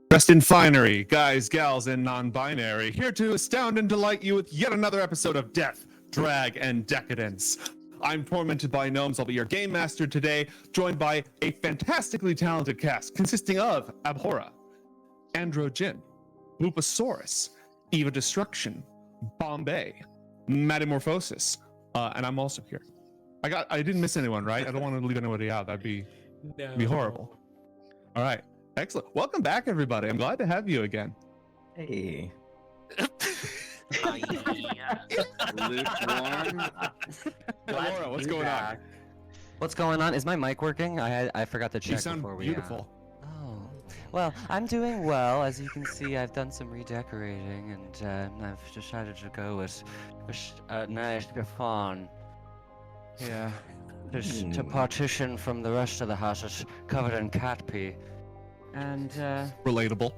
Dressed in finery, guys, gals, and non-binary, here to astound and delight you with yet another episode of Death, Drag, and Decadence. I'm tormented by gnomes. I'll be your game master today, joined by a fantastically talented cast consisting of Abhorra, Androgyn, Luposaurus, Eva Destruction, Bombay, Metamorphosis, and I'm also here. I didn't miss anyone, right? I don't want to leave anybody out. That'd be horrible. All right. Excellent. Welcome back, everybody. I'm glad to have you again. Hey. Lukewarm. Laura, what's going on? What's going on? Is my mic working? I forgot to check You sound before we. beautiful. Oh, well, I'm doing well. As you can see, I've done some redecorating, and I've decided to go with a nice chiffon. Yeah, just to partition from the rest of the house. It's covered in cat pee, and Relatable.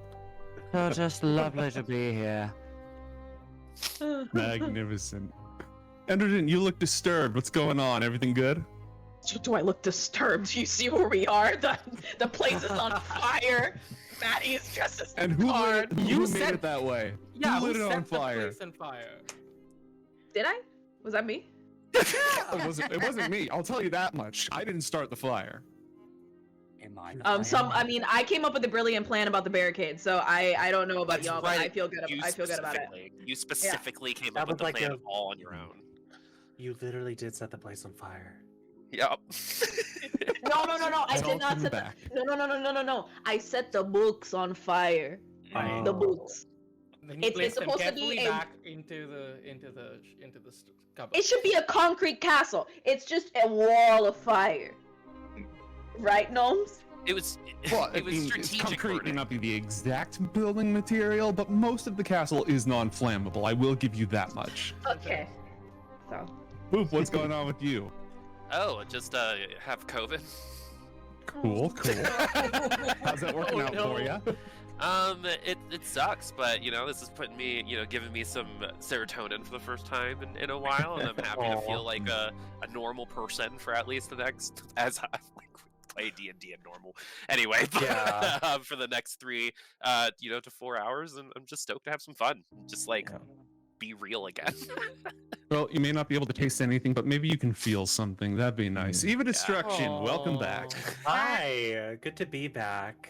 so just lovely to be here. Magnificent. Androgyn, you look disturbed. What's going on? Everything good? Do I look disturbed? You see where we are? The place is on fire. Maddie is just as And who hard. made it that way? Yeah, who lit who it set on fire? the place on fire? Did I? Was that me? It wasn't me. I'll tell you that much. I didn't start the fire. I came up with a brilliant plan about the barricade, so I don't know about That's y'all, right. but I feel good. I feel good about it. You specifically came That up with was the like plan a- all on your own. You literally did set the place on fire. Yep. No. I It's all did not coming set back. No. I set the books on fire. Oh. The books. Then you It's place them supposed to carefully be a- back into the cupboard. It should be a concrete castle. It's just a wall of fire. Right, gnomes? It was. Well, it was strategic. concrete may burning. not be the exact building material, but most of the castle is non-flammable. I will give you that much. Okay. So. Boop, what's going on with you? Oh, just have COVID. Cool. How's that working Oh, out no. for you? It sucks, but this is putting me, giving me some serotonin for the first time in a while, and I'm happy to feel like a normal person for at least the next, as I play D&D and normal. Anyway, but, Yeah. for the next 3, to 4 hours, and I'm just stoked to have some fun, just be real again. Well, you may not be able to taste anything, but maybe you can feel something. That'd be nice. Eva Destruction, welcome back. Hi, good to be back.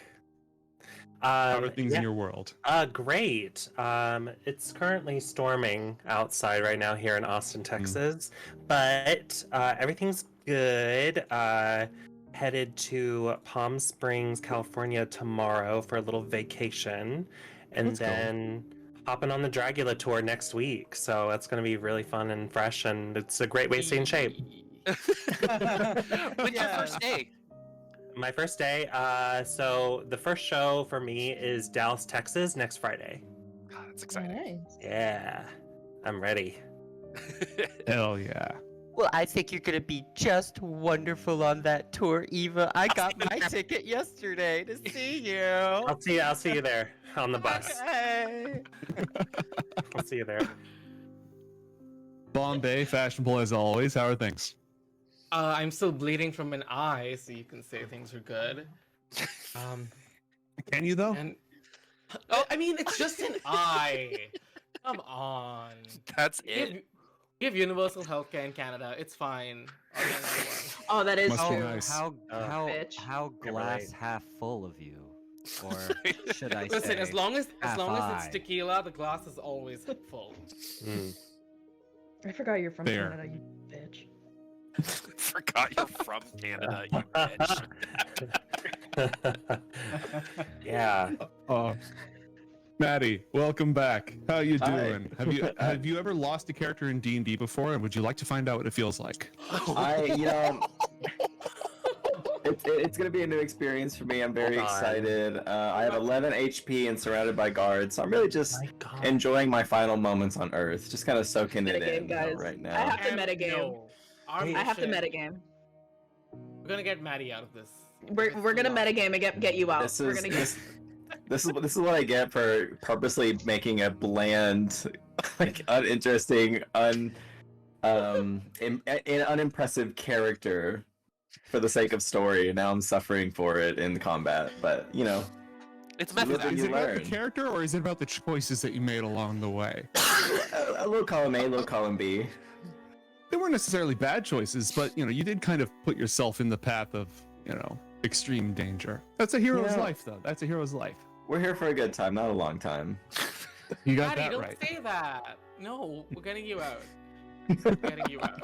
How are things in your world? Great. It's currently storming outside right now here in Austin, Texas, but everything's good. Headed to Palm Springs, California tomorrow for a little vacation, and Let's go. then hopping on the Dragula tour next week. So that's going to be really fun and fresh, and it's a great way to stay in shape. When's your first day? My first day, so the first show for me is Dallas, Texas next Friday. God, that's exciting. Yeah, I'm ready. Hell yeah. Well, I think you're gonna be just wonderful on that tour, Eva. I got my ticket yesterday to see you. I'll see you there on the bus. Okay. I'll see you there. Bombay, fashionable as always. How are things? I'm still bleeding from an eye, so you can say things are good. Can you though? And I mean, it's just an eye. Come on. That's We it. have, we have universal healthcare in Canada. It's fine. I'll get another one. Oh, that is Must be true. nice. How Bitch. how Can't glass relate. half full of you, or should I Listen, say? as long as half it's eye. tequila, the glass is always full. Mm. I forgot you're from Fair. Canada, you bitch. Forgot you're from Canada, you bitch. Yeah. Maddie, welcome back. How you Hi. doing? Have you ever lost a character in D&D before, and would you like to find out what it feels like? It's gonna be a new experience for me. I'm very Hold on. excited. I have 11 HP and surrounded by guards, so I'm really just My God. enjoying my final moments on Earth. Just kind of soaking it Metagame, in guys. right I now. have to And metagame. no, our I have to mission- metagame. We're gonna get Maddie out of this. We're gonna metagame and get you out. This We're is gonna get. this is what I get for purposely making a bland, like uninteresting, unimpressive character for the sake of story. Now I'm suffering for it in combat, but It's You method live and Is you it about the learn. character or is it about the choices that you made along the way? A little column A, a little column B. They weren't necessarily bad choices, but you did kind of put yourself in the path of, extreme danger. That's a hero's life, though. That's a hero's life. We're here for a good time, not a long time. You got Maddie, that don't right. say that. No, we're getting you out. We're getting you out.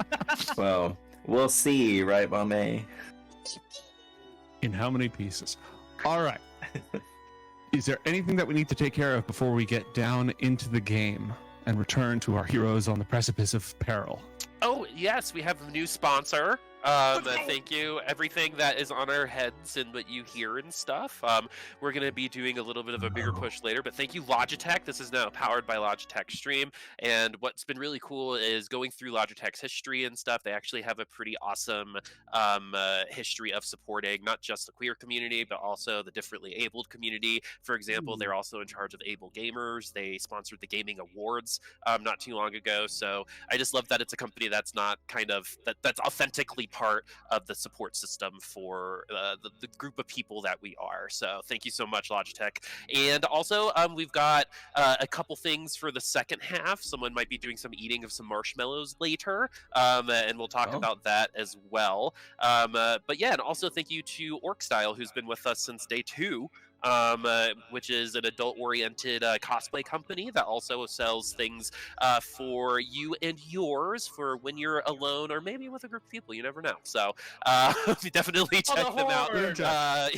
Well, we'll see, right, Bombay? In how many pieces? All right. Is there anything that we need to take care of before we get down into the game and return to our heroes on the precipice of peril? Oh, yes, we have a new sponsor. Thank you. Everything that is on our heads and what you hear and stuff. We're going to be doing a little bit of a bigger push later, but thank you, Logitech. This is now powered by Logitech Stream. And what's been really cool is going through Logitech's history and stuff. They actually have a pretty awesome history of supporting not just the queer community, but also the differently abled community. For example, they're also in charge of Able Gamers. They sponsored the Gaming Awards not too long ago. So I just love that it's a company that's not that's authentically part of the support system for the group of people that we are. So thank you so much, Logitech. And also, we've got a couple things for the second half. Someone might be doing some eating of some marshmallows later, and we'll talk about that as well. But yeah, and also thank you to Orc-Style, who's been with us since day 2. Which is an adult-oriented cosplay company that also sells things for you and yours for when you're alone or maybe with a group of people. You never know. So definitely check them out.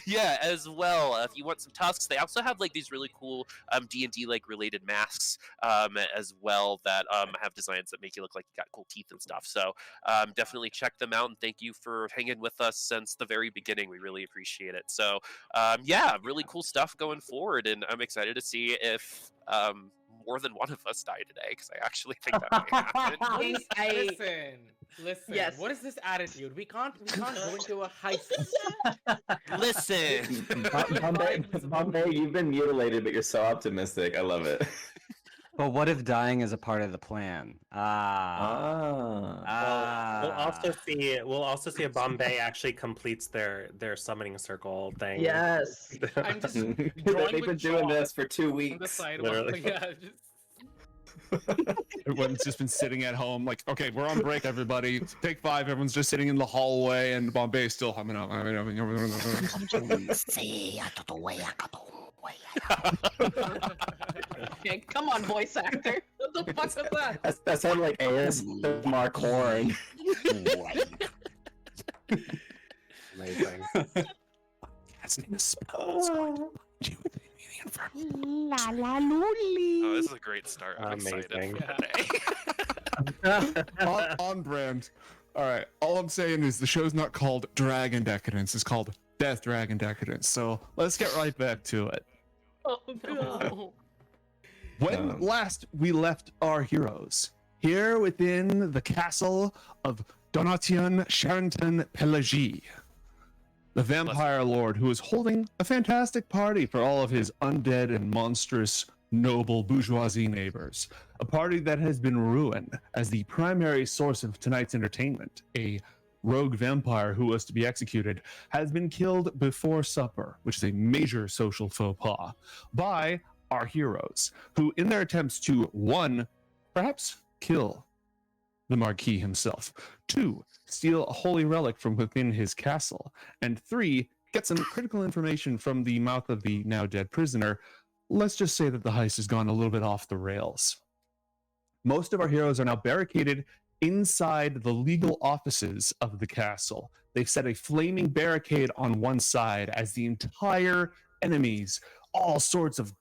Yeah, as well. If you want some tusks, they also have like these really cool D&D like related masks as well that have designs that make you look like you got cool teeth and stuff. So definitely check them out, and thank you for hanging with us since the very beginning. We really appreciate it. So yeah, really cool stuff going forward, and I'm excited to see if more than one of us die today, because I actually think that might happen. Listen. Yes. What is this attitude? We can't go into a heist. Listen. Bombay, you've been mutilated, but you're so optimistic. I love it. But what if dying is a part of the plan? We'll also see if Bombay actually completes their summoning circle thing. Yes. I'm just They've drawing been with doing chalk this for 2 on the weeks. sidewalk. Literally. Yeah, just... Everyone's just been sitting at home like, okay, we're on break, everybody. Take 5. Everyone's just sitting in the hallway, and Bombay's still humming up. Okay, come on, voice actor. What the fuck is that? That sounded like ASMR corn. Amazing. Casting a spell. Oh, this is a great start. I'm excited Amazing. for today. on brand. All right. All I'm saying is the show's not called Dragon Decadence. It's called Death Dragon Decadence. So let's get right back to it. Oh no. When last we left our heroes, here within the castle of Donation Charenton Pelagie, the vampire lord who is holding a fantastic party for all of his undead and monstrous noble bourgeoisie neighbors. A party that has been ruined as the primary source of tonight's entertainment. A rogue vampire who was to be executed has been killed before supper, which is a major social faux pas, by our heroes, who in their attempts to 1, perhaps kill the Marquis himself, 2, steal a holy relic from within his castle, and 3, get some critical information from the mouth of the now dead prisoner. Let's just say that the heist has gone a little bit off the rails. Most of our heroes are now barricaded inside the legal offices of the castle. They've set a flaming barricade on one side as the entire enemies, all sorts of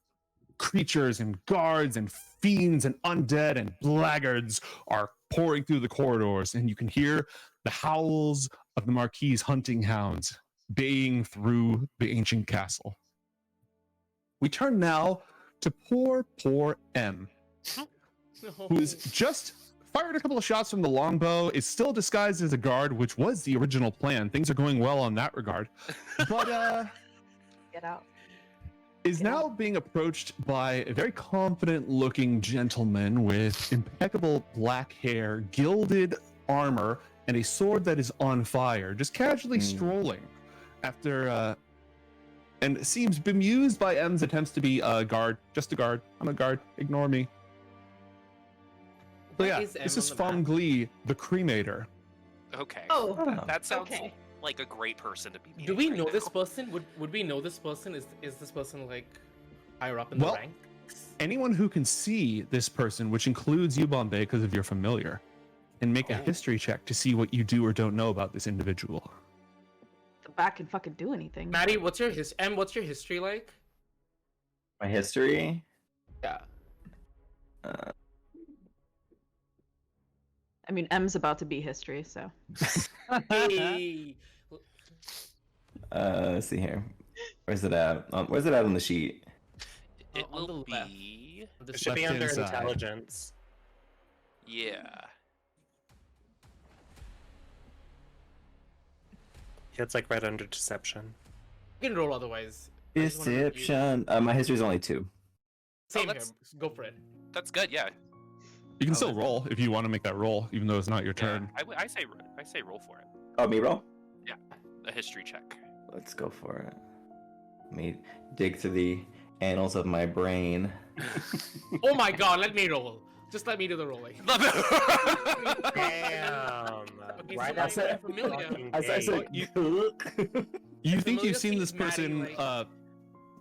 creatures and guards and fiends and undead and blackguards, are pouring through the corridors, and you can hear the howls of the Marquis' hunting hounds baying through the ancient castle. We turn now to poor M, who's just fired a couple of shots from the longbow, is still disguised as a guard, which was the original plan. Things are going well on that regard. But Get out. is now being approached by a very confident-looking gentleman with impeccable black hair, gilded armor, and a sword that is on fire, just casually strolling after and seems bemused by M's attempts to be a guard. Just a guard. I'm a guard. Ignore me. So Why yeah, is M this on is the Fong map? Glee, the cremator. Okay. Oh, That sounds okay. like a great person to be meeting. Do we right know now. this person? Would we know this person? Is this person like higher up in the Well, rank? Anyone who can see this person, which includes you, Bombay, because of your familiar, can make a Oh. history check to see what you do or don't know about this individual. The bat can fucking do anything. Maddie, what's your what's your history like? My history. Yeah. Uh, I mean, M's about to be history, so. Hey. let's see here. Where's it at? Where's it at on the sheet? It On the will left. be. It should be Left-hand under side. intelligence. Yeah. It's like right under deception. You can roll otherwise. I just wanna review. Deception. My history is only 2. Same here. that's- Go for it. That's good. Yeah. You can Oh, still that's- roll if you want to make that roll, even though it's not your Yeah. turn. I say roll for it. Oh, me roll. A history check. Let's go for it. Let me dig through the annals of my brain. Oh my god, let me roll. Just let me do the rolling. Damn. Okay, Right so after I'm familiar. fucking I day. said, You think familiar you've seen this seems Maddie, person, like-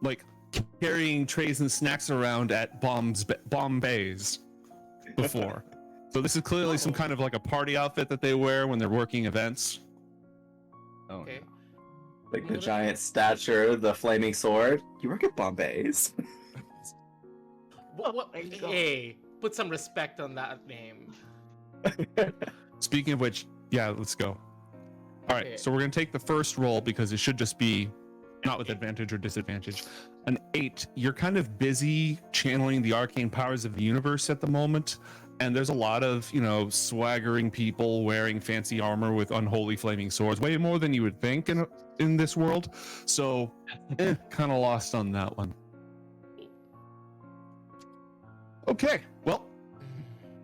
like carrying trays and snacks around at Bombay's before. So this is clearly some Oh. kind of like a party outfit that they wear when they're working events. Oh, Okay. like the giant stature, the flaming sword. You work at Bombay's. What? my God. Hey, put some respect on that name. Speaking of which, yeah, let's go. All right, Okay. so we're gonna take the first roll because it should just be not with advantage or disadvantage. An 8. You're kind of busy channeling the arcane powers of the universe at the moment, and there's a lot of, swaggering people wearing fancy armor with unholy flaming swords, way more than you would think in this world. So, kind of lost on that one. Okay, well,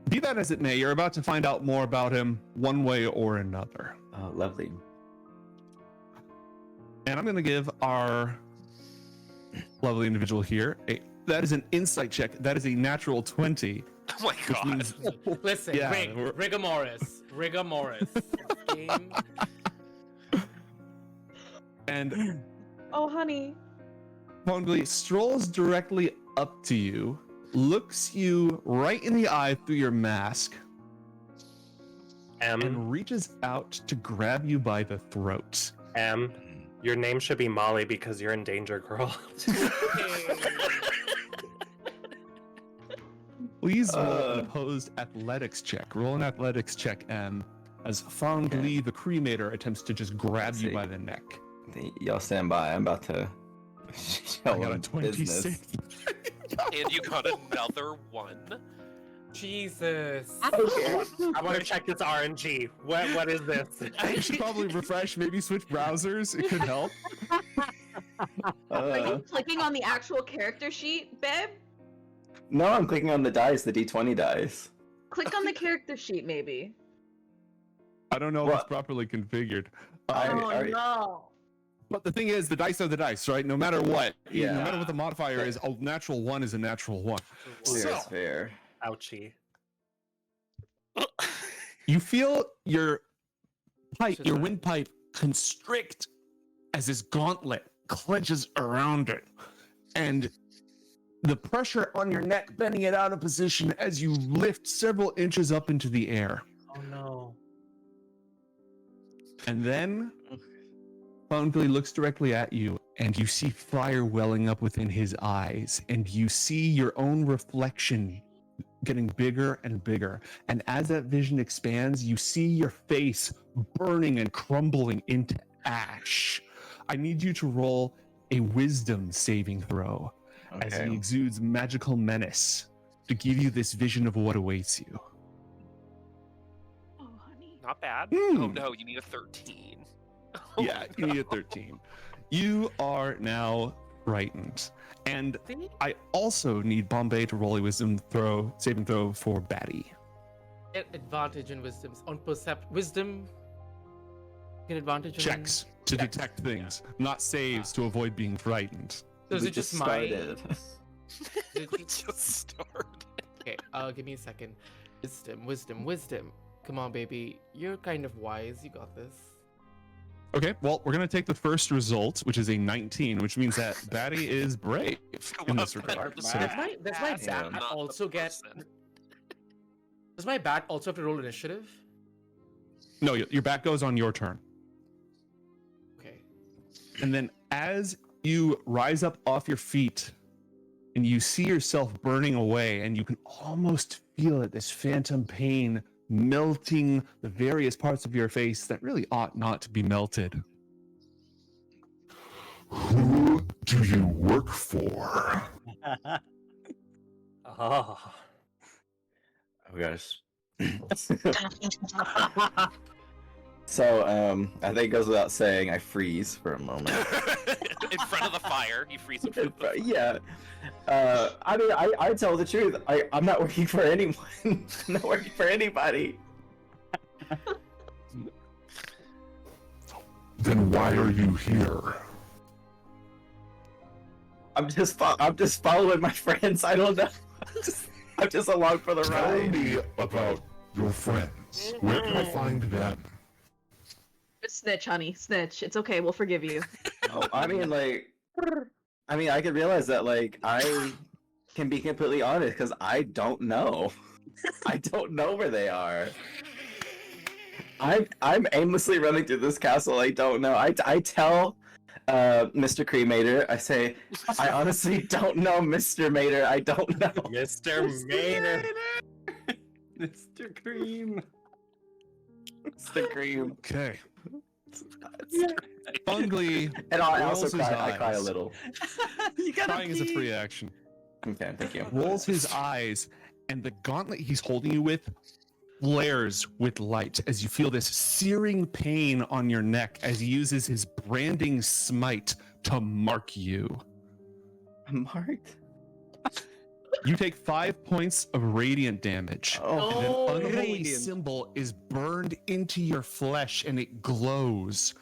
be that as it may, you're about to find out more about him one way or another. Oh, lovely. And I'm going to give our lovely individual here that is an insight check. That is a natural 20. Oh my Which god. means Listen, Yeah, rigor mortis. Rigor mortis. Game. and Oh, honey. Pongli strolls directly up to you, looks you right in the eye through your mask, M. and reaches out to grab you by the throat. M. Your name should be Molly because you're in danger, girl. Please roll an opposed athletics check. Roll an athletics check, M, as Fong Okay. Li, the cremator, attempts to just grab you see. by the neck. Y'all stand by. I'm about to I show got a him 26. business. And you got another one. Jesus. I want to check this RNG. What is this? You should probably refresh, maybe switch browsers. It could help. Are you clicking on the actual character sheet, babe? No, I'm clicking on the dice, the D20 dice. Click on the character sheet, maybe. I don't know if it's What? properly configured. No. But the thing is, the dice are the dice, right? No matter what, Yeah. no matter what the modifier is, a natural 1 is a natural 1. Fair So, is fair. Ouchie. you feel your windpipe constrict as this gauntlet clenches around it. And the pressure on your neck bending it out of position as you lift several inches up into the air. Oh no. And then Fongli looks directly at you, and you see fire welling up within his eyes, and you see your own reflection getting bigger and bigger. And as that vision expands, you see your face burning and crumbling into ash. I need you to roll a wisdom saving throw as he Okay. exudes magical menace to give you this vision of what awaits you. Oh, honey. Not bad. Hmm. Oh no, you need a 13. Yeah, you need a 13. You are now frightened. And See? I also need Bombay to roll a wisdom saving throw for Batty. Get advantage in wisdoms on wisdom. Get advantage on Checks. to detect things, not saves to avoid being frightened. So is We it just my? started. We just started. Okay, give me a second. Wisdom. Come on, baby. You're kind of wise. You got this. Okay, well, we're going to take the first result, which is a 19, which means that Batty is brave in this regard. So, Does my Pass, bat not the also get? person. Does my bat also have to roll initiative? no, your bat goes on your turn. Okay. And then as you rise up off your feet and you see yourself burning away, and you can almost feel it, this phantom pain melting the various parts of your face that really ought not to be melted. Who do you work for? Oh. Oh gosh. So, I think it goes without saying, I freeze for a moment. In front of the fire, you freeze in front of the fire. Yeah. I mean, I tell the truth. I'm not working for anyone. I'm not working for anybody. Then why are you here? I'm just following my friends. I don't know. I'm just along for the Tell ride. me about your friends. Where can I find them? Snitch, honey, snitch. It's okay. We'll forgive you. Oh, I mean, I could realize that, like, I can be completely honest because I don't know. I don't know where they are. I'm aimlessly running through this castle. I don't know. I tell Mr. Cremator, I say, I honestly don't know, Mr. Mater. I don't know. Mr. Maynard. Mr. Cream. Mr. Cream. Okay. Fungly And I rolls also his cry. I cry a eyes. little. Crying is a free action. Okay, thank you. Rolls his eyes, and the gauntlet he's holding you with flares with light as you feel this searing pain on your neck as he uses his branding smite to mark you. I'm marked. You take 5 points of radiant damage. Oh, And Oh, an unholy radiant. symbol is burned into your flesh and it glows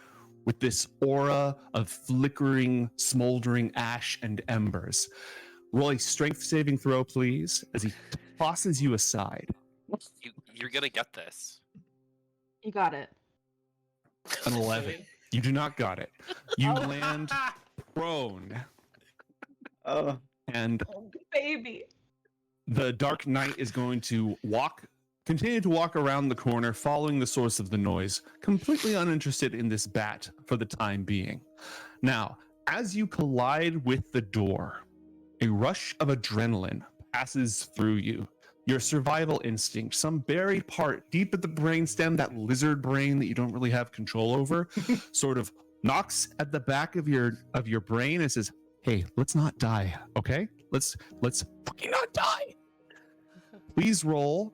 with this aura of flickering, smoldering ash and embers. Roll a strength saving throw, please, as he tosses you aside. You're gonna get this. You got it. An 11. You do not got it. You land prone, oh. and Baby. the Dark Knight is going to continue to walk around the corner, following the source of the noise, completely uninterested in this bat for the time being. Now, as you collide with the door, a rush of adrenaline passes through you. Your survival instinct, some buried part deep at the brainstem, that lizard brain that you don't really have control over, sort of knocks at the back of your brain and says, "Hey, let's not die, okay? Let's fucking not die." Please roll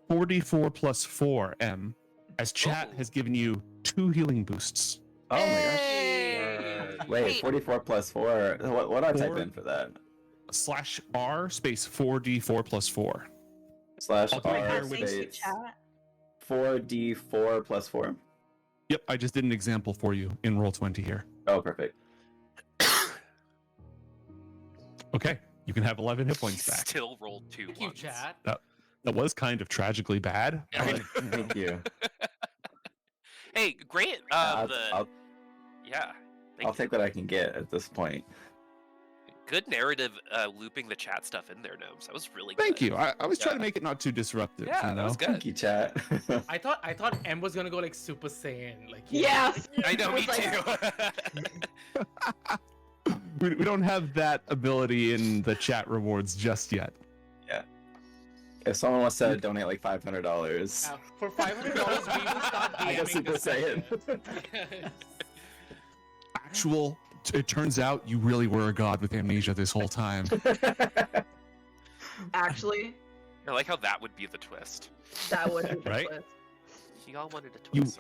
4d4 plus 4, M, as chat has given you 2 healing boosts. Oh my gosh. Hey! Wait, 44 plus 4. What do I type Four. in for that? /R space 4d4 plus 4. Slash I'll do it R here with- Thank you, space chat. 4d4 plus 4. Yep, I just did an example for you in Roll20 here. Oh, perfect. Okay, you can have 11 hit points back. Still rolled 2 Thank you, ones. chat. That was kind of tragically bad. Yeah. Thank you. Hey, great. I'll Yeah. Thank I'll take what I can get at this point. Good narrative, looping the chat stuff in there, Gnomes. That was really good. Thank you. I was trying to Yeah. make it not too disruptive. Yeah, you that know? was good. Thank you, chat. I thought M was gonna go like Super Saiyan, like Yes. I know, me was like- too. We don't have that ability in the chat rewards just yet. If someone wants to donate like $500, For $500, we will start I guess DMing Super this Saiyan. It turns out you really were a god with amnesia this whole time. Actually, I like how that would be the twist. that would be the Right? twist. Y'all wanted a You- twist.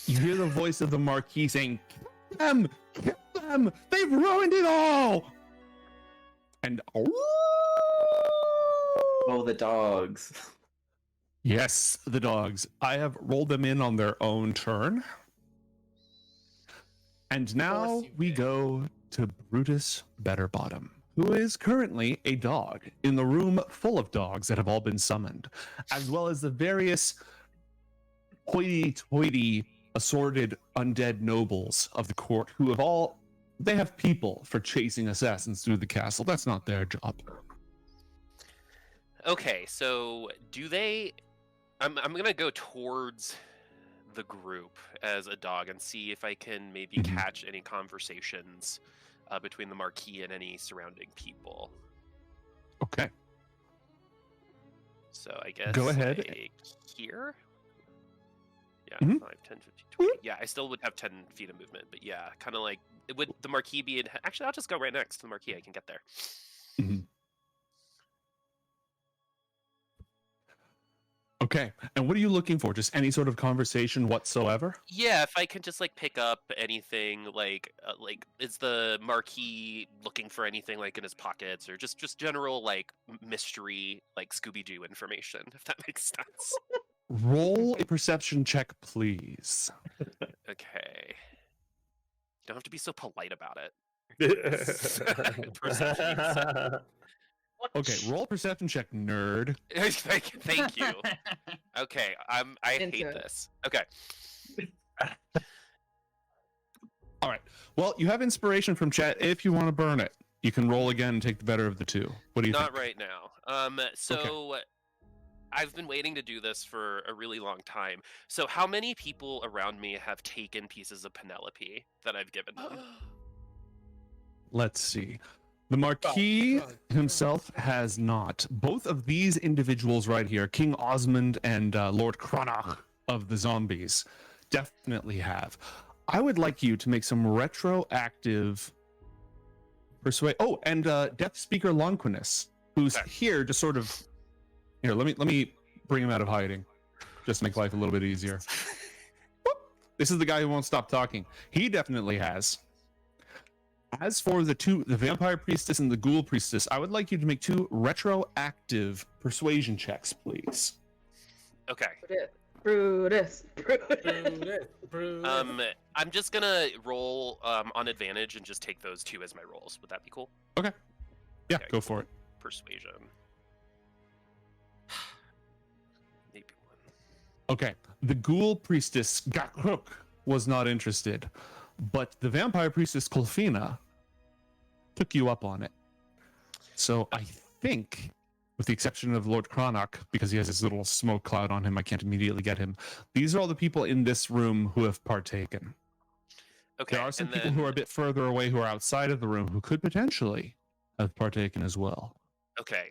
You hear the voice of the Marquis saying, "Kill them! Kill them! They've ruined it all!" And Oh, the dogs. yes, the dogs. I have rolled them in on their own turn. And now you we did. go to Brutus Betterbottom, who is currently a dog in the room full of dogs that have all been summoned, as well as the various hoity-toity assorted undead nobles of the court who have all, they have people for chasing assassins through the castle. That's not their job. Okay, so do they? I'm gonna go towards the group as a dog and see if I can maybe Mhm. catch any conversations between the Marquis and any surrounding people. Okay. So I guess Go ahead. like here. Yeah, Mhm. 5, 10, 15, 20. Yeah, I still would have 10 feet of movement, but yeah, kind of like would the Marquis be in? Actually, I'll just go right next to the Marquis. I can get there. Mhm. Okay. And what are you looking for? Just any sort of conversation whatsoever? Yeah, if I can just like pick up anything, like is the Marquis looking for anything like in his pockets, or just general like mystery, like Scooby Doo information, if that makes sense. Roll a perception check, please. Okay. Don't have to be so polite about it. Perception, you said. Okay, roll a perception check, nerd. Thank you. Okay, I Into hate it. this. Okay. All right. Well, you have inspiration from chat. If you want to burn it, you can roll again and take the better of the two. What do you Not think? right now. So I've been waiting to do this for a really long time. So how many people around me have taken pieces of Penelope that I've given them? Let's see. The Marquis himself has not. Both of these individuals right here, King Osmond and Lord Cronach of the Zombies, definitely have. I would like you to make some retroactive persuade. Oh, and Deaf Speaker Lonquinus, who's Okay. here to sort of. Here, let me bring him out of hiding, just to make life a little bit easier. Whoop. This is the guy who won't stop talking. He definitely has. As for the Vampire Priestess and the Ghoul Priestess, I would like you to make 2 retroactive persuasion checks, please. Okay. Brutus. I'm just gonna roll on advantage and just take those 2 as my rolls. Would that be cool? Okay. Yeah, Okay, go for it. Persuasion. Maybe 1. Okay. The Ghoul Priestess Gakruk was not interested, but the Vampire Priestess Kolfina took you up on it. So I think, with the exception of Lord Cronach, because he has this little smoke cloud on him, I can't immediately get him. These are all the people in this room who have partaken. Okay. There are some and people then, who are a bit further away who are outside of the room who could potentially have partaken as well. Okay.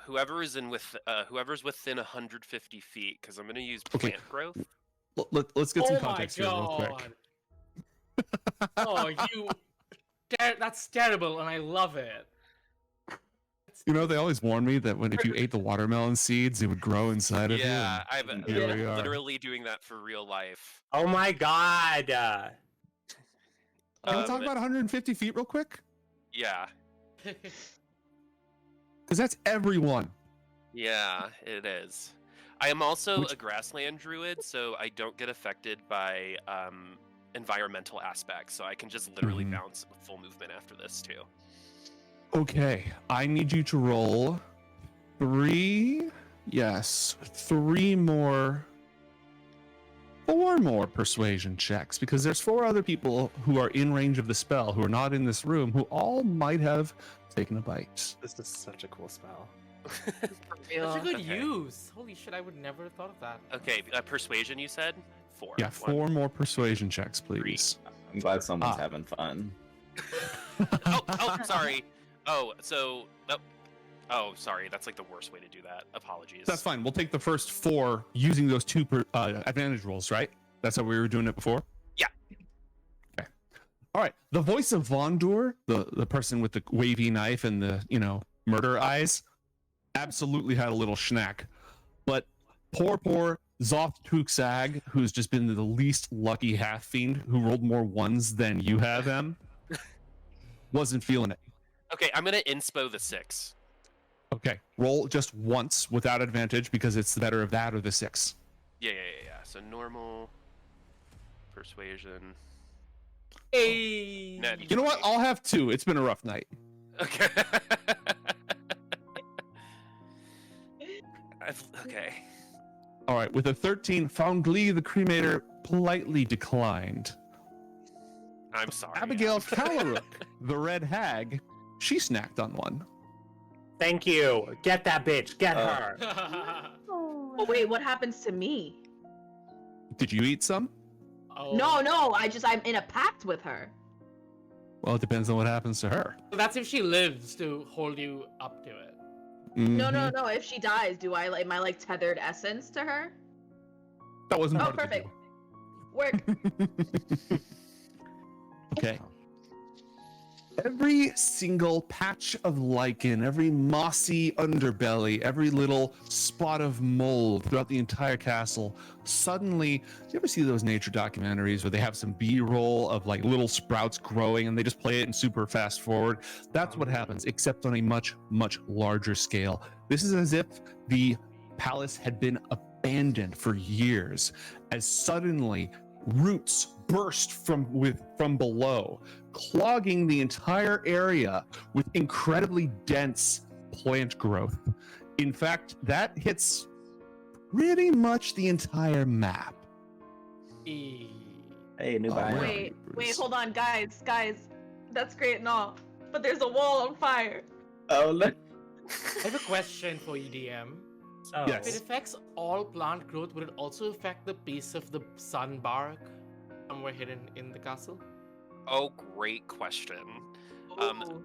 Whoever's within 150 feet, because I'm gonna use Okay. plant growth. Let's get some Oh my context here real quick. god. Oh, that's terrible, and I love it. You know, they always warn me that if you ate the watermelon seeds, it would grow inside of you. Yeah, and I'm here we are. literally doing that for real life. Oh my god. Can we talk about 150 feet real quick? Yeah. Because that's everyone. Yeah, it is. I am also Which- a grassland druid, so I don't get affected by environmental aspects, so I can just literally Mhm. bounce full movement after this too. Okay, I need you to roll 4 more persuasion checks, because there's 4 other people who are in range of the spell who are not in this room who all might have taken a bite. This is such a cool spell. That's a good Okay. use. Holy shit, I would never have thought of that. Okay, persuasion you said? 4. Yeah, 4 more persuasion checks, please. I'm glad someone's Ah. having fun. Oh, sorry. Oh, so sorry. That's like the worst way to do that. Apologies. That's fine. We'll take the first 4 using those 2 advantage rolls, right? That's how we were doing it before? Yeah. Okay. All right. The voice of Vondur, the person with the wavy knife and the, murder eyes, absolutely had a little schnack. But poor Zoth Tuksag, who's just been the least lucky half fiend, who rolled more 1s than you have, Em, wasn't feeling it. Okay, I'm gonna inspo the 6. Okay. Roll just once without advantage because it's the better of that or the 6. Yeah. So normal persuasion. Hey. Ned, You know what? I'll have 2. It's been a rough night. Okay. Okay. All right, with a 13, Foundly the cremator politely declined. I'm sorry. Abigail Calarook, the red hag, she snacked on one. Thank you. Get that bitch. Get her. Oh wait, what happens to me? Did you eat some? Oh. No, I'm in a pact with her. Well, it depends on what happens to her. That's if she lives to hold you up to it. No, Mhm. no. If she dies, am I like tethered essence to her? That wasn't Oh, part perfect. of Work. the deal. Okay. Every single patch of lichen, every mossy underbelly, every little spot of mold throughout the entire castle, suddenly, do you ever see those nature documentaries where they have some B-roll of like little sprouts growing and they just play it in super fast forward? That's what happens, except on a much, much larger scale. This is as if the palace had been abandoned for years, as suddenly roots burst from below, clogging the entire area with incredibly dense plant growth. In fact, that hits pretty much the entire map. E. Hey, new Oh, biome. wait. Wait, hold on, guys. That's great and all, but there's a wall on fire. Oh, no. I have a question for EDM. Oh. Yes. If it affects all plant growth, would it also affect the base of the sun bark somewhere hidden in the castle? Oh, great question. Ooh.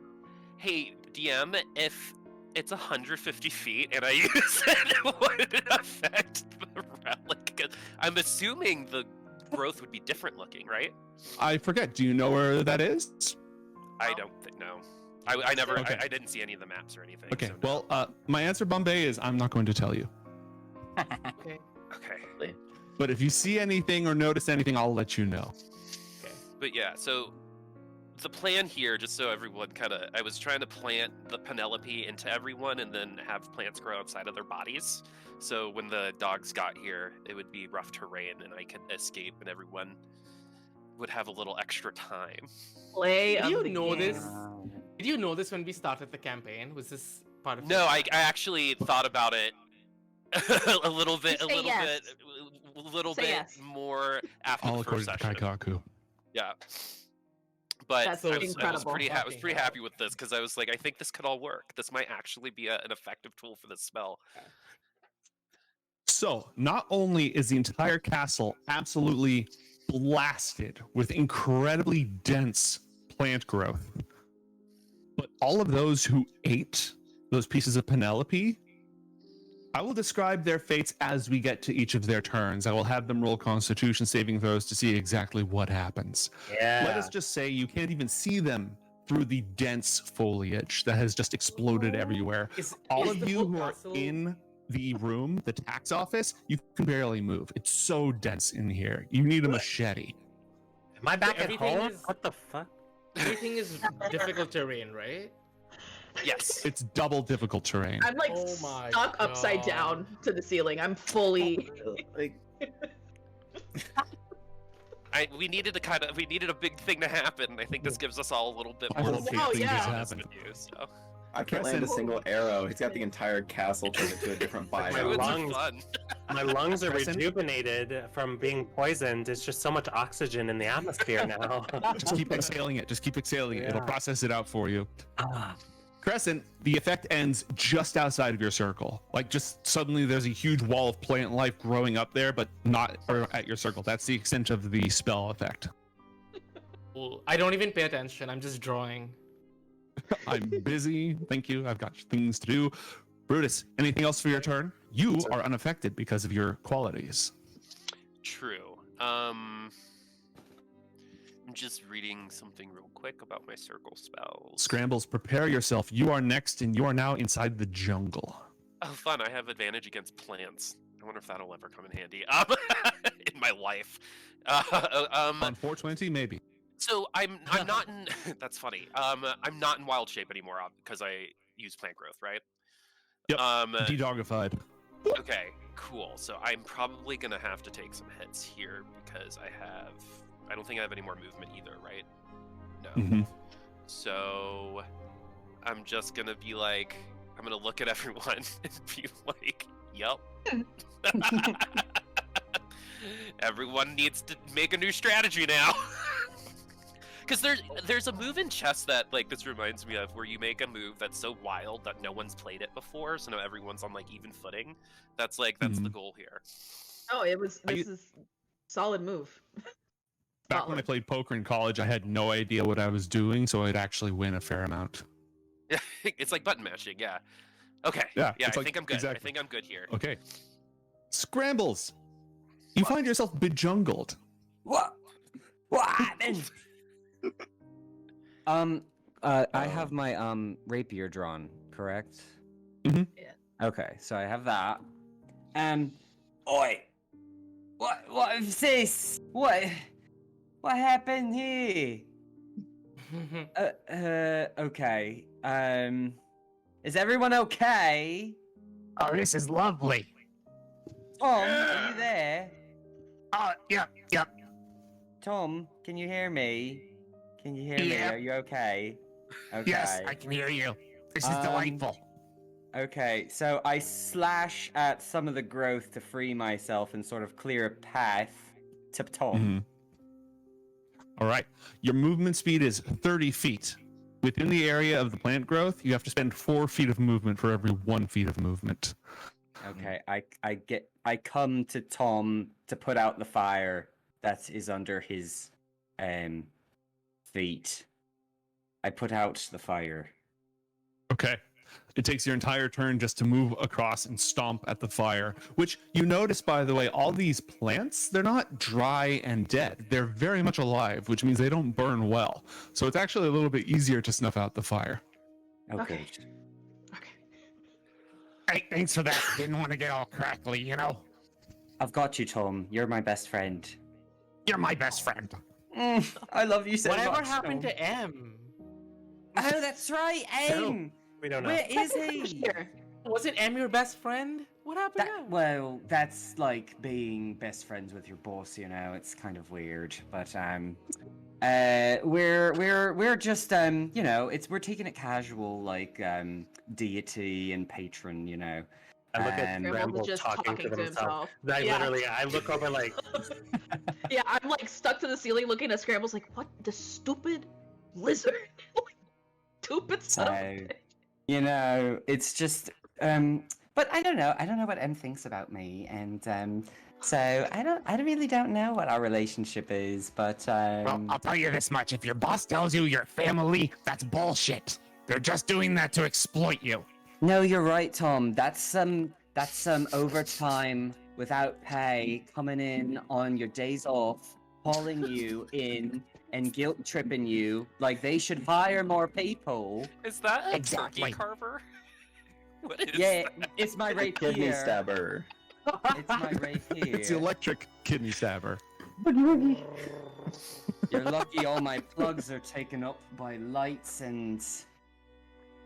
Hey, DM, if it's 150 feet and I use it, would it affect the relic? 'Cause I'm assuming the growth would be different looking, right? I forget, do you know where that is? I don't think, no. I never, Okay. I didn't see any of the maps or anything. Okay, so no. well, my answer, Bombay, is I'm not going to tell you. Okay. Okay. But if you see anything or notice anything, I'll let you know. But yeah, so the plan here, just so everyone I was trying to plant the Penelope into everyone and then have plants grow outside of their bodies. So when the dogs got here, it would be rough terrain and I could escape and everyone would have a little extra time. Play Did of you the know game. this? Did you know this when we started the campaign? Was this part of No, your I plan? actually thought about it a little bit, You say yes. Say yes. more after All the according first to session. Kaikaku. Yeah. But That's I was incredible. pretty Fucking hell. happy with this because I was like, I think this could all work. This might actually be an effective tool for this spell. So, not only is the entire castle absolutely blasted with incredibly dense plant growth, but all of those who ate those pieces of Penelope, I will describe their fates as we get to each of their turns. I will have them roll Constitution saving throws to see exactly what happens. Yeah. Let us just say you can't even see them through the dense foliage that has just exploded everywhere. All is of the you whole who are castle- in the room, the tax office, you can barely move. It's so dense in here. You need a machete. Am I back at Everything home? is- What the fuck? Everything is difficult terrain, right? Yes. It's double difficult terrain. I'm like Oh my stuck upside God. down to the ceiling. I'm fully. Like, We needed a big thing to happen. I think this gives us all a little bit I more hope to wow, be yeah. honest happen. with you. So I can't land a Crescent. single arrow. He's got the entire castle turned into a different My it biome. would be lungs. fun. My lungs are Crescent? rejuvenated from being poisoned. It's just so much oxygen in the atmosphere now. Just keep exhaling it. Just keep exhaling it. It'll Yeah. process it out for you. Ah. Crescent, the effect ends just outside of your circle. Like, just suddenly there's a huge wall of plant life growing up there, but not at your circle. That's the extent of the spell effect. Cool. I don't even pay attention. I'm just drawing. I'm busy. Thank you. I've got things to do. Brutus, anything else for your turn? You are unaffected because of your qualities. True. I'm just reading something real quick about my circle spells. Scrambles, prepare yourself. You are next, and you are now inside the jungle. Oh, fun! I have advantage against plants. I wonder if that'll ever come in handy. In my life. On 420, maybe. So I'm not in. That's funny. I'm not in wild shape anymore because I use plant growth, right? Yep. Um. De-dogified. Okay. Cool. So I'm probably gonna have to take some hits here because I have I don't think I have any more movement either, right? No. Mhm. So I'm just gonna be like, I'm gonna look at everyone and be like, "Yup." Everyone needs to make a new strategy now. Because there's a move in chess that like this reminds me of, where you make a move that's so wild that no one's played it before, so now everyone's on like even footing. That's the goal here. Oh, this is solid move. Back when I played poker in college, I had no idea what I was doing, so I'd actually win a fair amount. It's like button mashing, yeah. Okay. Yeah, Yeah, it's I like- think I'm good. exactly. I think I'm good here. Okay. Scrambles. You find yourself bejungled. What? What happened? I have my rapier drawn, correct? Mhm. Yeah. Okay, so I have that. Oi! What is this? What happened here? Okay. Is everyone okay? Oh, this is lovely. Tom, are you there? Oh, yep. Tom, can you hear me? Can you hear me? Yep. Are you okay? Okay. Yes, I can hear you. This is delightful. Okay, so I slash at some of the growth to free myself and sort of clear a path to Tom. Mhm. All right. Your movement speed is 30 feet. Within the area of the plant growth, you have to spend 4 feet of movement for every 1 feet of movement. Okay, I come to Tom to put out the fire that is under his feet. I put out the fire. Okay. It takes your entire turn just to move across and stomp at the fire, which you notice, by the way, all these plants, they're not dry and dead. They're very much alive, which means they don't burn well. So it's actually a little bit easier to snuff out the fire. Okay. Hey, thanks for that. Didn't want to get all crackly, you know? I've got you, Tom. You're my best friend. You're my best friend. I love you so much. Whatever happened Tom. to M? Oh, that's right, Aim. We don't know. Where is Who's he? here? Wasn't M your best friend? What happened now? Well, that's like being best friends with your boss, you know. It's kind of weird, but we're just you know, we're taking it casual, like deity and patron, you know. I look at And- Scramble Ramble was just talking to himself. I Yeah. literally, I look over like, Yeah, I'm like stuck to the ceiling looking at Scrambles like, what the stupid lizard? Stupid son of a So, bitch. you know, it's just but I don't know what M thinks about me, and so I really don't know what our relationship is, but Well, I'll tell you this much. If your boss tells you you're family, that's bullshit. They're just doing that to exploit you. no, you're right, Tom. That's some overtime without pay coming in on your days off, calling you in and guilt tripping you like they should hire more people. Is that a Exactly. turkey carver? What is Yeah, that? it's my rapier. Kidney stabber. It's my rapier. It's the electric kidney stabber. You're lucky all my plugs are taken up by lights and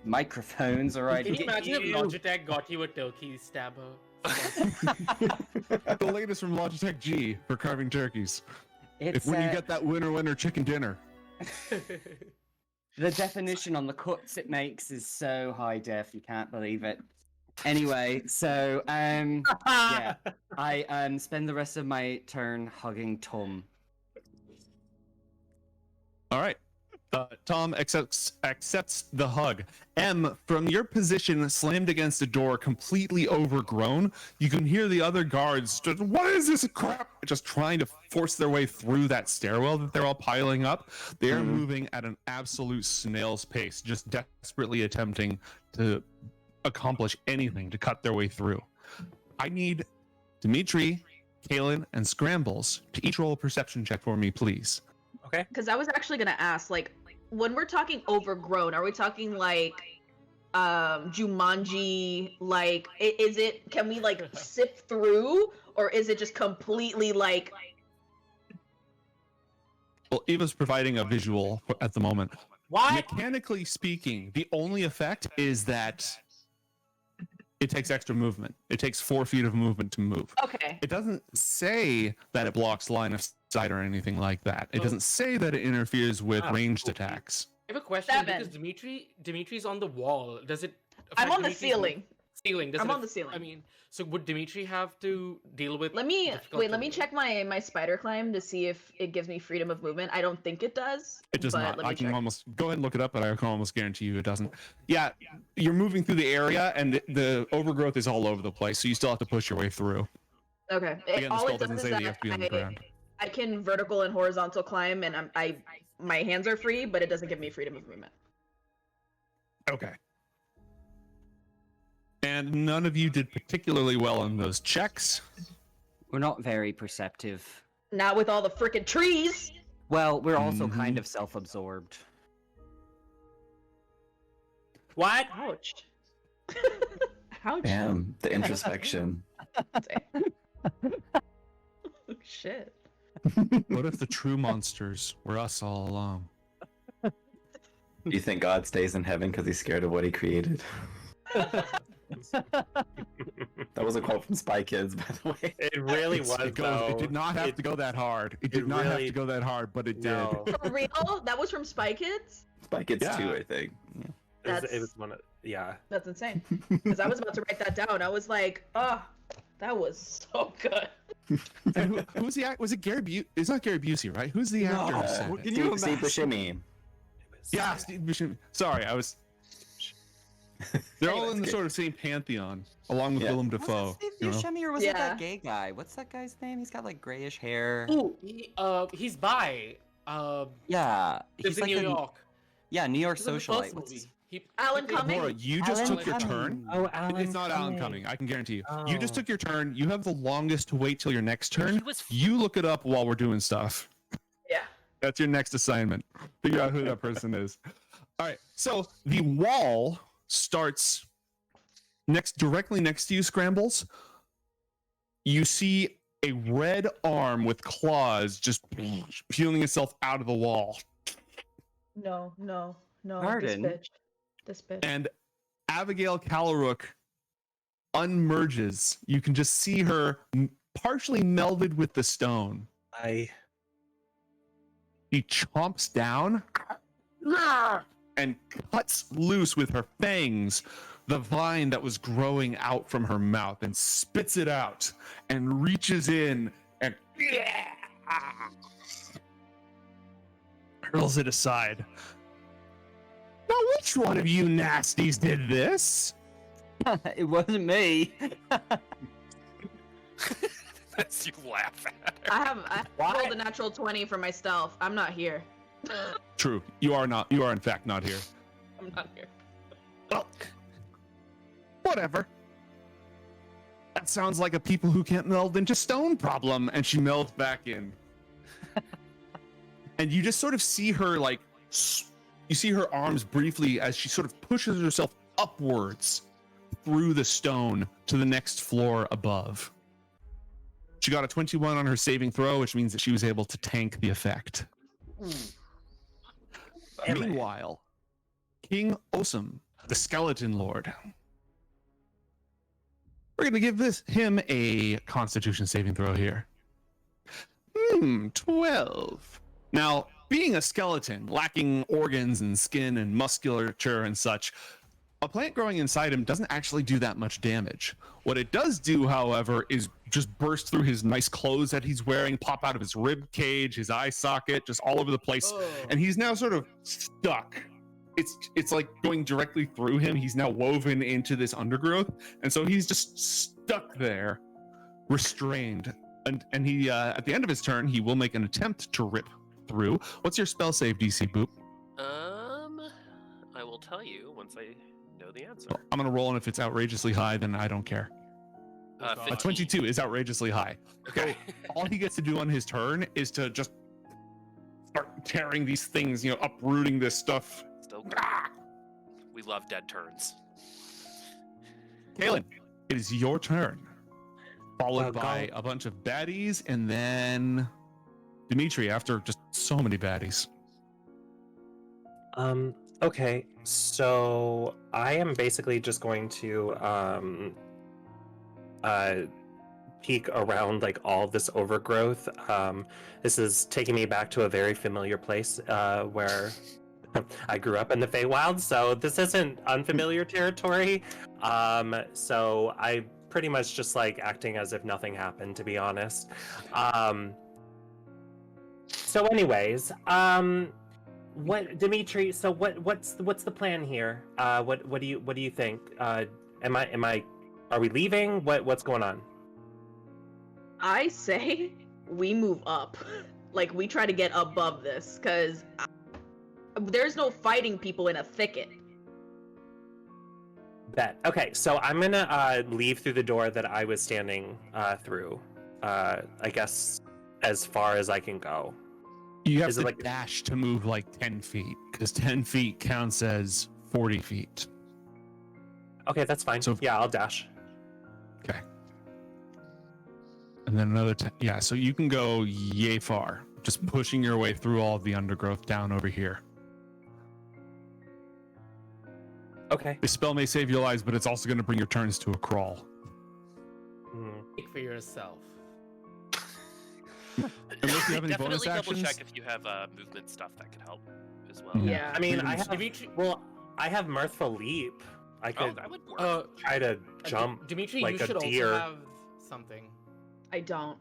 microphones, alright? Can you imagine if Logitech got you a turkey stabber? The latest from Logitech G for carving turkeys. It's, If when you get that winner chicken dinner. the definition on the cuts it makes is so high def, you can't believe it. Anyway, so yeah, I spend the rest of my turn hugging Tom. All right. Tom accepts the hug. M, from your position slammed against the door, completely overgrown, you can hear the other guards just, what is this crap? Just trying to force their way through that stairwell that they're all piling up. They are moving at an absolute snail's pace, just desperately attempting to accomplish anything to cut their way through. I need Dimitri, Kalen, and Scrambles to each roll a perception check for me, please. okay. Because I was actually gonna ask, like, when we're talking overgrown, are we talking like Jumanji? Like, is it? Can we like sift through, or is it just completely like? Well, Eva's providing a visual at the moment. What? Mechanically speaking, the only effect is that it takes extra movement. It takes 4 feet of movement to move. Okay. It doesn't say that it blocks line of sight or anything like that. It doesn't say that it interferes with ranged okay. attacks. I have a question 7. because Dimitri's on the wall. Does it? I'm affect on the Dimitri's ceiling. Ceiling. Does I'm it on the ceiling. I mean, so would Dimitri have to deal with? Let me difficult wait. Let me terrain? check my spider climb to see if it gives me freedom of movement. I don't think it does. It does but not. Let me I can check. almost go ahead and look it up, but I can almost guarantee you it doesn't. Yeah, you're moving through the area, and the overgrowth is all over the place, so you still have to push your way through. Okay. Again, the All spell it does doesn't is say that you that have to be on the ground. I can vertical and horizontal climb, and my hands are free, but it doesn't give me freedom of movement. Okay. And none of you did particularly well on those checks. We're not very perceptive. Not with all the freaking trees. Well, we're also Mhm. kind of self-absorbed. What? Ouch. Ouch. Damn, the introspection. Oh, shit. What if the true monsters were us all along? Do you think God stays in heaven because he's scared of what he created? That was a quote from Spy Kids, by the way. It really was. It did not have It- to go that hard. It it did not have really- to go that hard, but it did. No. For real? That was from Spy Kids? Spy Kids Yeah. 2, I think. It was one of, yeah. That's insane. Because I was about to write that down. I was like, oh, that was so good. And who's the act? Was it Gary Busey? It's not Gary Busey, right? Who's the actor? who said it? Can you Steve imagine? Buscemi. Yeah, Steve Buscemi. Sorry, I was. They're all in the Anyways, sort of same pantheon, along with Yeah. Willem Dafoe. Was it you Steve know? Buscemi or was it Yeah. that gay guy? What's that guy's name? He's got like grayish hair. Ooh, he's bi. Yeah, Lives he's in like New the York. New York He's in the socialite. first What's- movie. Alan played- Cumming? Laura, you just Alan took your turn. Cumming. Oh, Alan. It's not Alan Cumming. Cumming. I can guarantee you. You just Oh. took your turn. You have the longest to wait till your next turn. He was You look it up while we're doing stuff. Yeah. That's your next assignment. Figure out who that person is. All right. So the wall starts directly next to you, Scrambles. You see a red arm with claws just peeling itself out of the wall. No. Pardon? This bitch. And Abigail Calarook unmerges. You can just see her partially melded with the stone. She chomps down and cuts loose with her fangs the vine that was growing out from her mouth and spits it out and reaches in and hurls it aside. Now, which one of you nasties did this? It wasn't me. That's you laugh at. I rolled a natural 20 for my stealth. I'm not here. True. You are not. You are in fact not here. I'm not here. Well, whatever. That sounds like a people who can't meld into stone problem. And she melds back in. And you just sort of see her like, you see her arms briefly as she sort of pushes herself upwards through the stone to the next floor above. She got a 21 on her saving throw, which means that she was able to tank the effect. Meanwhile, King Osum, the Skeleton Lord. We're going to give him a Constitution saving throw here. 12. Now, being a skeleton, lacking organs and skin and musculature and such, a plant growing inside him doesn't actually do that much damage. What it does do, however, is just burst through his nice clothes that he's wearing, pop out of his rib cage, his eye socket, just all over the place. Oh. And he's now sort of stuck. It's like going directly through him. He's now woven into this undergrowth. And so he's just stuck there, restrained. And he, at the end of his turn, he will make an attempt to rip through. What's your spell save, DC Boop? I will tell you once I know the answer. Well, I'm gonna roll, and if it's outrageously high, then I don't care. A 15. 22 is outrageously high. Okay. All he gets to do on his turn is to just start tearing these things, uprooting this stuff. Still, we love dead turns. Kaylin, it is your turn. Followed Go. by a bunch of baddies, and then Dimitri after just so many baddies. Okay, so I am basically just going to peek around like all of this overgrowth. This is taking me back to a very familiar place where I grew up in the Feywild, so this isn't unfamiliar territory. So I pretty much just like acting as if nothing happened, to be honest. So anyways, what, Dimitri, so what's the plan here? What do you think? Are we leaving? What's going on? I say we move up. Like, we try to get above this, because there's no fighting people in a thicket. Bet. Okay, so I'm gonna leave through the door that I was standing through. I guess as far as I can go. You have Is to it like dash to move like 10 feet, because 10 feet counts as 40 feet. Okay, that's fine. So- Yeah, I'll dash. Okay. And then another 10. Yeah, so you can go yay far, just pushing your way through all of the undergrowth down over here. Okay. This spell may save your lives, but it's also going to bring your turns to a crawl. Speak for yourself. Unless you have any Definitely bonus double actions. check if you have movement stuff that could help as well. Yeah. I mean, I Dimitri, have Mirthful Leap. I Oh, could that would work. try to jump Dimitri, like you a should deer. also have something. I don't.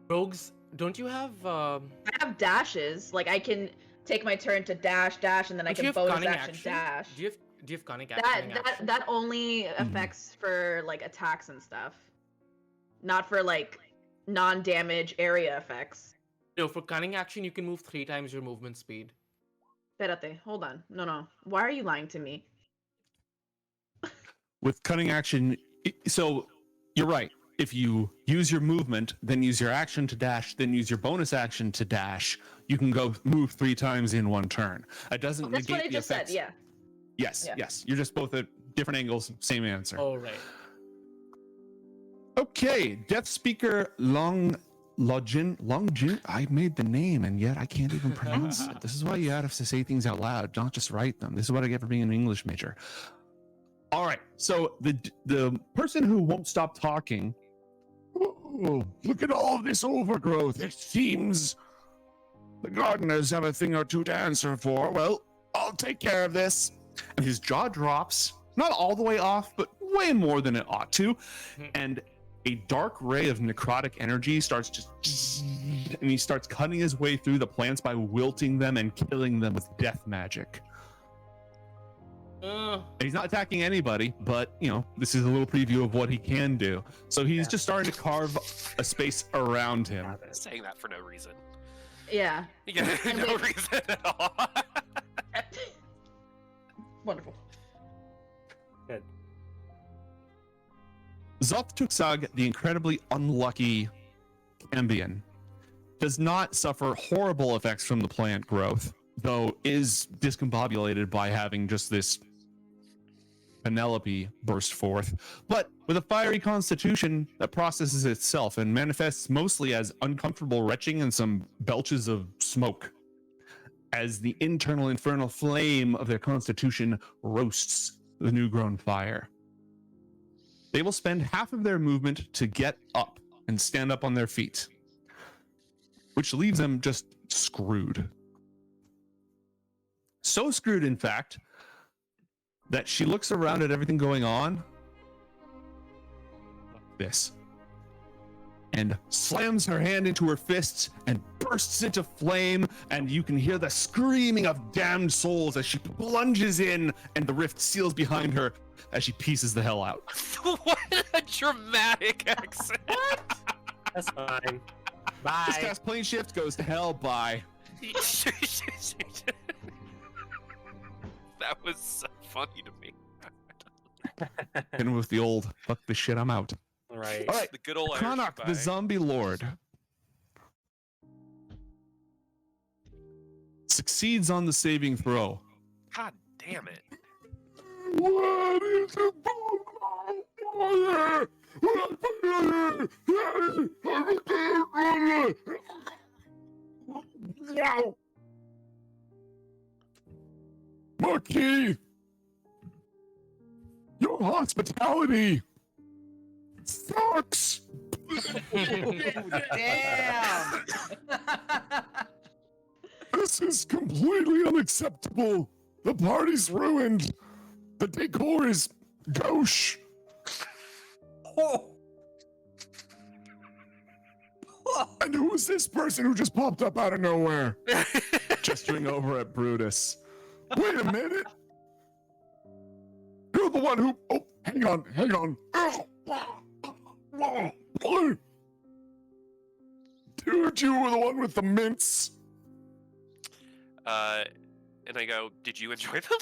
Rogues, don't you have? I have dashes. Like, I can take my turn to dash, and then I don't you can have bonus cunning action dash. Do you have cunning That action? that only affects for like attacks and stuff, not for like non-damage area effects. No, for cunning action, you can move 3 times your movement speed. Espérate, hold on. No. Why are you lying to me? With cunning action, so you're right. If you use your movement, then use your action to dash, then use your bonus action to dash, you can go move 3 times in one turn. It doesn't That's negate what I the just effects. said. Yeah. Yes, Yeah. yes. You're just both at different angles, same answer. Oh right. Okay, Death Speaker Longjin. I made the name and yet I can't even pronounce it. This is why you have to say things out loud, not just write them. This is what I get for being an English major. All right, so the person who won't stop talking. Oh, look at all this overgrowth. It seems the gardeners have a thing or two to answer for. Well, I'll take care of this. And his jaw drops, not all the way off, but way more than it ought to. And a dark ray of necrotic energy starts and he starts cutting his way through the plants by wilting them and killing them with death magic. And he's not attacking anybody, but this is a little preview of what he can do. So he's just starting to carve a space around him. Saying that for no reason. Yeah. Yeah, no reason at all. Wonderful. Good. Zoth Tuksag, the incredibly unlucky Cambion, does not suffer horrible effects from the plant growth, though is discombobulated by having just this Penelope burst forth, but with a fiery constitution that processes itself and manifests mostly as uncomfortable retching and some belches of smoke, as the internal infernal flame of their constitution roasts the new-grown fire. They will spend half of their movement to get up and stand up on their feet, which leaves them just screwed. So screwed, in fact, that she looks around at everything going on, this, and slams her hand into her fists and bursts into flame, and you can hear the screaming of damned souls as she plunges in, and the rift seals behind her as she pieces the hell out. What a dramatic accent. That's fine. Just Bye. cast plane shift, goes to hell, bye. That was so funny to me. And with the old, fuck this shit, I'm out. Right. All right, The good old Irish Connacht, goodbye. the zombie lord, succeeds on the saving throw. God damn it. What is it? Marquis, your hospitality sucks. Damn! This is completely unacceptable. The party's ruined. The decor is gauche. And who is this person who just popped up out of nowhere? Gesturing over at Brutus. Wait a minute. You're the one who. Oh, hang on. Dude, you were the one with the mints. And I go, did you enjoy them?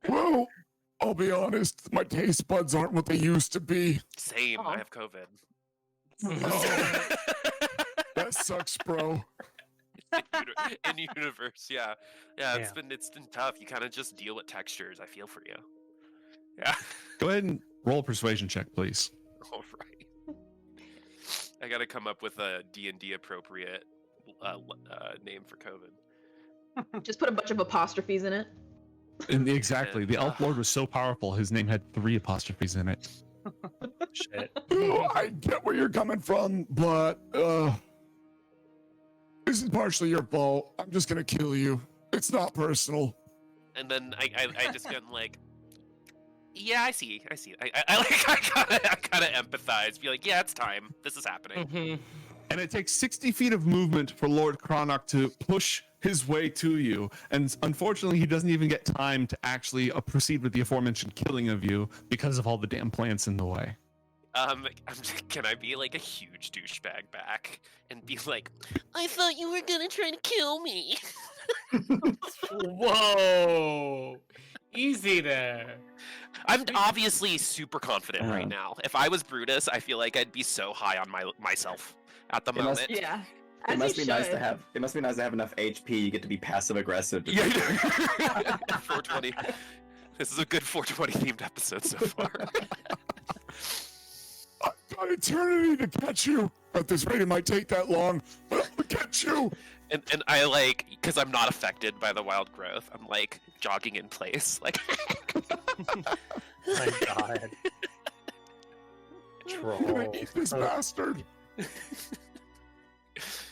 Well, I'll be honest. My taste buds aren't what they used to be. Same. I have COVID. Oh, that sucks, bro. In universe, yeah. It's been tough. You kind of just deal with textures. I feel for you. Yeah. Go ahead and roll a persuasion check, please. All right. I got to come up with a D&D appropriate name for COVID. Just put a bunch of apostrophes in it. And exactly. The Elf Lord was so powerful, his name had 3 apostrophes in it. Shit. Oh, I get where you're coming from, but this is partially your fault. I'm just gonna kill you. It's not personal. And then I just get like, yeah, I see. I kind of empathize. Be like, yeah, it's time. This is happening. And it takes 60 feet of movement for Lord Cronach to push his way to you. And unfortunately, he doesn't even get time to actually proceed with the aforementioned killing of you because of all the damn plants in the way. Can I be like a huge douchebag back and be like, I thought you were gonna try to kill me? Whoa! Easy there. I'm obviously super confident right now. If I was Brutus, I feel like I'd be so high on myself at the moment. Yeah. It must be nice to have. It must be nice to have enough HP. You get to be passive aggressive. Yeah. 420. This is a good 420 themed episode so far. I've got eternity to catch you. At this rate, it might take that long, but I'll catch you. And I like, because I'm not affected by the wild growth, I'm like jogging in place. Like, My God. I'm gonna Troll. eat this bastard.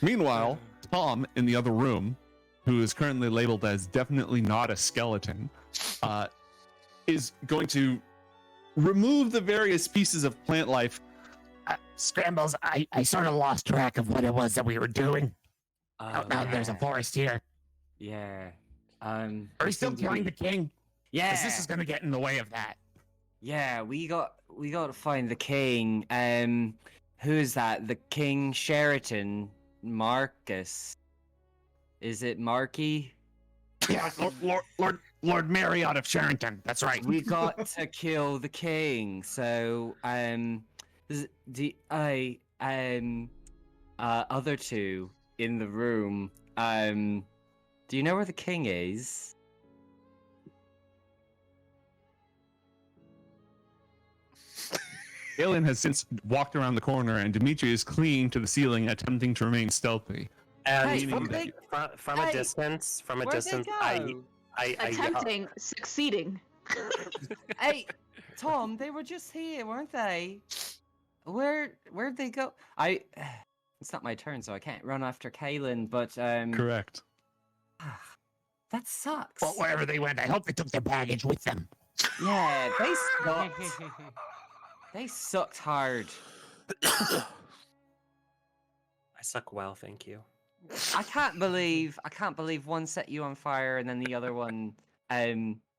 Meanwhile, Tom in the other room, who is currently labeled as definitely not a skeleton, is going to remove the various pieces of plant life. Scrambles, I sort of lost track of what it was that we were doing. Now there's a forest here. Yeah. Are we still killing the king? Yeah. Because this is going to get in the way of that. Yeah, we got to find the king. Who is that? The King Sheraton Marcus. Is it Marquis? Yeah, Lord Marriott of Sherrington. That's right. We got to kill the king. So, the other two in the room. Do you know where the king is? Galen has since walked around the corner, and Dimitri is clinging to the ceiling, attempting to remain stealthy. And Hey, from a distance, Where'd they go? I Attempting, succeeding. Hey, Tom, they were just here, weren't they? Where'd they go? It's not my turn, so I can't run after Kaylin, but Correct. that sucks. Well, wherever they went, I hope they took their baggage with them. Yeah, they sucked. They sucked hard. I suck well, thank you. I can't believe one set you on fire and then the other one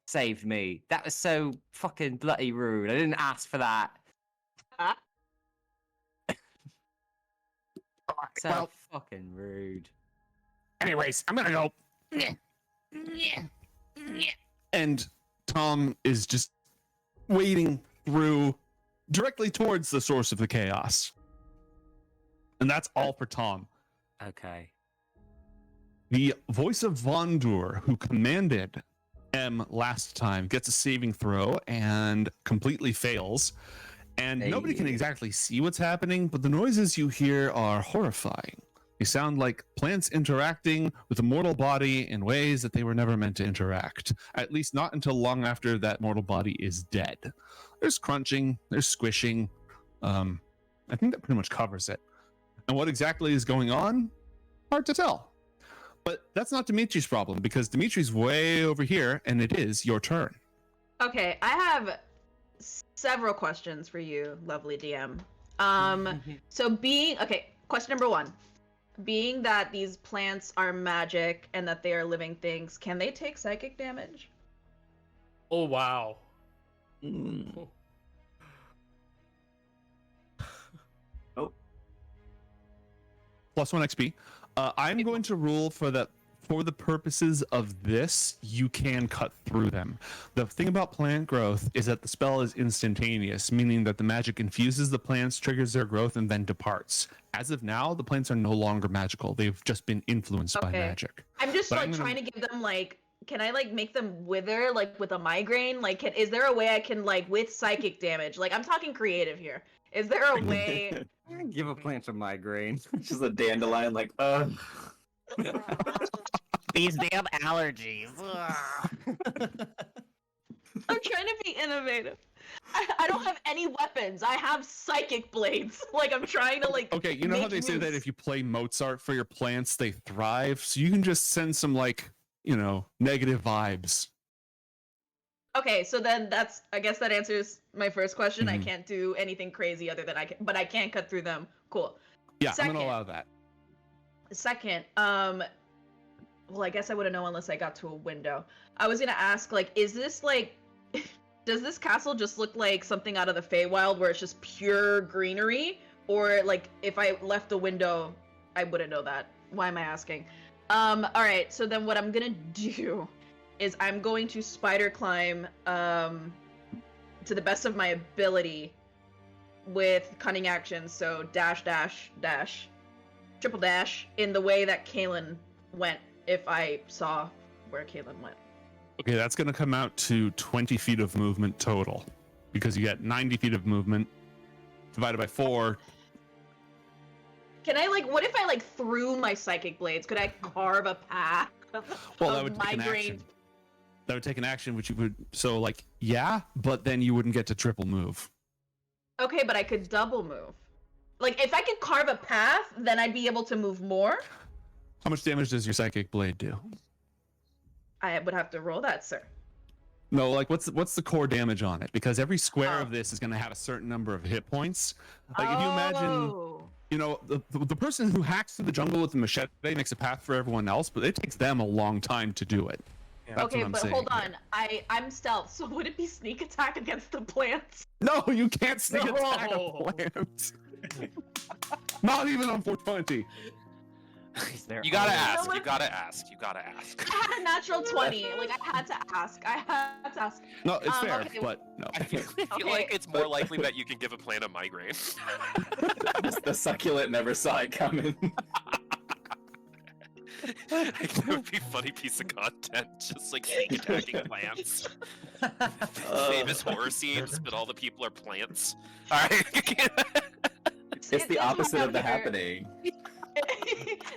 saved me. That was so fucking bloody rude. I didn't ask for that. So Well, fucking rude. anyways, I'm going to go. And Tom is just wading through directly towards the source of the chaos. And that's all for Tom. Okay. The voice of Vondur, who commanded M last time, gets a saving throw and completely fails. And nobody can exactly see what's happening, but the noises you hear are horrifying. They sound like plants interacting with a mortal body in ways that they were never meant to interact. At least not until long after that mortal body is dead. There's crunching, there's squishing. I think that pretty much covers it. And what exactly is going on? Hard to tell. But that's not Dimitri's problem, because Dimitri's way over here, and it is your turn. Okay, I have several questions for you, lovely DM. Question number 1. Being that these plants are magic and that they are living things, can they take psychic damage? Oh wow. Oh. Plus 1 XP. I'm going to rule for the purposes of this, you can cut through them. The thing about plant growth is that the spell is instantaneous, meaning that the magic infuses the plants, triggers their growth, and then departs. As of now, the plants are no longer magical. They've just been influenced by magic. I'm just trying to give them can I make them wither with a migraine? Is there a way I can with psychic damage? I'm talking creative here. Is there a way? Give a plant a migraine. It's just a dandelion, These damn allergies. I'm trying to be innovative. I don't have any weapons. I have psychic blades. I'm trying to Okay, you know how they say that if you play Mozart for your plants, they thrive? So you can just send some negative vibes. Okay, so then I guess that answers my first question. I can't do anything crazy other than but I can cut through them. Cool. Yeah, I'm gonna allow that. Second, well, I guess I wouldn't know unless I got to a window. I was gonna ask, is this does this castle just look like something out of the Feywild where it's just pure greenery? Or if I left a window, I wouldn't know that. Why am I asking? Alright, so then what I'm gonna do is I'm going to spider climb to the best of my ability with cunning actions, so dash, dash, dash, triple dash, in the way that Kaylin went, if I saw where Kaylin went. Okay, that's going to come out to 20 feet of movement total, because you get 90 feet of movement divided by 4. Can I what if I threw my psychic blades? Could I carve a path Well, that of would take an migraine? action. That would take an action, which you would yeah, but then you wouldn't get to triple move. Okay, but I could double move. If I could carve a path, then I'd be able to move more. How much damage does your psychic blade do? I would have to roll that, sir. No, what's the core damage on it? Because every square of this is going to have a certain number of hit points. If you imagine, the person who hacks through the jungle with the machete makes a path for everyone else, but it takes them a long time to do it. That's okay, what I'm but saying. hold on. I'm stealth, so would it be sneak attack against the plants? No, you can't sneak attack a plant. Not even on 420. You gotta ask. You gotta ask. You gotta ask. I had a natural 20. I had to ask. No, it's fair, okay. but no. I feel like it's more likely that you can give a plant a migraine. The succulent never saw it coming. That would be a funny piece of content, just sneak attacking plants. Famous horror scenes, but all the people are plants. Alright. It's the opposite of the happening.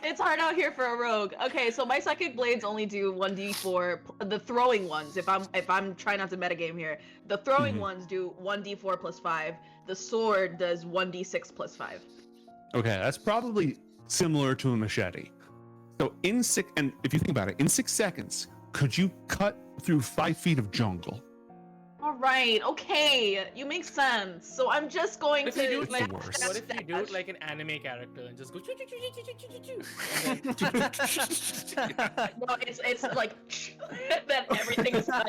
It's hard out here for a rogue. Okay, so my psychic blades only do 1d4. The throwing ones, if I'm trying not to metagame here, the throwing ones do 1d4 plus 5. The sword does 1d6 plus 5. Okay, that's probably similar to a machete. So and if you think about it, in 6 seconds, could you cut through 5 feet of jungle? All right, okay, you make sense. So I'm just going What to. if you do it What if you do it like an anime character and just go choo choo choo choo choo choo choo choo? No, it's that everything is cut.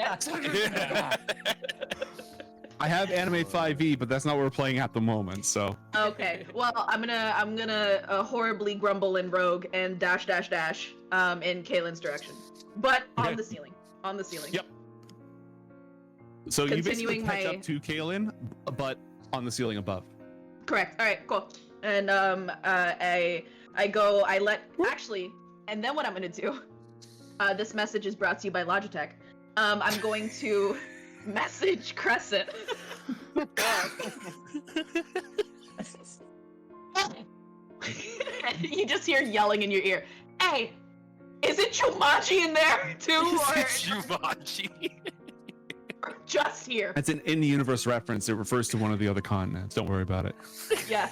I have anime 5e, but that's not what we're playing at the moment. So Okay, well I'm gonna horribly grumble in rogue and dash dash dash in Kaylin's direction, but on the ceiling. Yep. So you basically Continuing catch my- up to Kaylin, but on the ceiling above. Correct. All right, cool. And and then what I'm gonna do? This message is brought to you by Logitech. I'm going to message Crescent. You just hear yelling in your ear. Hey, is it Jumanji in there too, or Jumanji. just here? That's an in-universe reference. It refers to one of the other continents. Don't worry about it. Yeah.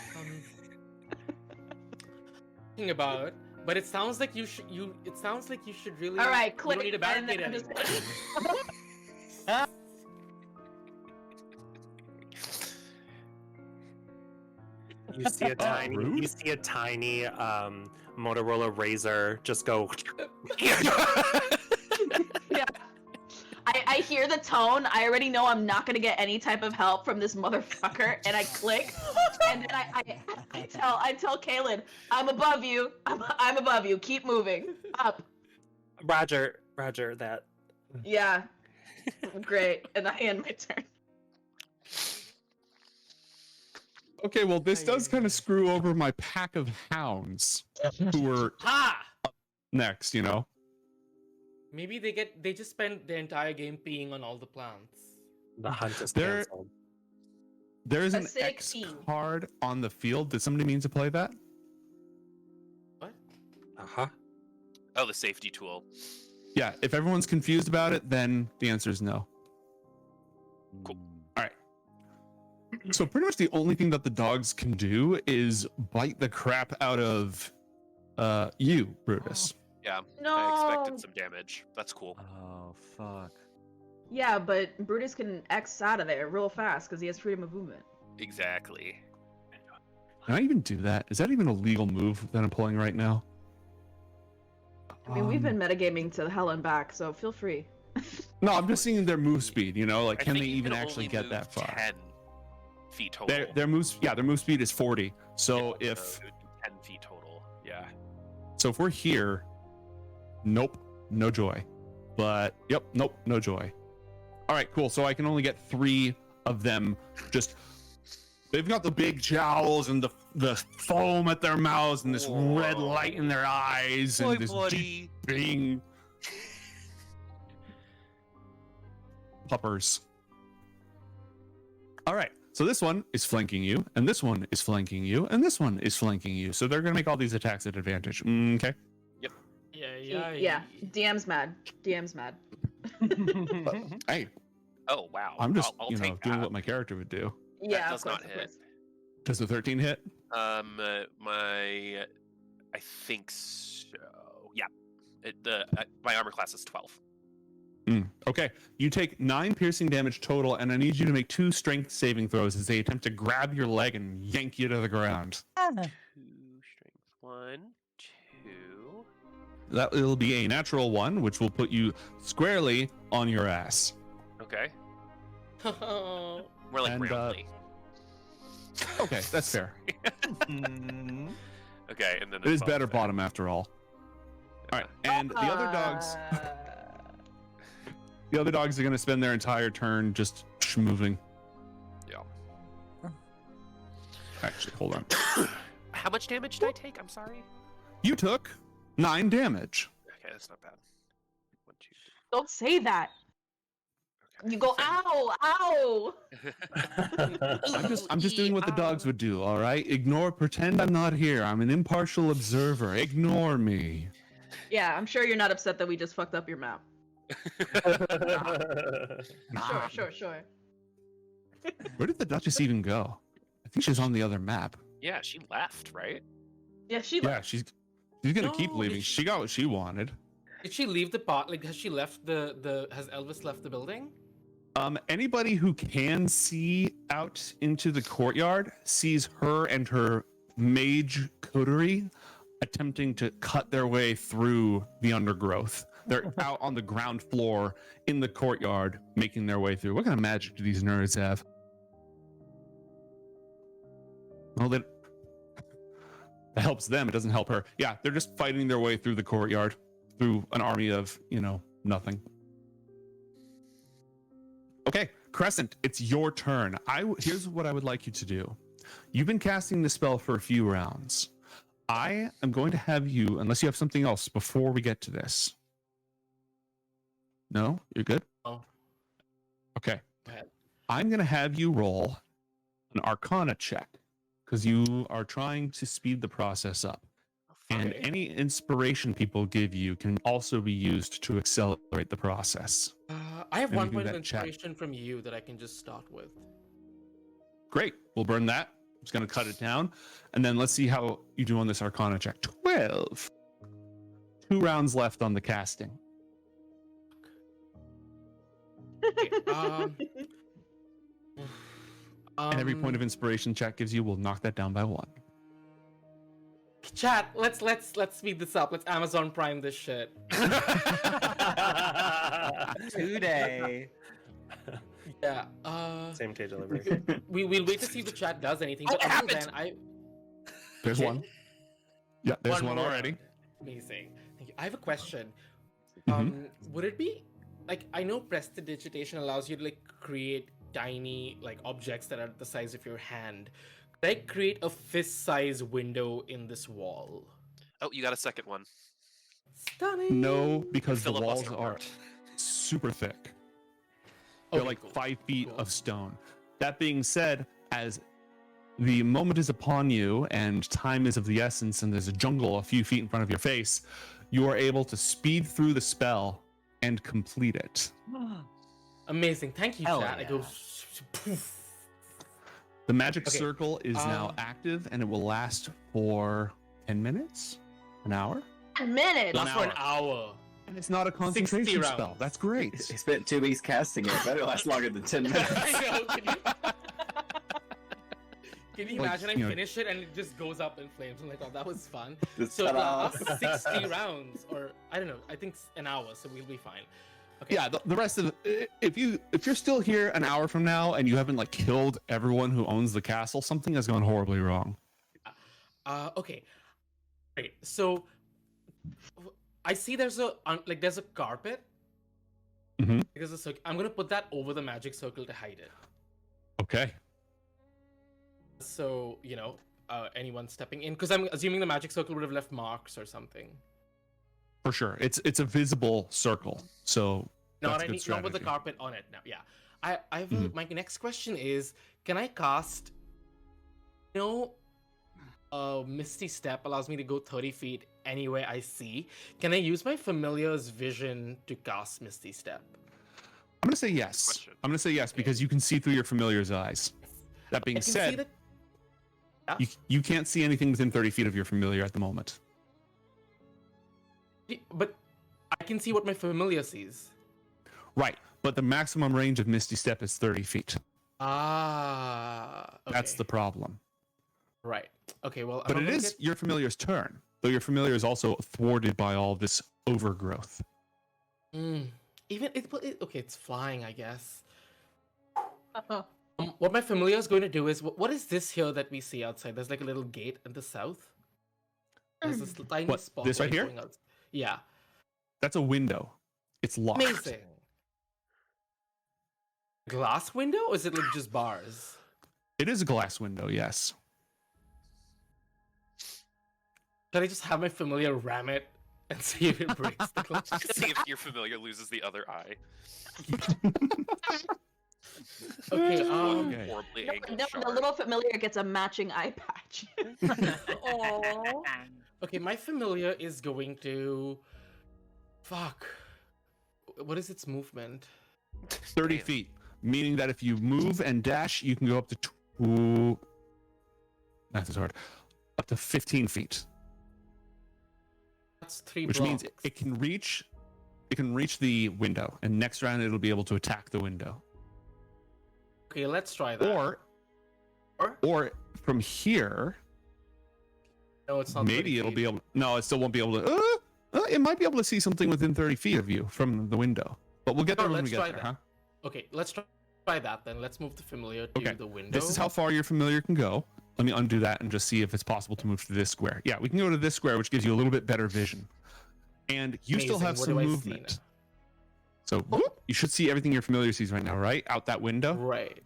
Thinking about, but it sounds like you should. It sounds like you should really. All right, You click. don't need a and then barricade I'm just- anymore. You see a tiny, rude. you see a tiny Motorola Razr just go. Yeah. I hear the tone. I already know I'm not gonna get any type of help from this motherfucker, and I click, and then I tell Kaylin, I'm above you. I'm above you. Keep moving up. Roger, that. Yeah. Great. And I end my turn. Okay, well, this does kind of screw over my pack of hounds who were Ha! next, you know? Maybe they just spend the entire game peeing on all the plants. The hunt is There- canceled. There is an Acidic X tea. card on the field. Did somebody mean to play that? What? Uh-huh. Oh, the safety tool. Yeah, if everyone's confused about it, then the answer is no. Cool. All right. So pretty much the only thing that the dogs can do is bite the crap out of you, Brutus. Yeah, No. I expected some damage. That's cool. Oh fuck. Yeah, but Brutus can X out of there real fast because he has freedom of movement. Exactly. Can I even do that? Is that even a legal move that I'm pulling right now? I mean, we've been metagaming to hell and back, so feel free. No, I'm just seeing their move speed, you know, like I can think they you even can actually only get move that far? 10 feet total. Their move speed is 40. So Yeah, if so it would be 10 feet total. Yeah. if we're here, nope, no joy. But yep, nope, no joy. All right, cool. So I can only get 3 of them. Just they've got the big jowls and the foam at their mouths and this red Whoa. light in their eyes and this deep bing. Puppers. All right. So this one is flanking you, and this one is flanking you, and this one is flanking you. So they're gonna make all these attacks at advantage. Okay. Yeah. DM's mad. DM's mad. Hey, Oh, wow. I'm just I'll you know take doing that. what my character would do. Yeah, does of course, not of hit. course. Does the 13 hit? I think so. Yeah. My armor class is 12. Okay. You take 9 piercing damage total, and I need you to make 2 strength saving throws as they attempt to grab your leg and yank you to the ground. 2 strength. 1, 2. That will be a natural 1, which will put you squarely on your ass. Okay. Oh, More like And, roundly. Okay, that's fair. Okay, and then It is the better bonus bottom after all. All right, and the other dogs. The other dogs are going to spend their entire turn just moving. Yeah. Actually, hold on. How much damage did I take? I'm sorry. You took 9 damage. Okay, that's not bad. 1, 2, Don't say that. You go, ow, ow. I'm just doing what the dogs would do, all right? pretend I'm not here. I'm an impartial observer. Ignore me. Yeah, I'm sure you're not upset that we just fucked up your map. Sure. Where did the Duchess even go? I think she's on the other map. Yeah, she left, right? Yeah, she Yeah, left. she's gonna keep No, leaving. did She got what she wanted. Did she leave the pot? Like, has she left has Elvis left the building? Anybody who can see out into the courtyard sees her and her mage coterie attempting to cut their way through the undergrowth. They're out on the ground floor in the courtyard making their way through. What kind of magic do these nerds have? Well, that helps them. It doesn't help her. Yeah, they're just fighting their way through the courtyard through an army of, nothing. Okay, Crescent, it's your turn. Here's what I would like you to do. You've been casting the spell for a few rounds. I am going to have you, unless you have something else before we get to this. No? You're good? Oh. Okay. Go ahead. I'm going to have you roll an Arcana check because you are trying to speed the process up. And Okay. any inspiration people give you can also be used to accelerate the process. I have one Anything point of that chat- inspiration from you that I can just start with. Great. We'll burn that. I'm just going to cut it down. And then let's see how you do on this Arcana check. 12. 2 rounds left on the casting. Okay, And every point of inspiration chat gives you will knock that down by 1. Chat, let's speed this up. Let's Amazon Prime this shit. Today. Yeah. Same day delivery. We'll wait to see if the chat does anything. Oh, But it until happened! then, There's Okay. one. Yeah, there's one more. already. Amazing. Thank you. I have a question. Mhm. Would it be like, I know prestidigitation allows you to like create tiny like objects that are the size of your hand. Could I create a fist-size window in this wall? Oh, you got a second one. Stunning. No, because the walls Filibuster are worked. super thick. They're Okay, like cool. 5 feet Cool. of stone. That being said, as the moment is upon you and time is of the essence and there's a jungle a few feet in front of your face, you are able to speed through the spell and complete it. Amazing. Thank you, Hell chat. I go yeah. poof. The magic Okay, circle is now active and it will last for 10 minutes? An hour? A minute. One Last for an hour. And it's not a 60 concentration spell. rounds. That's great. He spent 2 weeks casting it. Better last longer than 10 minutes. I know. Can you Like, imagine I you know- finish it and it just goes up in flames? I'm like, oh, that was fun. Just So it ta-da. lasts 60 rounds, or I don't know. I think an hour, so we'll be fine. Okay. Yeah, the rest of if you're still here an hour from now and you haven't like killed everyone who owns the castle, something has gone horribly wrong. Okay. Great. So I see there's a carpet. Mhm. Because I'm gonna put that over the magic circle to hide it. Okay. So anyone stepping in, because I'm assuming the magic circle would have left marks or something. For sure. It's a visible circle. So No, that's I a good need not with the strategy. carpet on it now. Yeah, I have Mhm. my next question is, can I cast? Misty Step allows me to go 30 feet anywhere I see. Can I use my familiar's vision to cast Misty Step? I'm gonna say yes. Question. I'm gonna say yes because you can see through your familiar's eyes. That I being can see said, that. you can't see anything within 30 feet of your familiar at the moment. But I can see what my familiar sees. Right. But the maximum range of Misty Step is 30 feet. Ah, okay. That's the problem. right. Okay, well, But I'm it gonna is get- your familiar's turn, though your familiar is also thwarted by all this overgrowth. Okay, it's flying, I guess. What my familiar is going to do is, what is this here that we see outside? There's like a little gate in the south. There's this tiny What, spot. this right here? going out. Yeah. That's a window. It's locked. Amazing. Glass window, or is it like just bars? It is a glass window, yes. Should I just have my familiar ram it and see if it breaks the glass? See if your familiar loses the other eye. Okay, One Okay. horribly No, angled the shard. little familiar gets a matching eye patch. Aww. Okay, my familiar is going to. Fuck. What is its movement? 30 Damn. feet, meaning that if you move and dash, you can go up to math is hard. Up to 15 feet, That's 3 which blocks. means it can reach the window, and next round it'll be able to attack the window. Okay, let's try that. Or from here, No, it's not. maybe 30 it'll feet. be able. No, it still won't be able to. It might be able to see something within 30 feet of you from the window. But we'll get there Sure, when we let's get try there, that. huh? Okay, let's try that then. Let's move the familiar to Okay, the window. This is how far your familiar can go. Let me undo that and just see if it's possible to move to this square. Yeah, we can go to this square, which gives you a little bit better vision. And you still Amazing. have What some do I see movement. So whoop, you should see everything your familiar sees right now, right? Out that window. Right.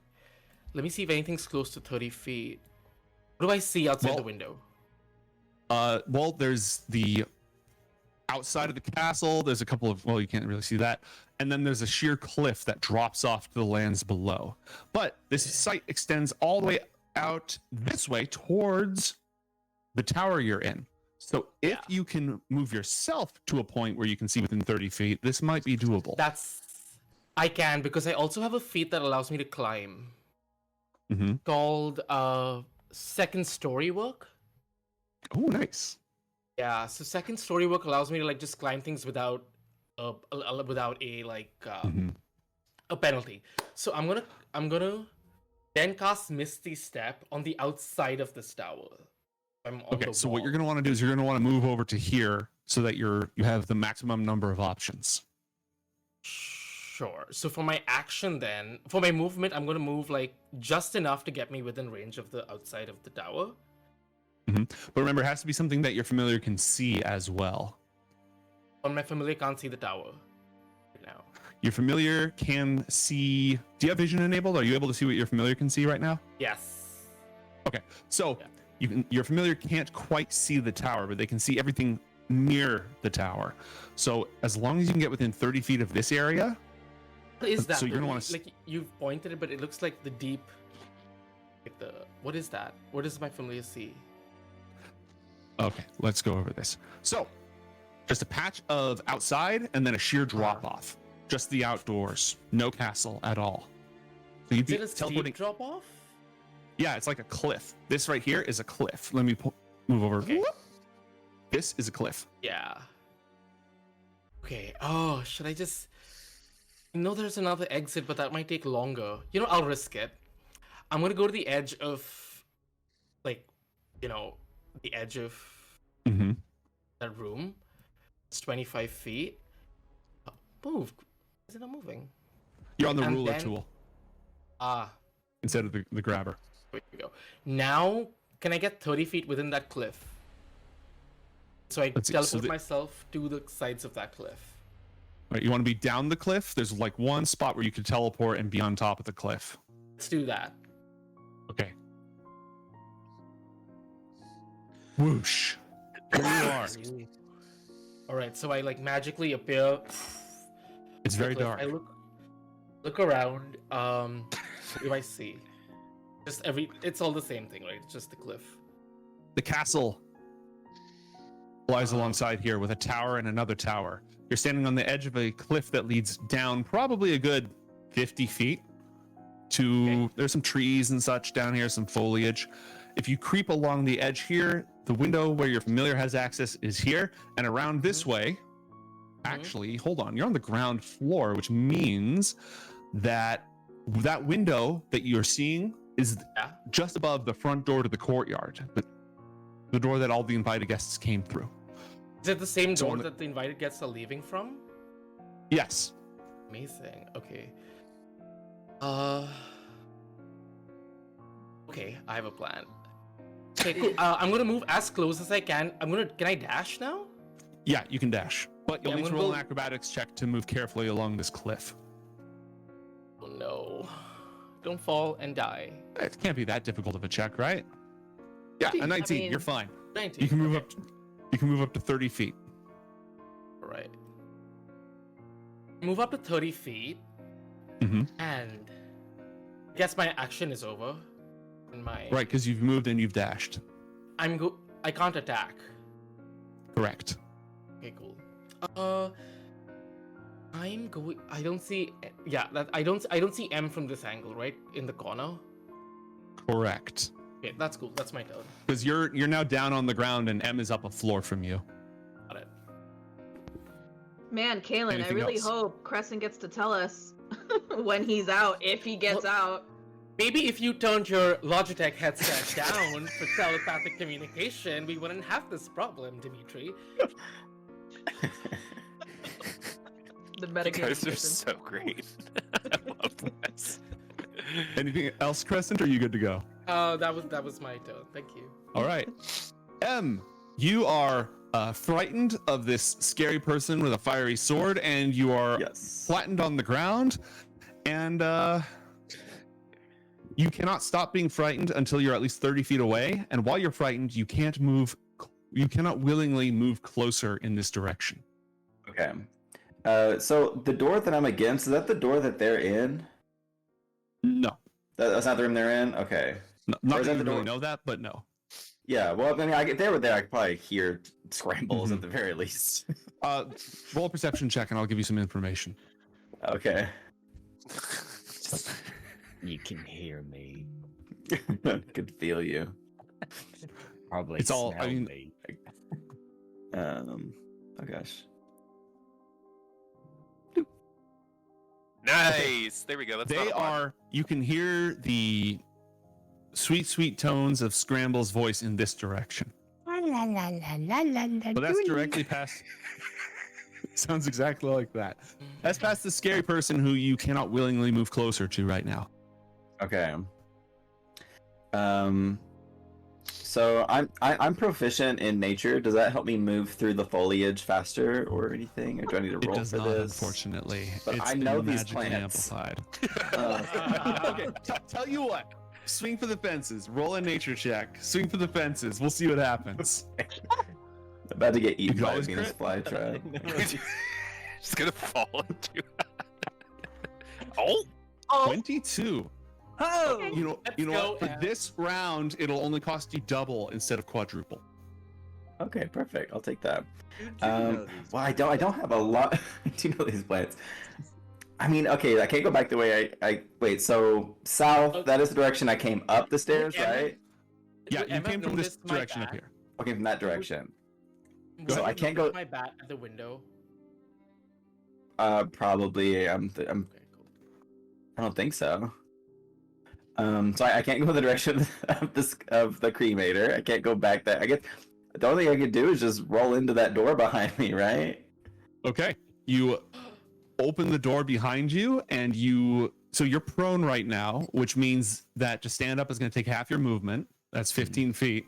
Let me see if anything's close to 30 feet. What do I see outside Well- the window? Well, there's the outside of the castle. There's a couple of, well, you can't really see that. And then there's a sheer cliff that drops off to the lands below. But this site extends all the way out this way towards the tower you're in. So if you can move yourself to a point where you can see within 30 feet, this might be doable. I can, because I also have a feat that allows me to climb. Mm-hmm. Called second story work. Oh, nice. Yeah, so second story work allows me to like just climb things without a penalty. So I'm gonna then cast Misty Step on the outside of this tower. Okay, so what you're going to want to do is you're going to want to move over to here so that you have the maximum number of options. Sure. So for my action then, for my movement, I'm going to move like just enough to get me within range of the outside of the tower. Mm-hmm. But remember, it has to be something that your familiar can see as well. But my familiar can't see the tower right now. Your familiar can see... Do you have vision enabled? Are you able to see what your familiar can see right now? Yes. Okay, so... Your familiar can't quite see the tower, but they can see everything near the tower. So as long as you can get within 30 feet of this area... What is that? So you're going to want to... Like, you've pointed it, but it looks like the deep... Like the... What is that? What does my familiar see? Okay, let's go over this. So, just a patch of outside, and then a sheer drop-off. Just the outdoors. No castle at all. So you'd be teleporting... drop-off? Yeah, it's like a cliff. This right here is a cliff. Let me move over. Okay. This is a cliff. Yeah. Okay. Oh, should I just... I know there's another exit, but that might take longer. You know, I'll risk it. I'm gonna go to the edge of... Like, you know, the edge of that room. It's 25 feet. Move. Is it not moving? You're on the ruler tool. Instead of the grabber. There we go. Now, can I get 30 feet within that cliff? So I teleport myself to the sides of that cliff. Right, you want to be down the cliff? There's like one spot where you can teleport and be on top of the cliff. Let's do that. Okay. Whoosh. Here you are. Alright, so I like magically appear. It's very dark. I look around. What do I see? It's all the same thing, right? It's just the cliff. The castle lies alongside here with a tower and another tower. You're standing on the edge of a cliff that leads down probably a good 50 feet to... There's some trees and such down here, some foliage. If you creep along the edge here, the window where your familiar has access is here, and around this way... Actually, hold on. You're on the ground floor, which means that window that you're seeing is just above the front door to the courtyard, but the door that all the invited guests came through. Is it the same door that the invited guests are leaving from? Yes. Amazing. Okay. Okay, I have a plan. Okay, cool. I'm gonna move as close as I can. Can I dash now? Yeah, you can dash, but you'll need to roll an acrobatics check to move carefully along this cliff. Oh no. Don't fall and die. It can't be that difficult of a check, right? Yeah, a 19. You're fine. 19. You can move up. You can move up to 30 feet. All right. Move up to 30 feet, and I guess my action is over. Right, because you've moved and you've dashed. I can't attack. Correct. Okay, cool. I'm going. I don't see. Yeah, I don't see M from this angle, right? In the corner. Correct. Okay, that's cool. That's my turn. Because you're now down on the ground and M is up a floor from you. Got it. Man, Kalen, I really hope Crescent gets to tell us when he's out, if he gets out. Maybe if you turned your Logitech headset down for telepathic communication, we wouldn't have this problem, Dimitri. The guys are so great. I love this. Anything else, Crescent? Or are you good to go? That was my turn. Thank you. All right, M, you are frightened of this scary person with a fiery sword, and you are flattened on the ground, and you cannot stop being frightened until you're at least 30 feet away. And while you're frightened, you can't move. You cannot willingly move closer in this direction. Okay. So the door that I'm against, is that the door that they're in? No. That's not the room they're in? Okay. No, not that you really know that, but no. Yeah, well, I mean, if they were there, I could probably hear scrambles Mhm. at the very least. Roll a perception check, and I'll give you some information. Okay. You can hear me. Could feel you. Probably It's all- I smell mean- me. Oh gosh. Nice. There we go. That's They not a one. are. You can hear the sweet, sweet tones of Scramble's voice in this direction. But that's directly past. Sounds exactly like that. That's past the scary person who you cannot willingly move closer to right now. Okay. So I'm proficient in nature. Does that help me move through the foliage faster or anything, or do I need to It roll does for not, this? unfortunately. But It's I been know these magically plants. amplified. Uh, Okay, tell you what. Swing for the fences. Roll a nature check. Swing for the fences. We'll see what happens. about to get eaten could by a always Venus crit. flytrap. Just gonna fall into it. Oh, Oh, 22. Oh! Okay. You know Let's what? go, For Em. this round, it'll only cost you double instead of quadruple. Okay, perfect. I'll take that. You do know these Well, I don't have a lot. I do know these plants. I mean, okay, I can't go back the way I wait. So south, that is the direction I came up the stairs, Emma- right? Yeah, Would you Emma came from this notice my direction up bat? here. Okay, from that direction. Would So Emma I can't notice go- My bat at the window. Probably. I'm. Okay, cool. I don't think so. So I can't go in the direction of the cremator. I can't go back there. I guess the only thing I could do is just roll into that door behind me, right? Okay. You open the door behind you, and so you're prone right now, which means that to stand up is going to take half your movement. That's 15 feet,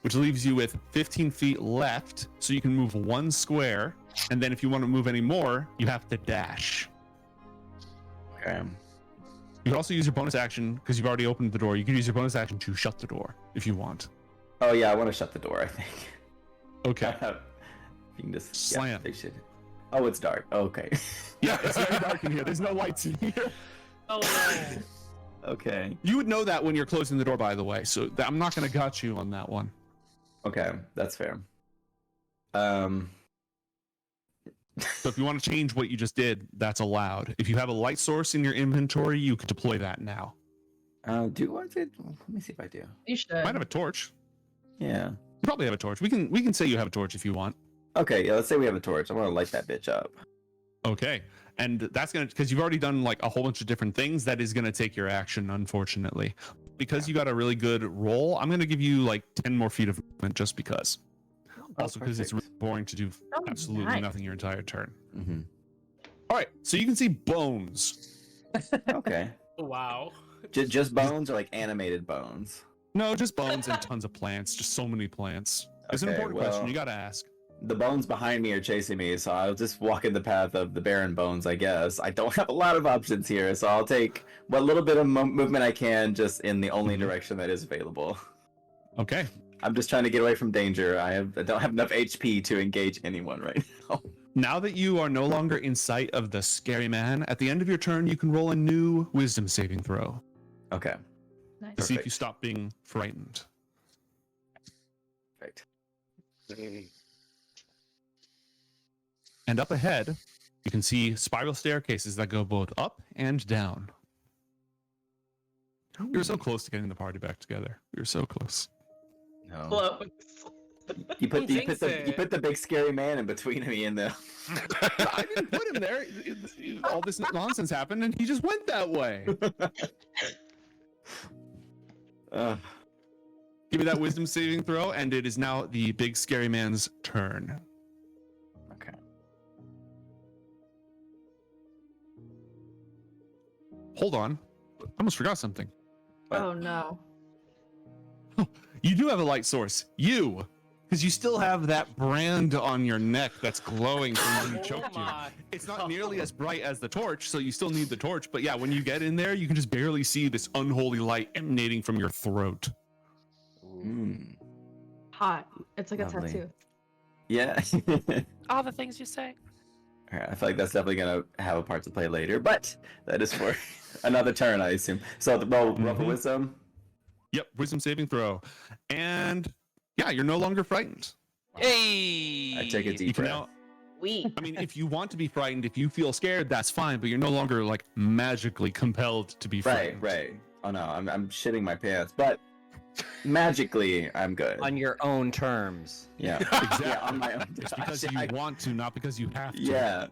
which leaves you with 15 feet left. So you can move one square, and then if you want to move any more, you have to dash. Okay. You can also use your bonus action because you've already opened the door. You can use your bonus action to shut the door if you want. Oh yeah, I want to shut the door. I think. Okay. You can just Slam. they should. Oh, it's dark. Okay. Yeah, it's very dark in here. There's no lights in here. Oh no. Okay. You would know that when you're closing the door, by the way. So I'm not going to gut you on that one. Okay, that's fair. So if you want to change what you just did, that's allowed. If you have a light source in your inventory, you could deploy that now. Do I? Let me see if I do. you should. Might have a torch. Yeah. You probably have a torch. We can say you have a torch if you want. Okay. Yeah. Let's say we have a torch. I want to light that bitch up. Okay. And that's going to, because you've already done like a whole bunch of different things, that is going to take your action, unfortunately. Because you got a really good roll, I'm going to give you like 10 more feet of movement just because. Also because it's perfect. really boring to do Oh, absolutely nice. nothing your entire turn. Mm-hmm. All right. So you can see bones. Okay. Wow. Just bones or like animated bones? No, just bones and tons of plants. Just so many plants. It's an Okay, important question. well- You got to ask. The bones behind me are chasing me, so I'll just walk in the path of the barren bones, I guess. I don't have a lot of options here, so I'll take what little bit of movement I can just in the only direction that is available. Okay. I'm just trying to get away from danger. I don't have enough HP to engage anyone right now. Now that you are no longer in sight of the scary man, at the end of your turn, you can roll a new wisdom saving throw Okay. Nice. to see if Perfect. you stop being frightened. Perfect. And up ahead, you can see spiral staircases that go both up and down. We were so close to getting the party back together. We were so close. No. Close. You put Jinx you it. put the big scary man in between me and the. I didn't put him there. All this nonsense happened, and he just went that way. Give me that wisdom saving throw, and it is now the big scary man's turn. Okay. Hold on. I almost forgot something. Oh no. You do have a light source. You. Because you still have that brand on your neck that's glowing from when he choked you. my. It's not nearly as bright as the torch, so you still need the torch. But yeah, when you get in there, you can just barely see this unholy light emanating from your throat. Mm. Hot. It's like a Lovely. tattoo. Yeah. all the things you say. Alright, I feel like that's definitely gonna have a part to play later, but that is for another turn, I assume. So the roll for Mhm. wisdom. Yep, wisdom saving throw. And yeah, you're no longer frightened. Hey! I take a You deep can breath. now, We. I mean, if you want to be frightened, if you feel scared, that's fine, but you're no longer like magically compelled to be Right, frightened. right. Oh no, I'm shitting my pants, but magically I'm good. On your own terms. Yeah, Exactly. yeah, on my own. It's because you want to, not because you have to. Yeah.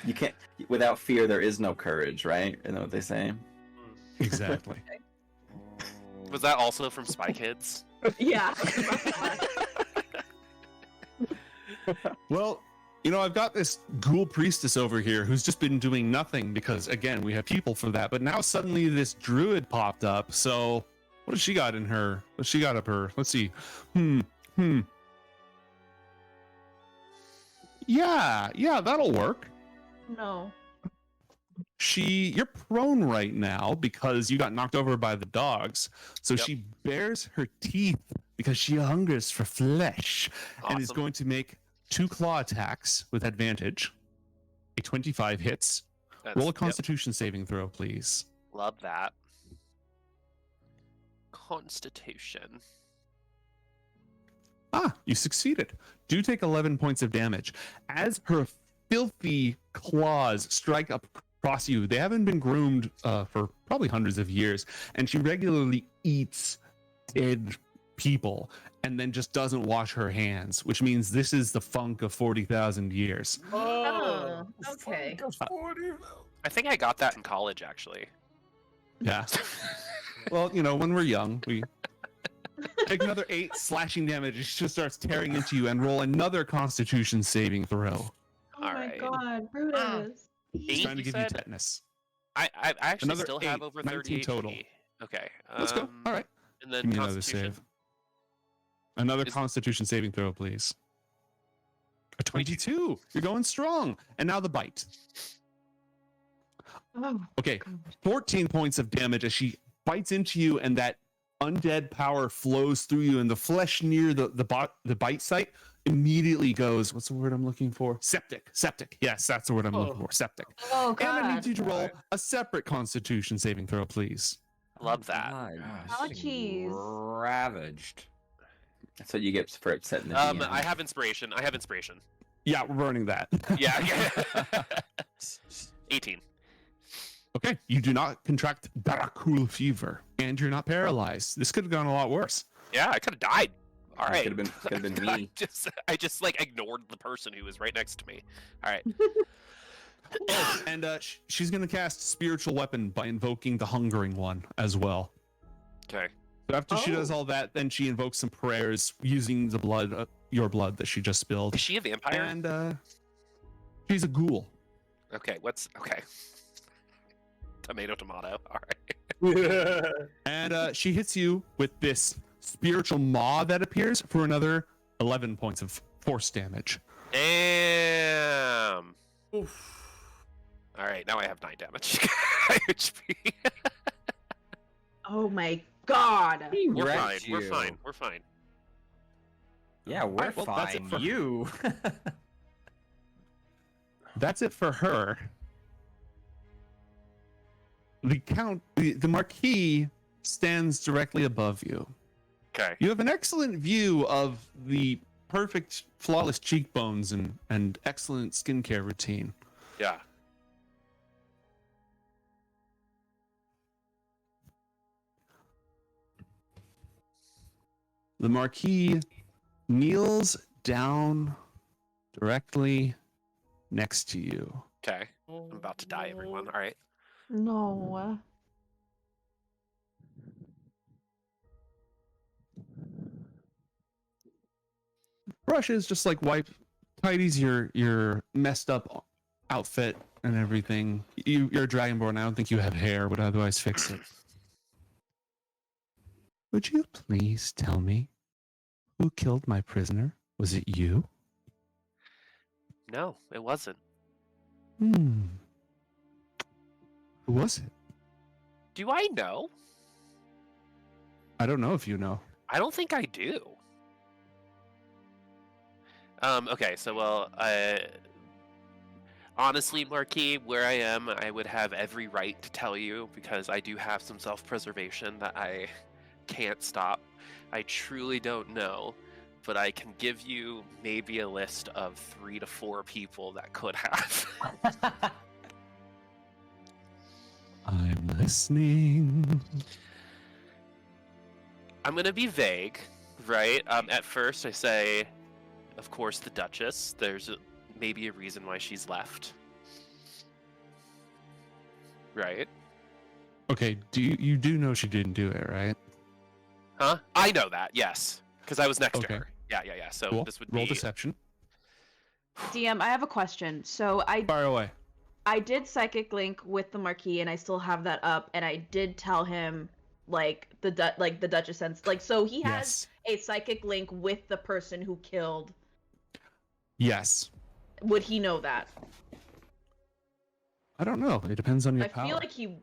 You can't. Without fear, there is no courage, right? You know what they say. Exactly. Was that also from Spy Kids? Yeah. Well, you know, I've got this ghoul priestess over here who's just been doing nothing because, again, we have people for that. But now suddenly this druid popped up. So what does she got in her? What's she got up her? Let's see. Yeah, that'll work. No. You're prone right now because you got knocked over by the dogs. So Yep. she bares her teeth because she hungers for flesh and is Awesome. going to make 2 claw attacks with advantage. A 25 hits. That's- Roll a yep, Constitution saving throw, please. love that. Constitution. You succeeded. Do take 11 points of damage. As her filthy claws strike up across you, they haven't been groomed for probably hundreds of years, and she regularly eats dead people and then just doesn't wash her hands, which means this is the funk of 40,000 years. Oh, okay. I think I got that in college, actually. Yeah. Well, you know, when we're young, we take another 8 slashing damage. She just starts tearing into you, and roll another Constitution saving throw. Oh my Alright. god, Brutus. He's 8, trying to you give you said? tetanus. I actually Another still have 8, over 19 30 total. HP. Okay. Let's go. All right. And then Give me another Constitution. save. Another Is- Constitution saving throw, please. A 22. You're going strong. And now the bite. Oh, Okay, 14 points of damage as she bites into you, and that undead power flows through you, and the flesh near the bite site immediately goes. What's the word I'm looking for? Septic. Yes, that's the word I'm looking for. Septic. oh And I need god. you to roll a separate Constitution saving throw, please. Love that. God, Ouchies. ravaged. That's what you get for upsetting the DM. I have inspiration. Yeah, we're burning that. Yeah. 18. Okay, you do not contract Barakul fever, and you're not paralyzed. This could have gone a lot worse. Yeah, I could have died. All right. Could have been me. I just like ignored the person who was right next to me. All right. Oh, and she's going to cast Spiritual Weapon by invoking the Hungering One as well. Okay. So after she does Oh. all that, then she invokes some prayers using the blood, your blood that she just spilled. Is she a vampire? And she's a ghoul. Okay. Okay. Tomato. All right. And she hits you with this spiritual maw that appears for another 11 points of force damage. Damn. All right. Now I have 9 damage. HP. Oh my god. We're fine. Wrecked We're you. fine. We're fine. Yeah, we're Alright, well, that's it fine. for- You. That's it for her. The Marquis stands directly above you. Okay. You have an excellent view of the perfect, flawless cheekbones and excellent skincare routine. Yeah. The Marquis kneels down directly next to you. Okay. I'm about to die, everyone. All right. No. Brushes, just like tidies your messed up outfit and everything. You're a dragonborn. I don't think you have hair, would otherwise fix it. Would you please tell me who killed my prisoner? Was it you? No, it wasn't. Who was it? Do I know? I don't know if you know. I don't think I do. Okay, so Honestly, Marquis, where I am, I would have every right to tell you because I do have some self-preservation that I can't stop. I truly don't know, but I can give you maybe a list of 3 to 4 people that could have. I'm listening. I'm gonna be vague, right? At first, I say, of course, the Duchess. There's maybe a reason why she's left, right? Okay, you do know she didn't do it, right? Huh? I know that, yes, because I was next to Okay. her. Yeah. So Cool. this would Roll be deception. DM, I have a question. So Fire away. I did psychic link with the Marquis, and I still have that up. And I did tell him like the Duchess sense, like, so he has a psychic link with the person who killed. Yes. Would he know that? I don't know. It depends on your I power. feel like he.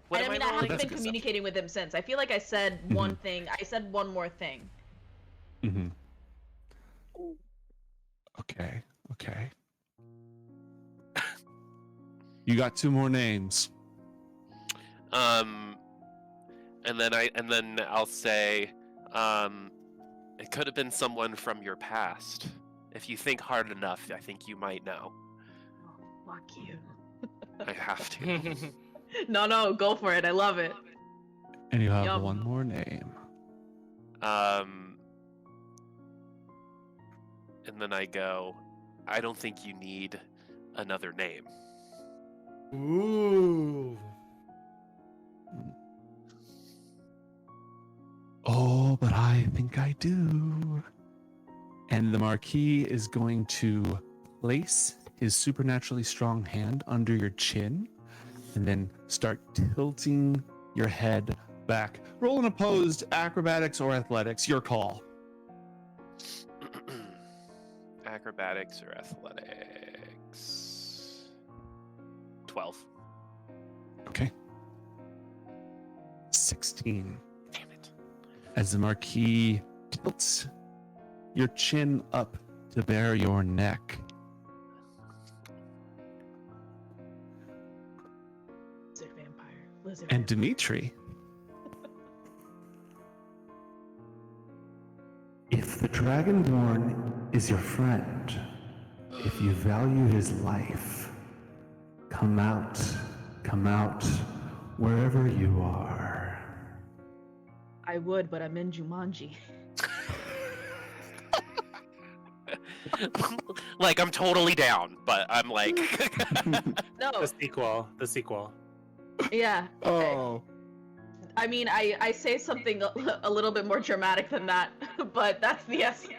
What I am mean, I I rolling? haven't That's been a good communicating with him since. I feel like I said one thing. I said one more thing. Mm-hmm. Okay. You got 2 more names. And then I'll say, it could have been someone from your past. If you think hard enough, I think you might know. Oh, fuck you. I have to. No, go for it. I love it. And you have Yum. 1 more name. And then I go, I don't think you need another name. Ooh. Oh, but I think I do. And the Marquis is going to place his supernaturally strong hand under your chin and then start tilting your head back. Roll an opposed acrobatics or athletics, your call. Acrobatics or athletics? 12. Okay. 16. Damn it. As the Marquis tilts your chin up to bare your neck. Lizard vampire. Lizard And vampire. Dimitri. If the Dragonborn is your friend, if you value his life, come out, wherever you are. I would, but I'm in Jumanji. Like, I'm totally down, but I'm like... No, The sequel. yeah. Oh. I mean, I say something a little bit more dramatic than that, but that's the essence.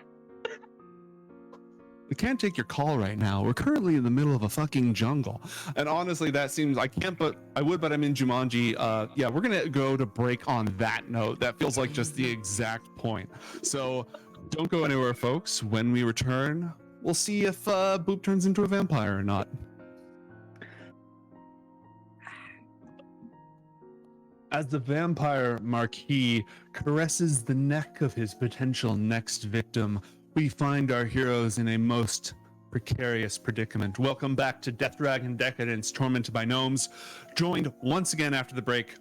We can't take your call right now. We're currently in the middle of a fucking jungle. And honestly, that seems, I would, but I'm in Jumanji. Yeah, we're gonna go to break on that note. That feels like just the exact point. So don't go anywhere, folks. When we return, we'll see if Boop turns into a vampire or not. As the vampire Marquis caresses the neck of his potential next victim, we find our heroes in a most precarious predicament. Welcome back to Death Dragon Decadence, Tormented by Gnomes, joined once again after the break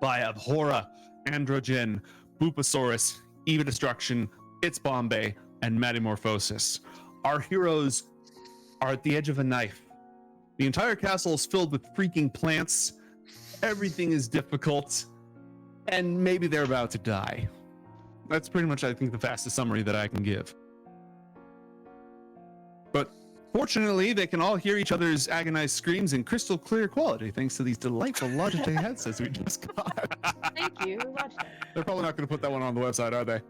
by Abhorra, Androgen, Booposaurus, Eva Destruction, It's Bombay, and Metamorphosis. Our heroes are at the edge of a knife. The entire castle is filled with freaking plants. Everything is difficult, and maybe they're about to die. That's pretty much, I think, the fastest summary that I can give. But fortunately, they can all hear each other's agonized screams in crystal clear quality thanks to these delightful Logitech headsets we just got. Thank you. Logitech. They're probably not going to put that one on the website, are they?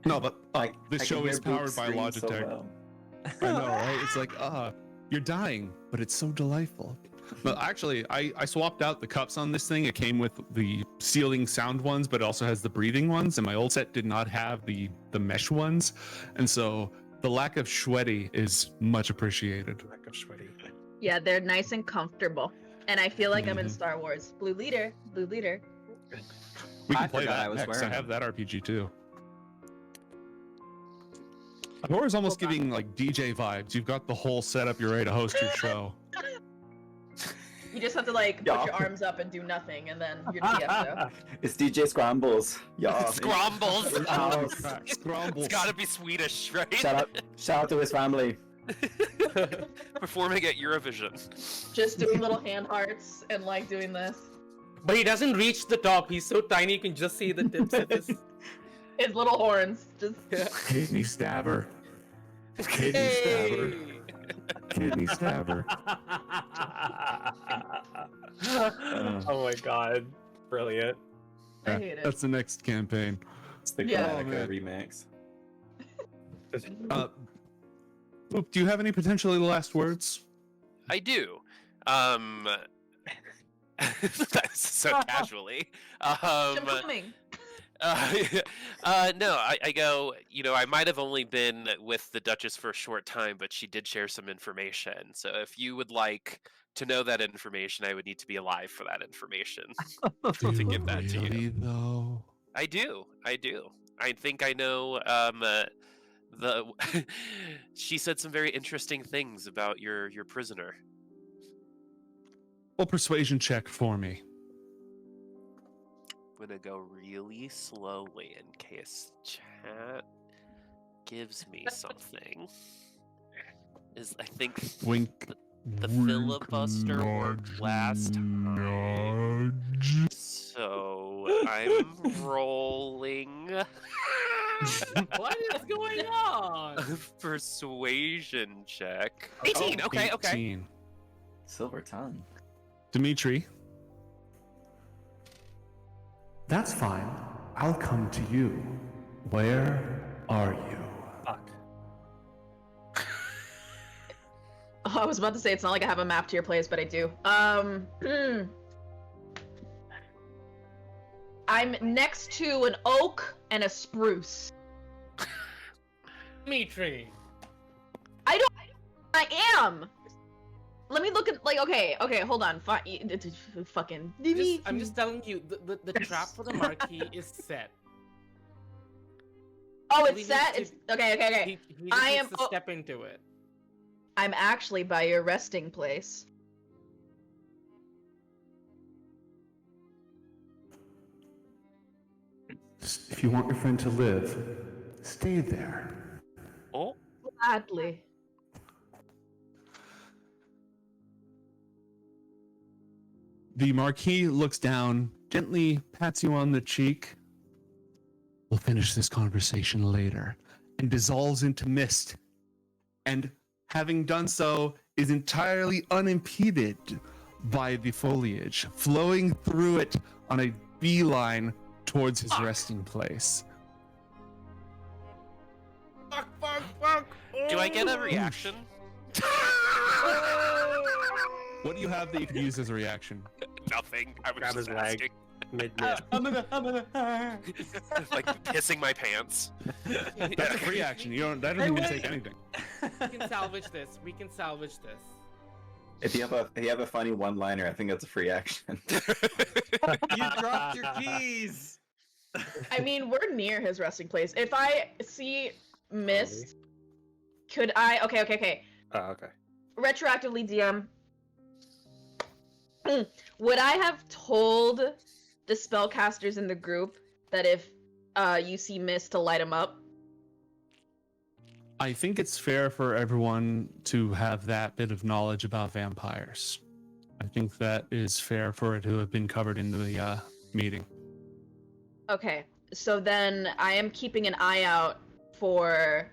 No, but this show is powered by Logitech. I know, right? It's like, you're dying, but it's so delightful. But actually, I swapped out the cups on this thing. It came with the sealing sound ones, but it also has the breathing ones. And my old set did not have the mesh ones. And so the lack of sweaty is much appreciated. Lack of sweaty. Yeah, they're nice and comfortable. And I feel like I'm in Star Wars. Blue leader. Blue leader. We can I play forgot that I was next. I wearing have that RPG too. Laura's almost giving like DJ vibes. You've got the whole setup. You're ready to host your show. You just have to like Yeah. put your arms up and do nothing, and then you're TF. It's DJ Scrambles. Yeah. Scrambles. Scrambles. It's gotta be Swedish, right? Shout out to his family. Performing at Eurovision. Just doing little hand hearts and like doing this. But he doesn't reach the top. He's so tiny you can just see the tips of his. His little horns. Just. Kidney stabber. Kidney stabber. Kidney stabber. Oh my god. Brilliant. I hate it. That's the next campaign. It's the Yeah. Chronica remix. Oop, do you have any potentially last words? I do. So casually. I'm coming. No, I go, I might have only been with the Duchess for a short time, but she did share some information. So if you would like to know that information, I would need to be alive for that information to give that to you. Though? I do. I think I know, she said some very interesting things about your prisoner. Well, persuasion check for me. I'm gonna go really slowly in case chat gives me something. I think Wink. the Wink, filibuster worked last time. nudge. So I'm rolling What is going on? a persuasion check. 18. Okay. 18. Silver tongue. Dimitri. That's fine. I'll come to you. Where are you? Fuck. Oh, I was about to say it's not like I have a map to your place, but I do. I'm next to an oak and a spruce. Dimitri. I am. Let me look at okay, hold on. Fucking. I'm just telling you, the trap for the Marquis is set. Oh, He it's needs set. to- It's okay. He I just am- needs to step into it. I'm actually by your resting place. If you want your friend to live, stay there. Oh, Gladly. The Marquis looks down, gently pats you on the cheek. We'll finish this conversation later, and dissolves into mist. And having done so, is entirely unimpeded by the foliage, flowing through it on a beeline towards his resting place. Fuck. do I get a reaction? What do you have that you could use as a reaction? Nothing. I was Grab just his leg. asking. Mid. I'm gonna. Like pissing my pants. That's a free action. You don't. That doesn't even take anything. We can salvage this. If you have a funny one-liner, I think that's a free action. You dropped your keys. I mean, we're near his resting place. If I see mist, could I? Okay. Oh, okay. Retroactively, DM. Would I have told the spellcasters in the group that if you see mist to light them up? I think it's fair for everyone to have that bit of knowledge about vampires. I think that is fair for it to have been covered in the meeting. Okay, so then I am keeping an eye out for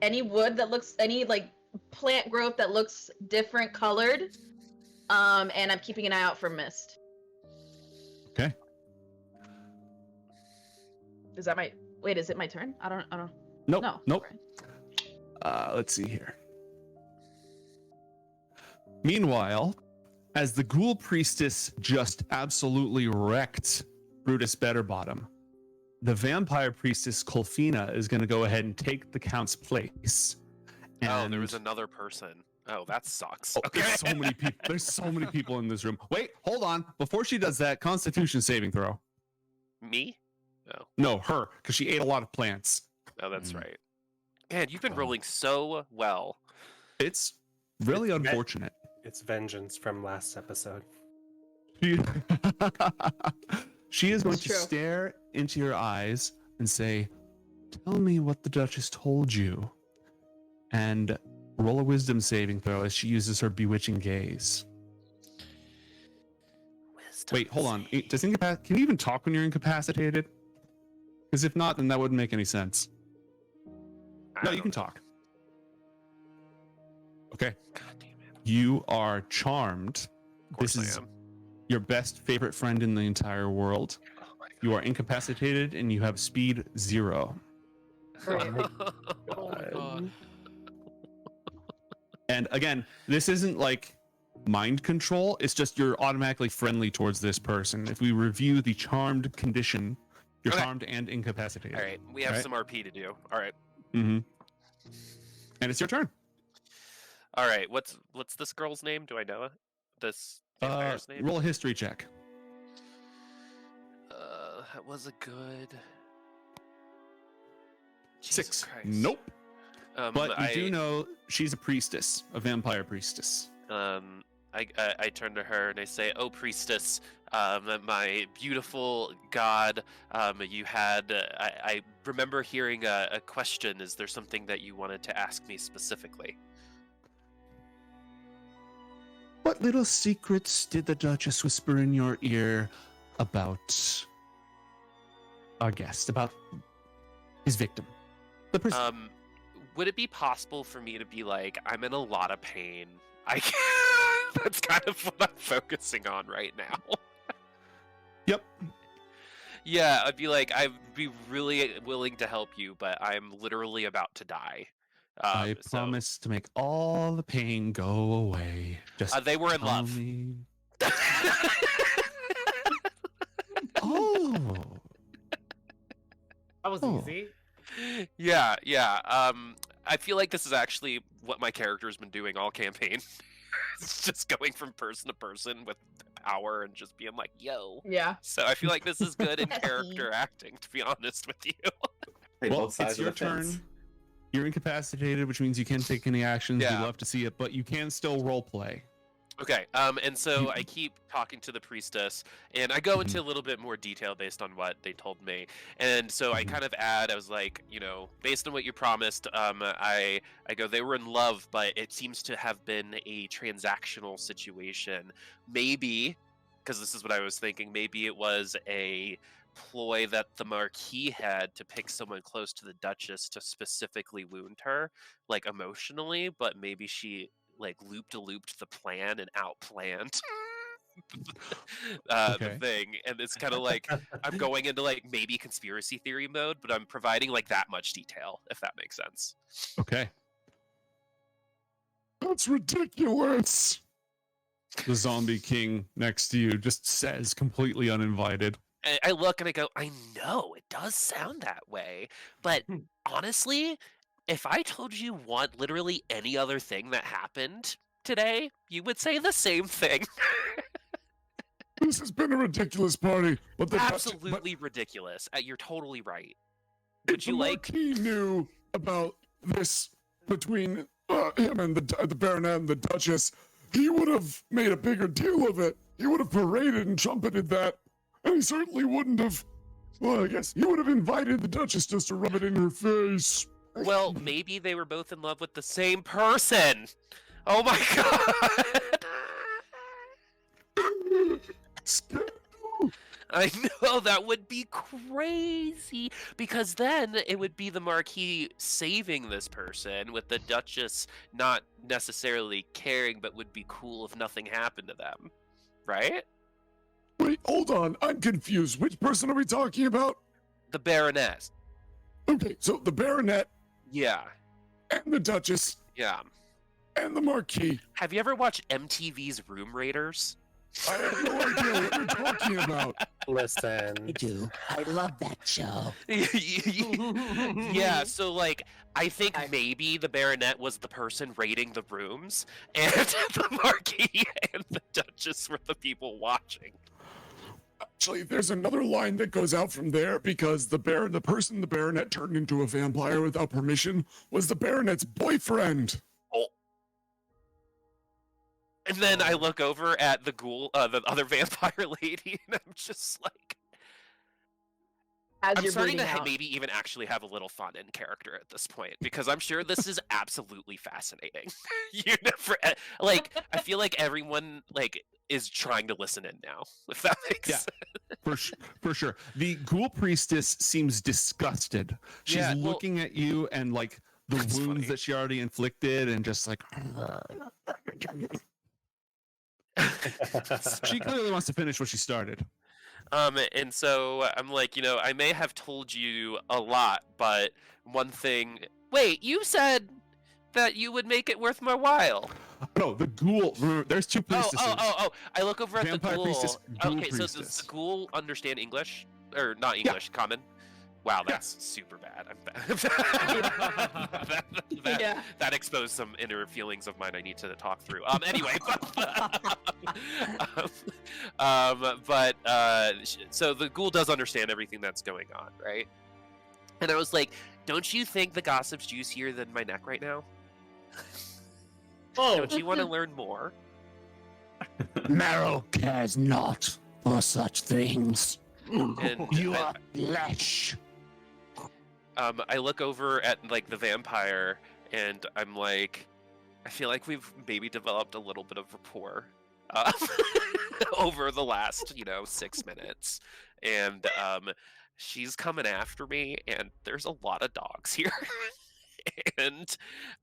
any wood that looks, any like plant growth that looks different colored. And I'm keeping an eye out for mist. Okay. Is that my? Wait, is it my turn? I don't. Nope. No. Nope. Let's see here. Meanwhile, as the ghoul priestess just absolutely wrecked Brutus Betterbottom, the vampire priestess Colfina is going to go ahead and take the count's place. Oh, there And- was another person. Oh, that sucks. Oh, there's so many people. There's so many people in this room. Wait, hold on. Before she does that, Constitution saving throw. Me? Oh, No, her, because she ate a lot of plants. that's right. Man, you've been rolling so well. It's really It's unfortunate. It's vengeance from last episode. She, she is going It's to true. stare into your eyes and say, "Tell me what the Duchess told you." And roll a wisdom saving throw as she uses her bewitching gaze. Wait, hold on. Can you even talk when you're incapacitated? Because if not, then that wouldn't make any sense. No, you can talk. Okay. God damn it. You are charmed. Of course This is I am. your best favorite friend in the entire world. Oh my You are incapacitated and you have speed 0. god. Oh my god. And again, this isn't like mind control. It's just you're automatically friendly towards this person. If we review the charmed condition, you're Okay. charmed and incapacitated. All right, we have Alright. some RP to do. All right. Mm-hmm. And it's your turn. All right. What's this girl's name? Do I know it? This vampire's name? Roll a history check. That was a good. Jesus 6. Christ. Nope. But you I do know she's a priestess, a vampire priestess. I turn to her and I say, "Oh, priestess, my beautiful god, you had. I remember hearing a question. Is there something that you wanted to ask me specifically?" What little secrets did the Duchess whisper in your ear about our guest, about his victim? The person. Would it be possible for me to be like, I'm in a lot of pain? That's kind of what I'm focusing on right now. Yep. Yeah, I'd be like, I'd be really willing to help you, but I'm literally about to die. I promise to make all the pain go away. Just they were in tell love. me- Oh. That was Oh. easy. Yeah. I feel like this is actually what my character's been doing all campaign. It's just going from person to person with power and just being like, "Yo." Yeah. So I feel like this is good in character acting, to be honest with you. Hey, Well, both sides it's of your the fence. turn. You're incapacitated, which means you can't take any actions. Yeah. We'd love to see it, but you can still role play. Okay, and so I keep talking to the priestess, and I go into a little bit more detail based on what they told me. And so I kind of add, I was like, based on what you promised, I go, they were in love, but it seems to have been a transactional situation. Maybe, because this is what I was thinking, maybe it was a ploy that the Marquis had to pick someone close to the Duchess to specifically wound her, like emotionally, but maybe she like looped the plan and outplanned the Okay. thing. And it's kind of like I'm going into like maybe conspiracy theory mode, but I'm providing like that much detail, if that makes sense. Okay. That's ridiculous. The zombie king next to you just says, completely uninvited. And I look and I go, I know it does sound that way, but honestly, if I told you literally any other thing that happened today, you would say the same thing. This has been a ridiculous party, but the Absolutely ridiculous. You're totally right. Would you the like? Marquis knew about this between him and the Baronet and the Duchess, he would have made a bigger deal of it. He would have paraded and trumpeted that, and he certainly wouldn't have. Well, I guess he would have invited the Duchess just to rub it in her face. Well, maybe they were both in love with the same person. Oh my god! I know, that would be crazy, because then it would be the Marquis saving this person, with the Duchess not necessarily caring, but would be cool if nothing happened to them, right? Wait, hold on. I'm confused. Which person are we talking about? The Baroness. Okay, so the Baronet Yeah, and the Duchess yeah. and the Marquis. Have you ever watched MTV's Room Raiders? I have no idea what you're talking about. Listen. do. I love that show. Yeah, so like I think maybe the Baronet was the person raiding the rooms, and the Marquis and the Duchess were the people watching. Actually, there's another line that goes out from there because the person the Baronet turned into a vampire without permission was the Baronet's boyfriend. Oh. And then I look over at the ghoul, the other vampire lady, and I'm just like, As I'm you're starting to bleeding out. maybe even actually have a little fun in character at this point because I'm sure this is absolutely fascinating. You never like. I feel like everyone like is trying to listen in now. If that makes Yeah. sense. For sure. The ghoul priestess seems disgusted. She's Yeah, well- looking at you and like the That's wounds funny. that she already inflicted, and just like she clearly wants to finish what she started. And so I'm like, I may have told you a lot, but one thing. Wait, you said that you would make it worth my while. No, the ghoul. Remember, there's two priestesses. Oh! I look over at the Vampire ghoul. priestess, ghoul Okay, so does priestess. the ghoul understand English or not English? Common. Wow, that's super bad. I'm bad. Yeah. That exposed some inner feelings of mine I need to talk through. Anyway, so the ghoul does understand everything that's going on, right? And I was like, don't you think the gossip's juicier than my neck right now? Oh, Don't you want to learn more? Meryl cares not for such things. And You are flesh. I look over at like the vampire, and I'm like, I feel like we've maybe developed a little bit of rapport over the last, 6 minutes, and she's coming after me, and there's a lot of dogs here, and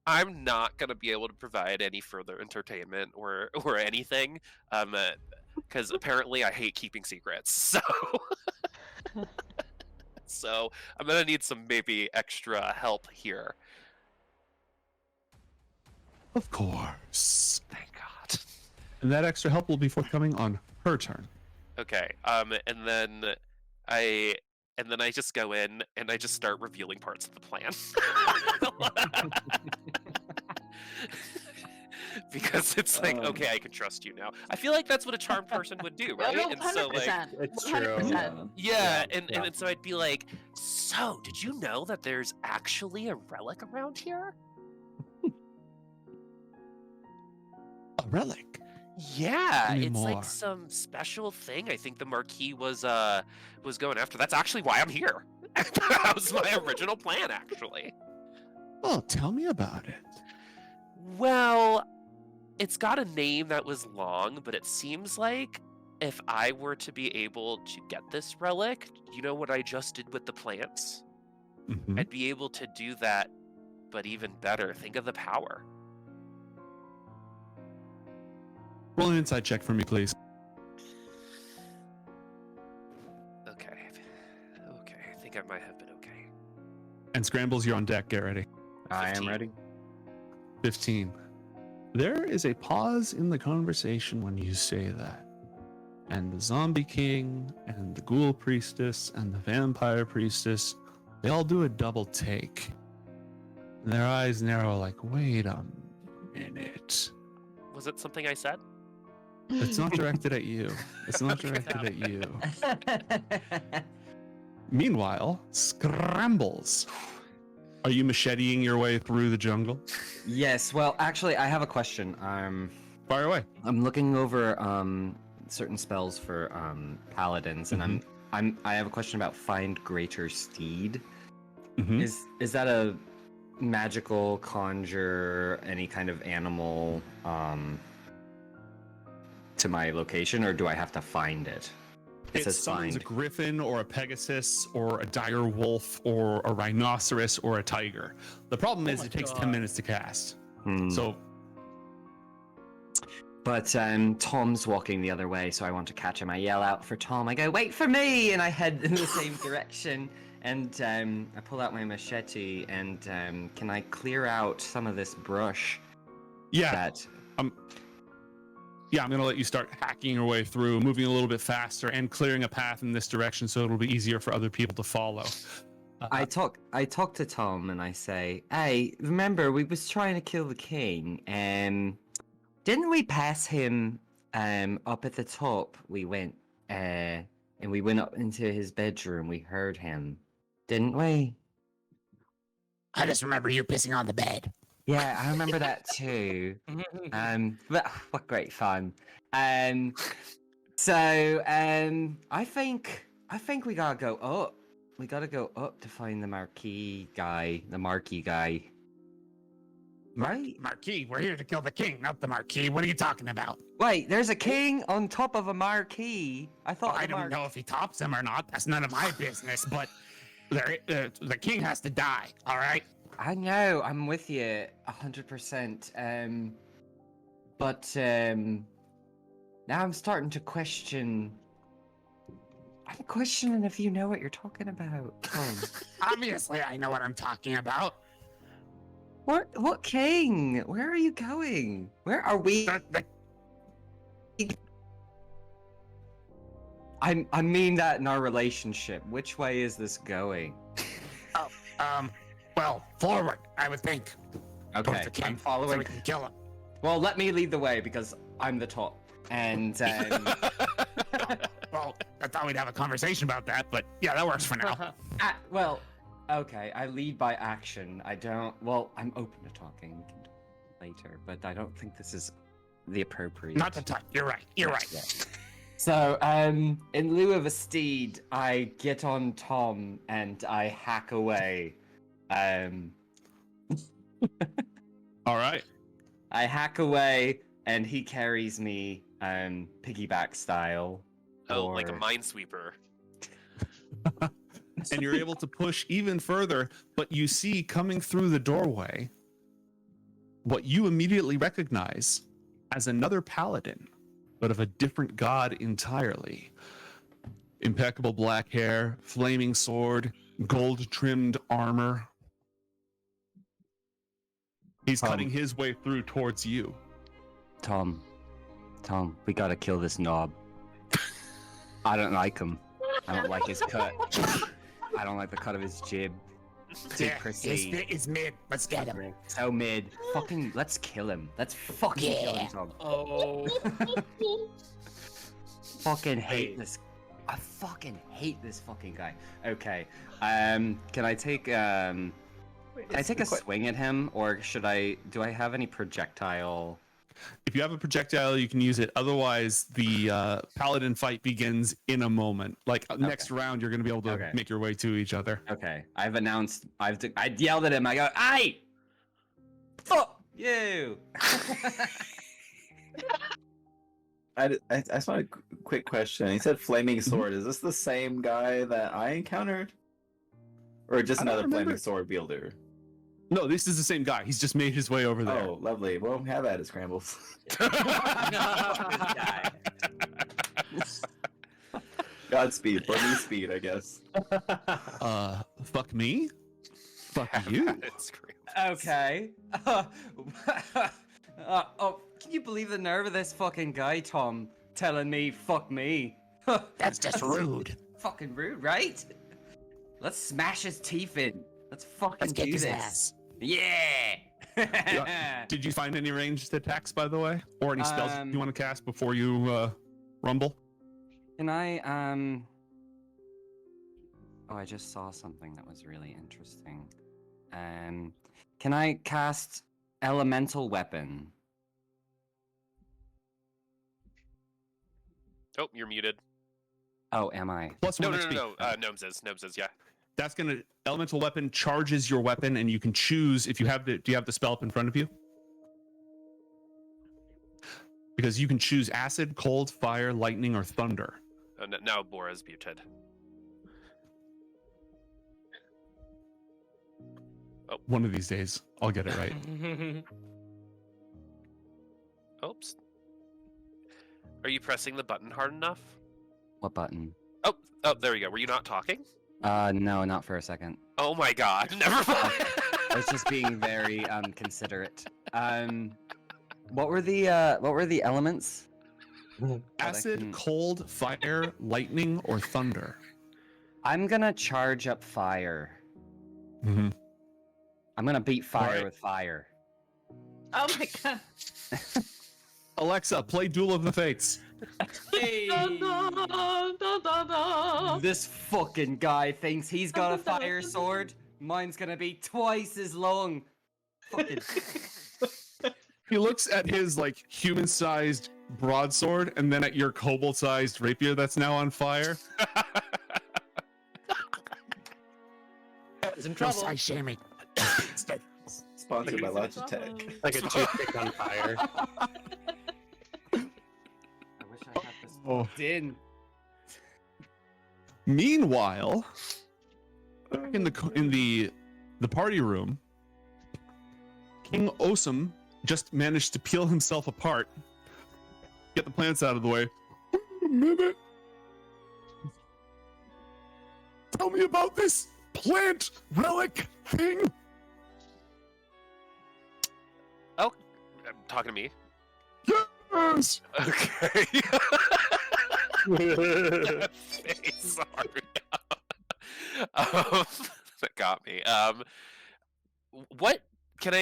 I'm not gonna be able to provide any further entertainment or anything, because apparently I hate keeping secrets, so. So I'm gonna need some maybe extra help here. Of course. Thank God. And that extra help will be forthcoming on her turn. Okay. And then I just go in and I just start revealing parts of the plan. Because it's like, okay, I can trust you now. I feel like that's what a charmed person would do, right? No, And so like 100%. It's 100%. yeah, Yeah, and yeah. so I'd be like, so did you know that there's actually a relic around here? A relic. Yeah, Tell me it's more. like some special thing. I think the Marquis was going after. That's actually why I'm here. That was my original plan, actually. Oh, tell me about it. Well, it's got a name that was long, but it seems like if I were to be able to get this relic, you know what I just did with the plants? Mhm. I'd be able to do that, but even better. Think of the power. Roll an insight check for me, please. Okay. I think I might have been okay. And Scrambles, you're on deck. Get ready. I am 15. ready. 15. There is a pause in the conversation when you say that. And the zombie king and the ghoul priestess and the vampire priestess, they all do a double take. And their eyes narrow like, wait a minute. Was it something I said? It's not directed at you. It's not Okay. directed at you. Meanwhile, Scrambles. Are you macheteing your way through the jungle? Yes. Well, actually, I have a question. Fire away. I'm looking over certain spells for paladins, and I have a question about find greater steed. Mhm. Is that a magical conjure any kind of animal to my location, or do I have to find it? It It says summons a find. griffin or a pegasus or a dire wolf or a rhinoceros or a tiger. The problem is my it takes God. 10 minutes to cast. Hmm. So But Tom's walking the other way, so I want to catch him. I yell out for Tom. I go, "Wait for me!" And I head in the same direction. And I pull out my machete. And can I clear out some of this brush? yeah, That I'm gonna let you start hacking your way through, moving a little bit faster and clearing a path in this direction so it'll be easier for other people to follow. I talk to Tom and I say, "Hey, remember we was trying to kill the king? Didn't we pass him up at the top? We went and we went up into his bedroom. We heard him, didn't we? I just remember you pissing on the bed. Yeah, I remember that too. But what great fun. So I think we gotta go up. We gotta go up to find the Marquis guy. Right? Marquis, we're here to kill the king, not the Marquis. What are you talking about? Wait, there's a king on top of a Marquis. I thought I don't know if he tops him or not. That's none of my business, but the king has to die, all right? I know, I'm with you 100%. But now I'm starting to question. I'm questioning if you know what you're talking about, Tom. Obviously, I know what I'm talking about. What king? Where are you going? Where are we? I mean that in our relationship. Which way is this going? Well, forward, I would think. Towards Okay, the king, I'm following. so we can kill him. Well, let me lead the way because I'm the top. And Well, I thought we'd have a conversation about that, but yeah, that works for now. well, okay, I lead by action. I don't. Well, I'm open to talking later, but I don't think this is the appropriate. Not to touch. You're right. You're right. Yeah. So, in lieu of a steed, I get on Tom and I hack away. All right. I hack away, and he carries me, piggyback style. Oh, like a minesweeper. And you're able to push even further, but you see coming through the doorway what you immediately recognize as another paladin, but of a different god entirely. Impeccable black hair, flaming sword, gold-trimmed armor. He's cutting his way through towards you. Tom, we gotta kill this knob. I don't like him. I don't like his cut. I don't like the cut of his jib. Yeah, it's mid. Let's get him. So mid. Fucking, let's kill him. Let's fucking kill him, Tom. Oh. Fucking hate this. I fucking hate this fucking guy. Okay. Can I take a swing at him, or do I have any projectile? If you have a projectile, you can use it. Otherwise, the paladin fight begins in a moment. Like next round, you're going to be able to make your way to each other. Okay. I yelled at him. I go, "Aye! Fuck you!" I just want a quick question. He said flaming sword. Is this the same guy that I encountered? Or just another flaming sword wielder? No, this is the same guy. He's just made his way over there. Oh, lovely. Well, have at it, Scrambles. Godspeed. Bloody speed, I guess. Fuck me? Fuck you? Okay. Can you believe the nerve of this fucking guy, Tom, telling me "fuck me"? That's just rude. Fucking rude, right? Let's smash his teeth in. Let's fucking get do his this. ass. Yeah. Did you find any ranged attacks, by the way, or any spells you want to cast before you rumble? Can I Oh, I just saw something that was really interesting. Can I cast elemental weapon? Oh, you're muted. Oh, am I? Plus No, one no, XP. no, no. Gnomes is, yeah. That's gonna elemental weapon charges your weapon, and you can choose if you have the. Do you have the spell up in front of you? Because you can choose acid, cold, fire, lightning, or thunder. Oh, now Bora's muted. Oh. One of these days, I'll get it right. Oops. Are you pressing the button hard enough? What button? Oh, there we go. Were you not talking? No, not for a second. Oh my god, never mind. I was just being very considerate. What were the elements? Acid, cold, fire, lightning, or thunder. I'm gonna charge up fire. Mm-hmm. I'm gonna beat fire Alright. with fire. Oh my god. Alexa, play Duel of the Fates. Dun, dun, dun, dun, dun. This fucking guy thinks he's got a fire sword. Mine's gonna be twice as long. Fucking. He looks at his like human-sized broadsword and then at your kobold-sized rapier that's now on fire. He's in No trouble. size shaming. Sponsored by Logitech. Like a toothpick on fire. I wish I had this Oh. in. Meanwhile, back in the party room, King Osum just managed to peel himself apart. Get the plants out of the way. Wait a minute. Tell me about this plant relic thing. Oh, talking to me. Yes. Okay. Sorry. That got me. What can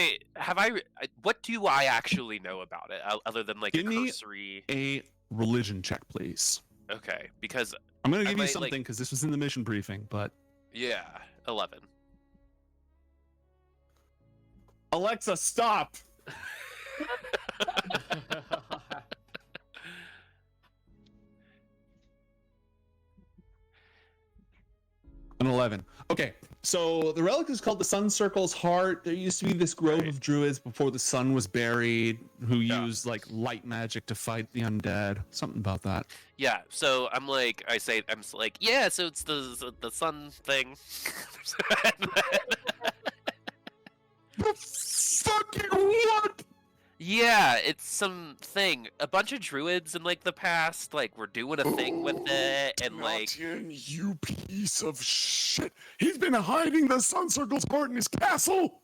what do I actually know about it other than like Give a me cursory? a religion check, please. Okay, because I'm gonna I give you might, something like- because this was in the mission briefing, but yeah, 11. Alexa, stop. An 11. Okay, so the relic is called the Sun Circle's Heart. There used to be this grove of druids before the sun was buried who used like light magic to fight the undead. Something about that. Yeah, so I'm like, yeah, so it's the sun thing. The fucking what? Yeah, it's something. A bunch of druids in like the past, like were doing a thing with it, and like, Martin, you piece of shit. He's been hiding the Sun Circle's heart in his castle.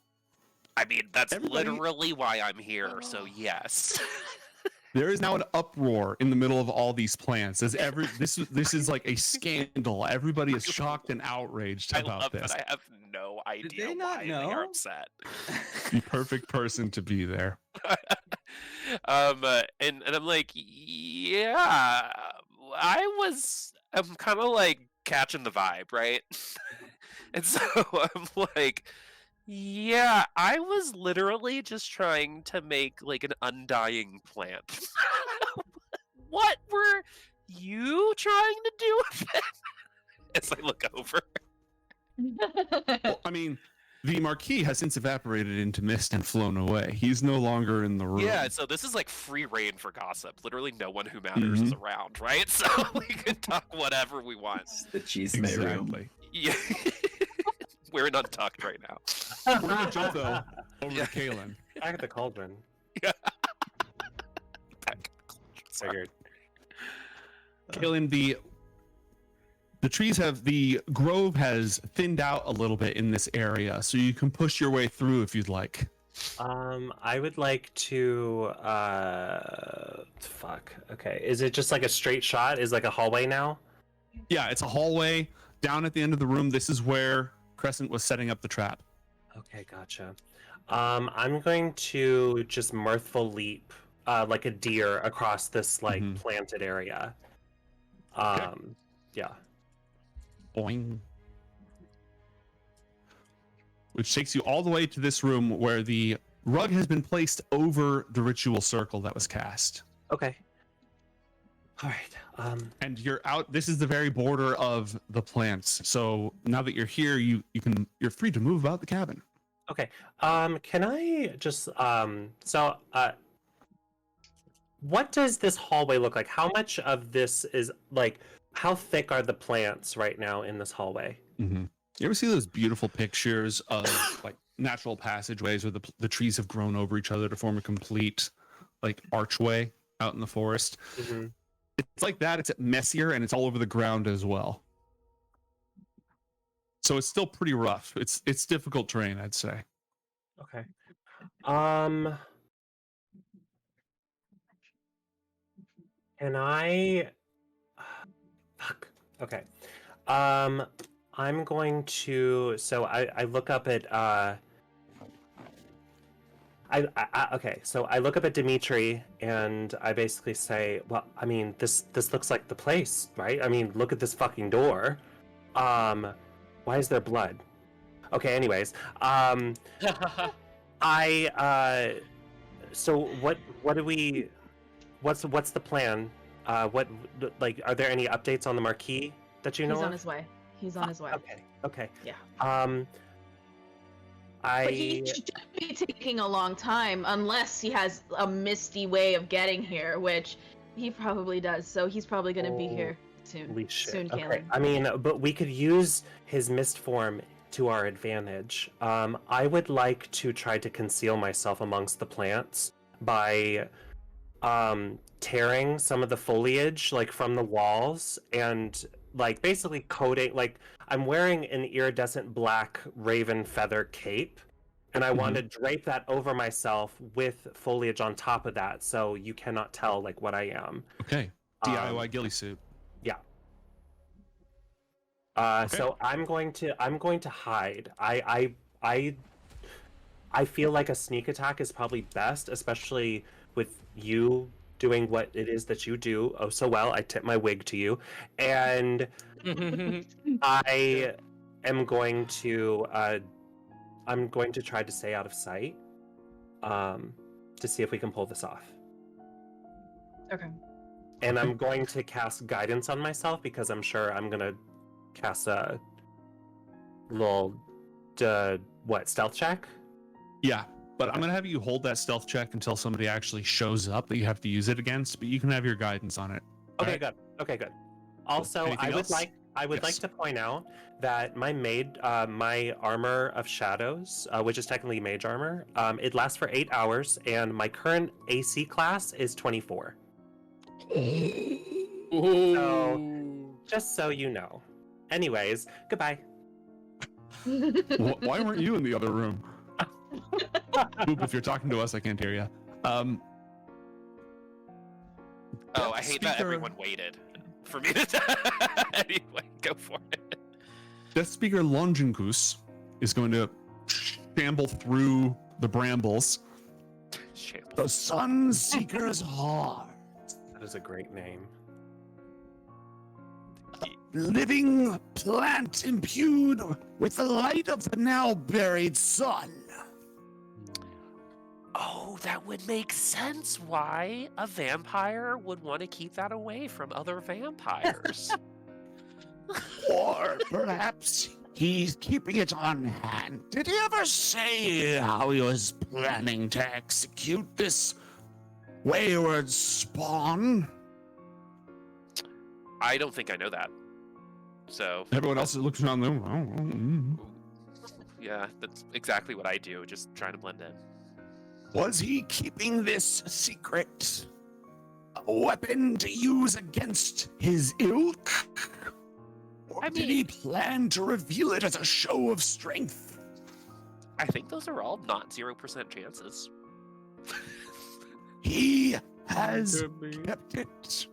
I mean, that's Everybody- literally why I'm here. So yes. There is now an uproar in the middle of all these plants. As this is like a scandal. Everybody is shocked and outraged I about love this. that I have no idea they not why they are know? upset. The perfect person to be there. And I'm like, yeah, I'm kind of like catching the vibe, right? And so I'm like, yeah, I was literally just trying to make like an undying plant. What were you trying to do with it? As I look over. Well, I mean, the Marquis has since evaporated into mist and flown away. He's no longer in the room. Yeah, so this is like free reign for gossip. Literally no one who matters is around, right? So we can talk whatever we want. It's the cheese room. Exactly. Yeah. We're in Untucked right now. We're gonna jump though over Yeah. to Kalen. Back at the cauldron. Figured. Kalen, the grove has thinned out a little bit in this area, so you can push your way through if you'd like. I would like to fuck. Okay. Is it just like a straight shot? Is like a hallway now? Yeah, it's a hallway down at the end of the room. This is where Crescent was setting up the trap. Okay, gotcha. I'm going to just mirthful leap like a deer across this like planted area. Yeah. Boing. Which takes you all the way to this room where the rug has been placed over the ritual circle that was cast. Okay. All right. And you're out. This is the very border of the plants. So now that you're here, you're free to move about the cabin. Okay. Can I just what does this hallway look like? How much of this is like how thick are the plants right now in this hallway? You ever see those beautiful pictures of like natural passageways where the trees have grown over each other to form a complete like archway out in the forest? It's like that. It's messier and it's all over the ground as well. So it's still pretty rough. It's difficult terrain, I'd say. Okay. Can I fuck. Okay. I'm going to I look up at Okay, so I look up at Dimitri and I basically say, well, I mean, this looks like the place, right? I mean, look at this fucking door. Why is there blood? Okay, anyways, so what do we, what's the plan? What, like, are there any updates on the Marquis that you know He's of? on his way. He's on his way. Okay. Yeah. I But he should be taking a long time unless he has a misty way of getting here, which he probably does. So he's probably going to be here soon. Holy shit. Soon, Okay. Kaylin. I mean, but we could use his mist form to our advantage. I would like to try to conceal myself amongst the plants by tearing some of the foliage like from the walls and like basically coating, like I'm wearing an iridescent black raven feather cape and I want to drape that over myself with foliage on top of that so you cannot tell like what I am. Okay. DIY ghillie suit. Yeah. Okay. So I'm going to hide. I feel like a sneak attack is probably best, especially with you doing what it is that you do oh so well. I tip my wig to you, and I am going to try to stay out of sight, to see if we can pull this off. Okay. And I'm going to cast guidance on myself because I'm sure I'm gonna cast a little stealth check. Yeah, but I'm gonna have you hold that stealth check until somebody actually shows up that you have to use it against. But you can have your guidance on it. Okay, Alright? good. Okay, good. Also, Anything I would else? like Yes. to point out that my my armor of shadows, which is technically mage armor, it lasts for 8 hours, and my current AC class is 24. So, just so you know. Anyways, goodbye. Why weren't you in the other room? Boop, if you're talking to us, I can't hear you. Oh, I hate that everyone waited for me to. Anyway, go for it. Death Speaker Longingus is going to shamble through the brambles. The Sun Seeker's heart. That is a great name. Living plant imbued with the light of the now buried sun. Oh, that would make sense why a vampire would want to keep that away from other vampires. Or perhaps he's keeping it on hand. Did he ever say how he was planning to execute this wayward spawn? I don't think I know that. So Everyone else looks around the room. yeah, that's exactly what I do, just trying to blend in. Was he keeping this secret? A weapon to use against his ilk? Or did he plan to reveal it as a show of strength? I think those are all not 0% chances. He has kept it.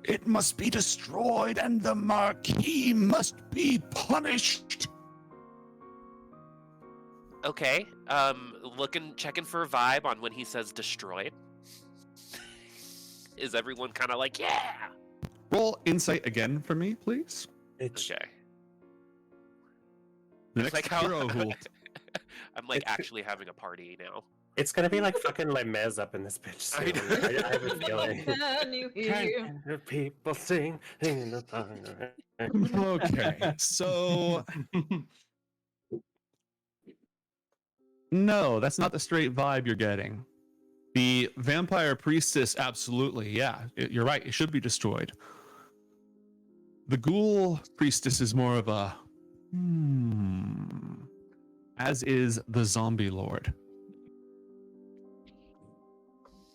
It must be destroyed, and the Marquis must be punished. Okay, checking for a vibe on when he says destroyed. Is everyone kind of like, yeah? Roll insight again for me, please. Okay. The It's next like how hero who I'm like actually having a party now. It's gonna be like fucking Les Mis up in this bitch soon. I have a feeling. Can you hear? Can the people sing in the fire? Okay, so no, that's not the straight vibe you're getting. The vampire priestess, absolutely, yeah, you're right. It should be destroyed. The ghoul priestess is more of a as is the zombie lord.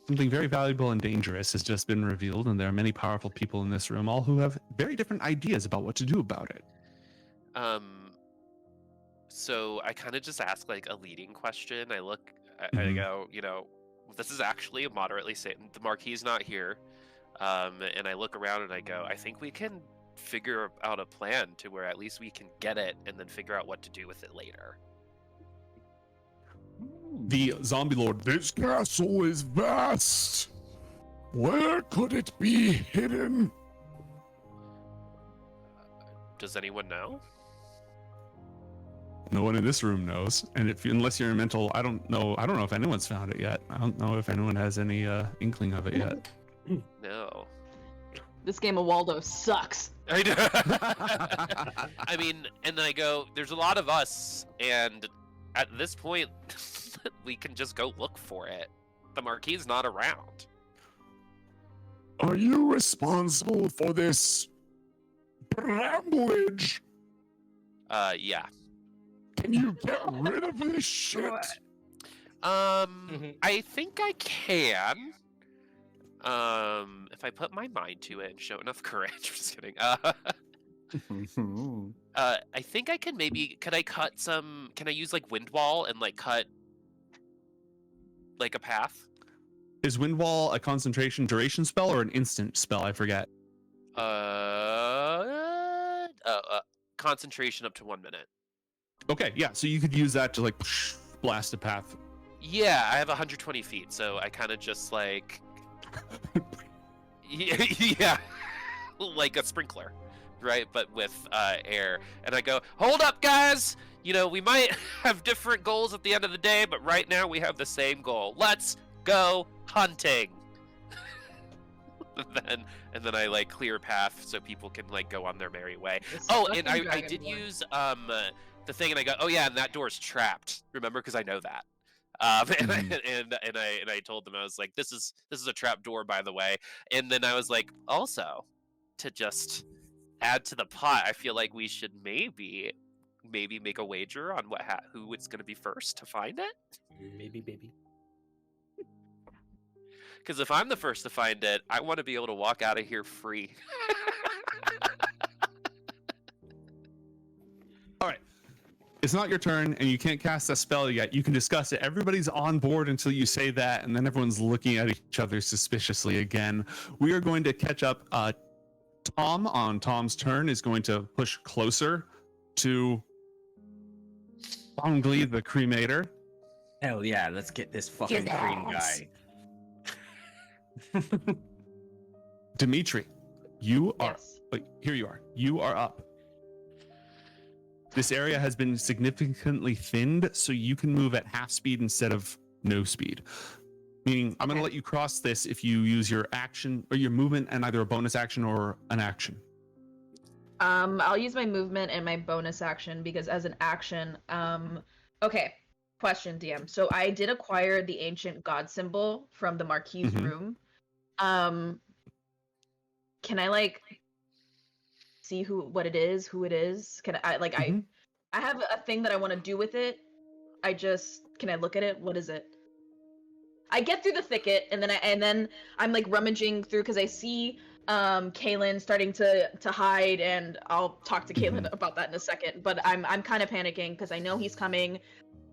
Something very valuable and dangerous has just been revealed, and there are many powerful people in this room, all who have very different ideas about what to do about it. So I kind of just ask like a leading question. I look, I go, this is actually a moderately safe. The Marquis is not here, and I look around and I go, I think we can figure out a plan to where at least we can get it, and then figure out what to do with it later. The zombie lord. This castle is vast. Where could it be hidden? Does anyone know? No one in this room knows, and unless you're a mental, I don't know if anyone's found it yet. I don't know if anyone has any inkling of it yet. No. This game of Waldo sucks. I know. I mean, and then I go, there's a lot of us, and at this point, we can just go look for it. The Marquis is not around. Are you responsible for this bramblage? Yeah. Can you get rid of this shit? I think I can. If I put my mind to it and show enough courage. Just kidding. I think I can maybe. Could I cut some? Can I use like wind wall and like cut like a path? Is wind wall a concentration duration spell or an instant spell? I forget. Concentration up to 1 minute. Okay, yeah. So you could use that to like blast a path. Yeah, I have 120 feet, so I kind of just like. Yeah, like a sprinkler, right? But with air. And I go, hold up, guys! You know, we might have different goals at the end of the day, but right now we have the same goal. Let's go hunting! and then I like clear a path so people can like go on their merry way. Oh, and I did use the thing, and I go, oh yeah, and that door's trapped. Remember, because I know that. And I told them, I was like, this is a trap door, by the way. And then I was like, also, to just add to the pot, I feel like we should maybe make a wager on who it's going to be first to find it. Maybe, baby. Because if I'm the first to find it, I want to be able to walk out of here free. All right. It's not your turn, and you can't cast a spell yet. You can discuss it. Everybody's on board until you say that, and then everyone's looking at each other suspiciously again. We are going to catch up. Tom, on Tom's turn, is going to push closer to Bongli the Cremator. Hell yeah, let's get this fucking green guy. Dimitri, you are. Yes. Wait, here you are. You are up. This area has been significantly thinned, so you can move at half speed instead of no speed. Meaning, I'm going to let you cross this if you use your action or your movement and either a bonus action or an action. I'll use my movement and my bonus action because as an action, okay. Question, DM. So I did acquire the ancient god symbol from the Marquis room. Can I like see who it is? Can I like I have a thing that I want to do with it. Can I look at it? What is it? I get through the thicket and then I'm like rummaging through because I see Kaylin starting to hide, and I'll talk to Kaylin about that in a second. But I'm kind of panicking because I know he's coming.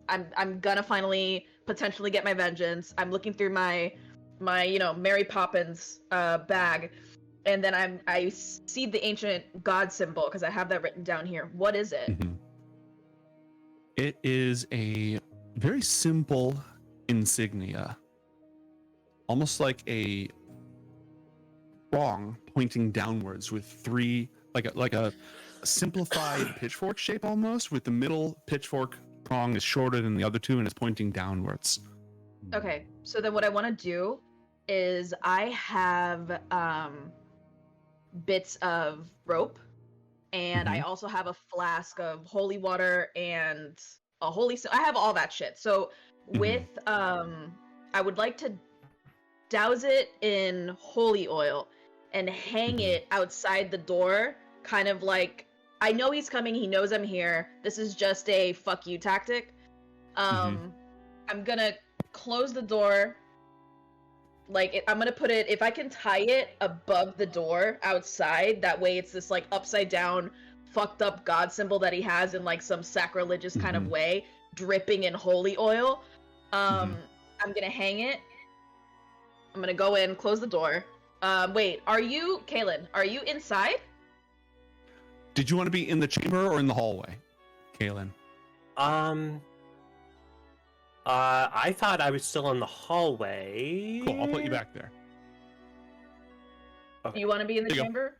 I'm gonna finally potentially get my vengeance. I'm looking through my Mary Poppins bag, and then I see the ancient god symbol because I have that written down here. What is it? It is a very simple insignia, almost like a prong pointing downwards with three, like a simplified pitchfork shape almost, with the middle pitchfork prong is shorter than the other two and it's pointing downwards. Okay, so then what I want to do is I have bits of rope, and I also have a flask of holy water and a I have all that shit. So with I would like to douse it in holy oil and hang it outside the door, kind of like, I know he's coming, he knows I'm here. This is just a fuck you tactic. I'm gonna close the door. I'm gonna put it, if I can tie it above the door outside, that way it's this like upside down fucked up god symbol that he has in like some sacrilegious kind of way, dripping in holy oil. I'm gonna hang it. I'm gonna go in, close the door. Wait, Kaylin, are you inside? Did you want to be in the chamber or in the hallway, Kaylin? I thought I was still in the hallway. Cool, I'll put you back there. Okay. You want to be in the There you go. chamber?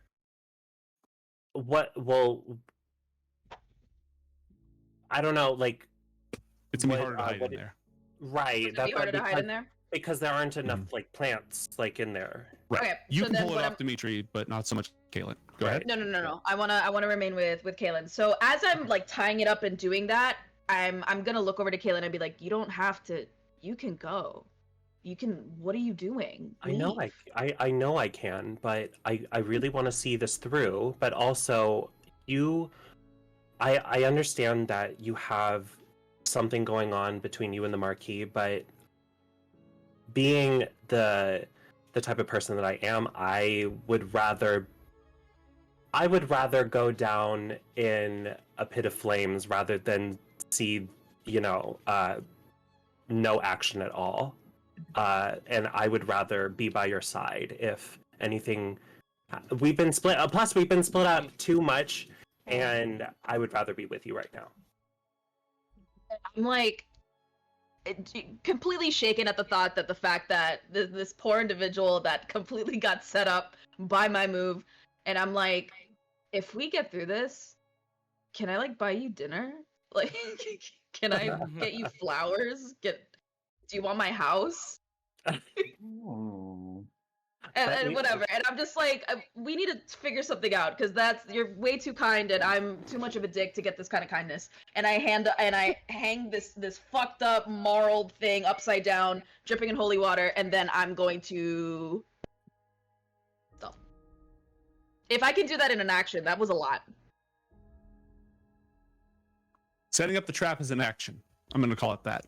What? Well, I don't know. Like, It's gonna be what, harder to hide what in it- there. right? It's gonna be harder to hide in there. because there aren't enough like plants like in there. Right. Okay, You so can then pull it what off, I'm- Dimitri, but not so much Kaylin. Go ahead. No. I wanna remain with Kaylin. So as I'm like tying it up and doing that, I'm gonna look over to Kaylin and be like, you don't have to. You can go. You can. What are you doing? I know Leave." I know I can, but I really want to see this through. But also, I understand that you have something going on between you and the Marquis, but being the type of person that I am, I would rather go down in a pit of flames rather than see, no action at all. And I would rather be by your side if anything. We've been split. Plus, we've been split up too much, and I would rather be with you right now. I'm like completely shaken at the thought that the fact that this poor individual that completely got set up by my move, and I'm like, if we get through this, can I like buy you dinner? Like, can I get you flowers? Do you want my house? And whatever. And I'm just like, we need to figure something out because you're way too kind, and I'm too much of a dick to get this kind of kindness. And I hang this fucked up marled thing upside down, dripping in holy water, and then I'm going to. So, if I can do that in an action, that was a lot. Setting up the trap is an action. I'm gonna call it that.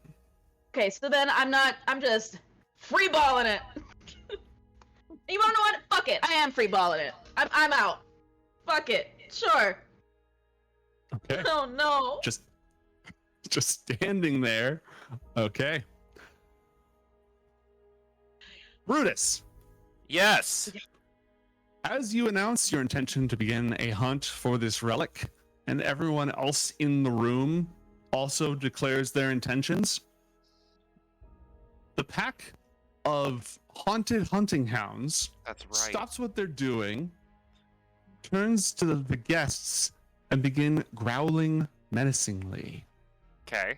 Okay, so then I'm just freeballing it. You wanna know what? Fuck it. I am freeballing it. I'm out. Fuck it. Sure. Okay. Oh no. Just standing there. Okay. Brutus, Yes. as you announce your intention to begin a hunt for this relic, and everyone else in the room also declares their intentions, the pack of haunted hunting hounds That's right. stops what they're doing, turns to the guests, and begin growling menacingly. Okay.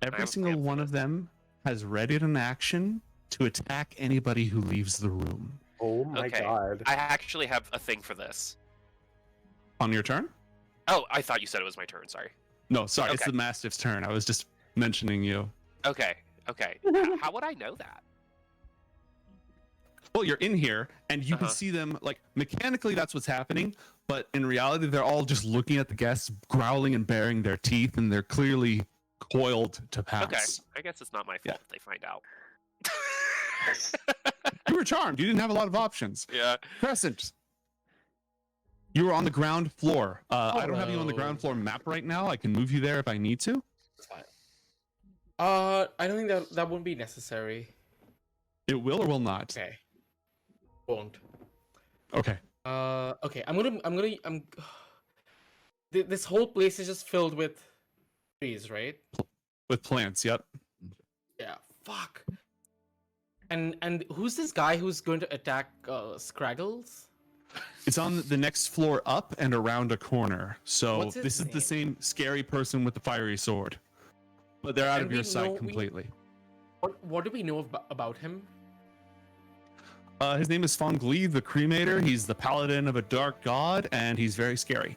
Every have a single plan for one of them has readied an action to attack anybody who leaves the room. Oh my Okay. god. I actually have a thing for this. On your turn? Oh, I thought you said it was my turn. Sorry. No, sorry, it's Okay. the Mastiff's turn. I was just mentioning you. Okay. How would I know that? Well, you're in here, and you can Uh-huh. see them, like, mechanically that's what's happening, but in reality, they're all just looking at the guests, growling and baring their teeth, and they're clearly coiled to pass. Okay. I guess it's not my fault Yeah. if they find out. You were charmed. You didn't have a lot of options. Yeah. Crescent, you were on the ground floor. I don't have you on the Hello. ground floor map right now. I can move you there if I need to. I don't think that won't be necessary. It will or will not. Okay. Won't. Okay. Okay. This whole place is just filled with trees, right? With plants, yep. Yeah. Fuck. And who's this guy who's going to attack Scraggles? It's on the next floor up and around a corner. So What's his this is the name? same scary person with the fiery sword. But they're out And of your we sight know- completely. What do we know about him? His name is Fong Glee, the Cremator. He's the paladin of a dark god, and he's very scary.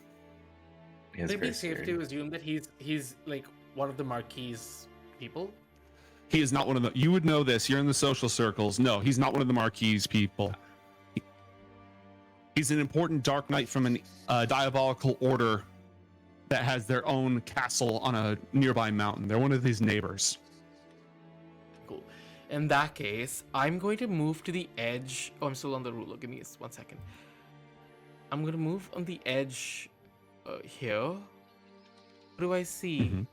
It's Would it be very safe scary. to assume that he's like one of the Marquis people? He is not one of the. You would know this. You're in the social circles. No, he's not one of the Marquis people. He's an important dark knight from a diabolical order that has their own castle on a nearby mountain. They're one of his neighbors. Cool. In that case, I'm going to move to the edge. Oh, I'm still on the ruler. Give me 1 second. I'm going to move on the edge here. What do I see? Mhm.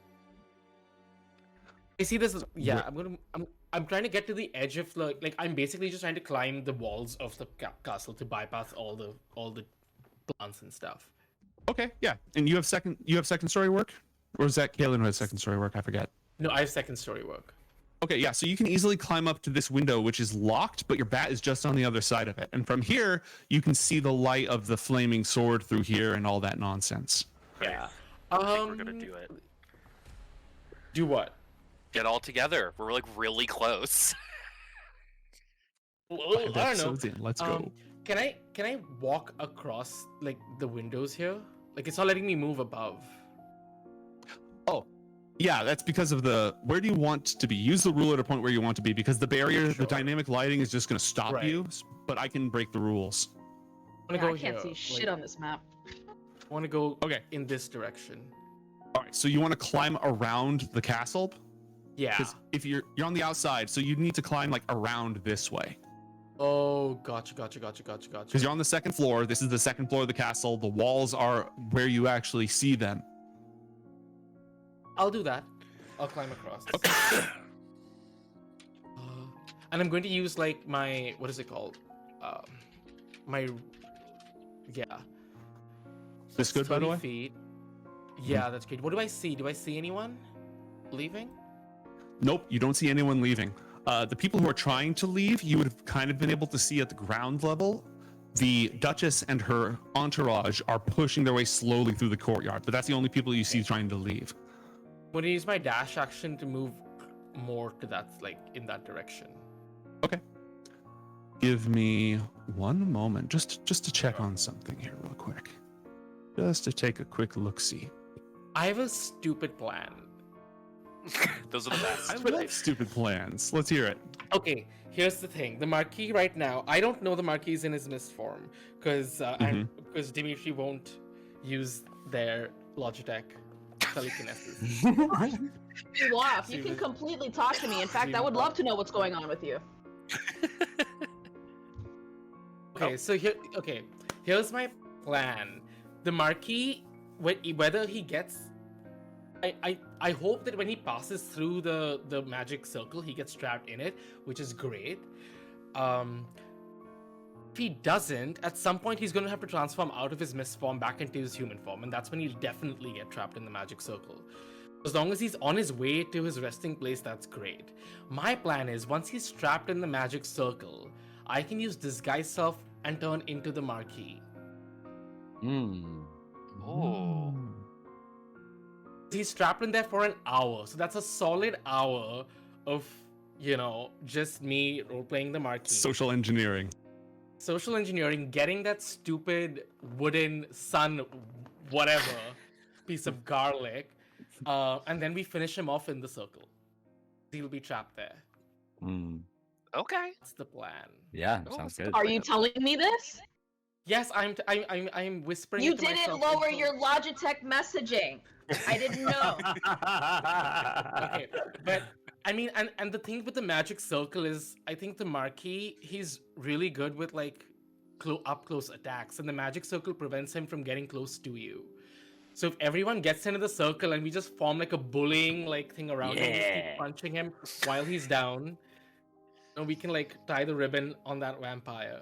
I see this. Yeah, Wh- I'm trying to get to the edge of like I'm basically just trying to climb the walls of the castle to bypass all the plants and stuff. Okay, yeah. And you have second story work, or is that Kaylin who has second story work? I forget. No, I have second story work. Okay, yeah, so you can easily climb up to this window, which is locked, but your bat is just on the other side of it. And from here, you can see the light of the flaming sword through here and all that nonsense. Yeah. I think we're gonna do it. Do what? Get all together. We're like really close. Well, I don't know. Episodes in, let's go. Can I walk across like the windows here? Like it's not letting me move above. Oh, yeah, that's because of the. Where do you want to be? Use the ruler to point where you want to be, because the barrier, Sure. the dynamic lighting is just going to stop Right. you. But I can break the rules. I Yeah, want I to go can't here. see shit on this map. I want to go Okay. in this direction. All right, so you want to climb around the castle? Yeah. Because if you're on the outside, so you need to climb like around this way. Oh, gotcha. Because you're on the second floor. This is the second floor of the castle. The walls are where you actually see them. I'll do that. I'll climb across. And I'm going to use like my what is it called? My This good, by the 30 way? feet. Yeah, that's great. What do I see? Do I see anyone leaving? Nope, you don't see anyone leaving. The people who are trying to leave, you would have kind of been able to see at the ground level. The Duchess and her entourage are pushing their way slowly through the courtyard, but that's the only people you see trying to leave. I'm going to use my dash action to move more to that, like in that direction. Okay. Give me one moment, just to check on something here real quick. Just to take a quick look-see. I have a stupid plan. Those are the best. I love stupid plans. Let's hear it. Okay, here's the thing. The Marquis right now, I don't know the Marquis in his mist form because Dimitri won't use their Logitech telekinesis. You laugh. You can completely talk to me. In fact, I would love to know what's going on with you. Okay, so here's my plan. The Marquis, whether he gets, I hope that when he passes through the magic circle, he gets trapped in it, which is great. If he doesn't, at some point he's going to have to transform out of his mist form back into his human form, and that's when he'll definitely get trapped in the magic circle. As long as he's on his way to his resting place, that's great. My plan is, once he's trapped in the magic circle, I can use disguise self and turn into the Marquis. Oh. He's trapped in there for an hour, so that's a solid hour of, just me role-playing the Marquis. Social engineering. Social engineering, getting that stupid wooden sun, whatever, piece of garlic, and then we finish him off in the circle. He'll be trapped there. Okay. That's the plan. Yeah, sounds good. Are you telling me this? Yes, I'm whispering. You it to didn't myself lower until- your Logitech messaging. I didn't know. Okay, but I mean, and the thing with the magic circle is, I think the Marquis, he's really good with like up close attacks, and the magic circle prevents him from getting close to you. So if everyone gets into the circle and we just form like a bullying like thing around him, just keep punching him while he's down, and we can like tie the ribbon on that vampire.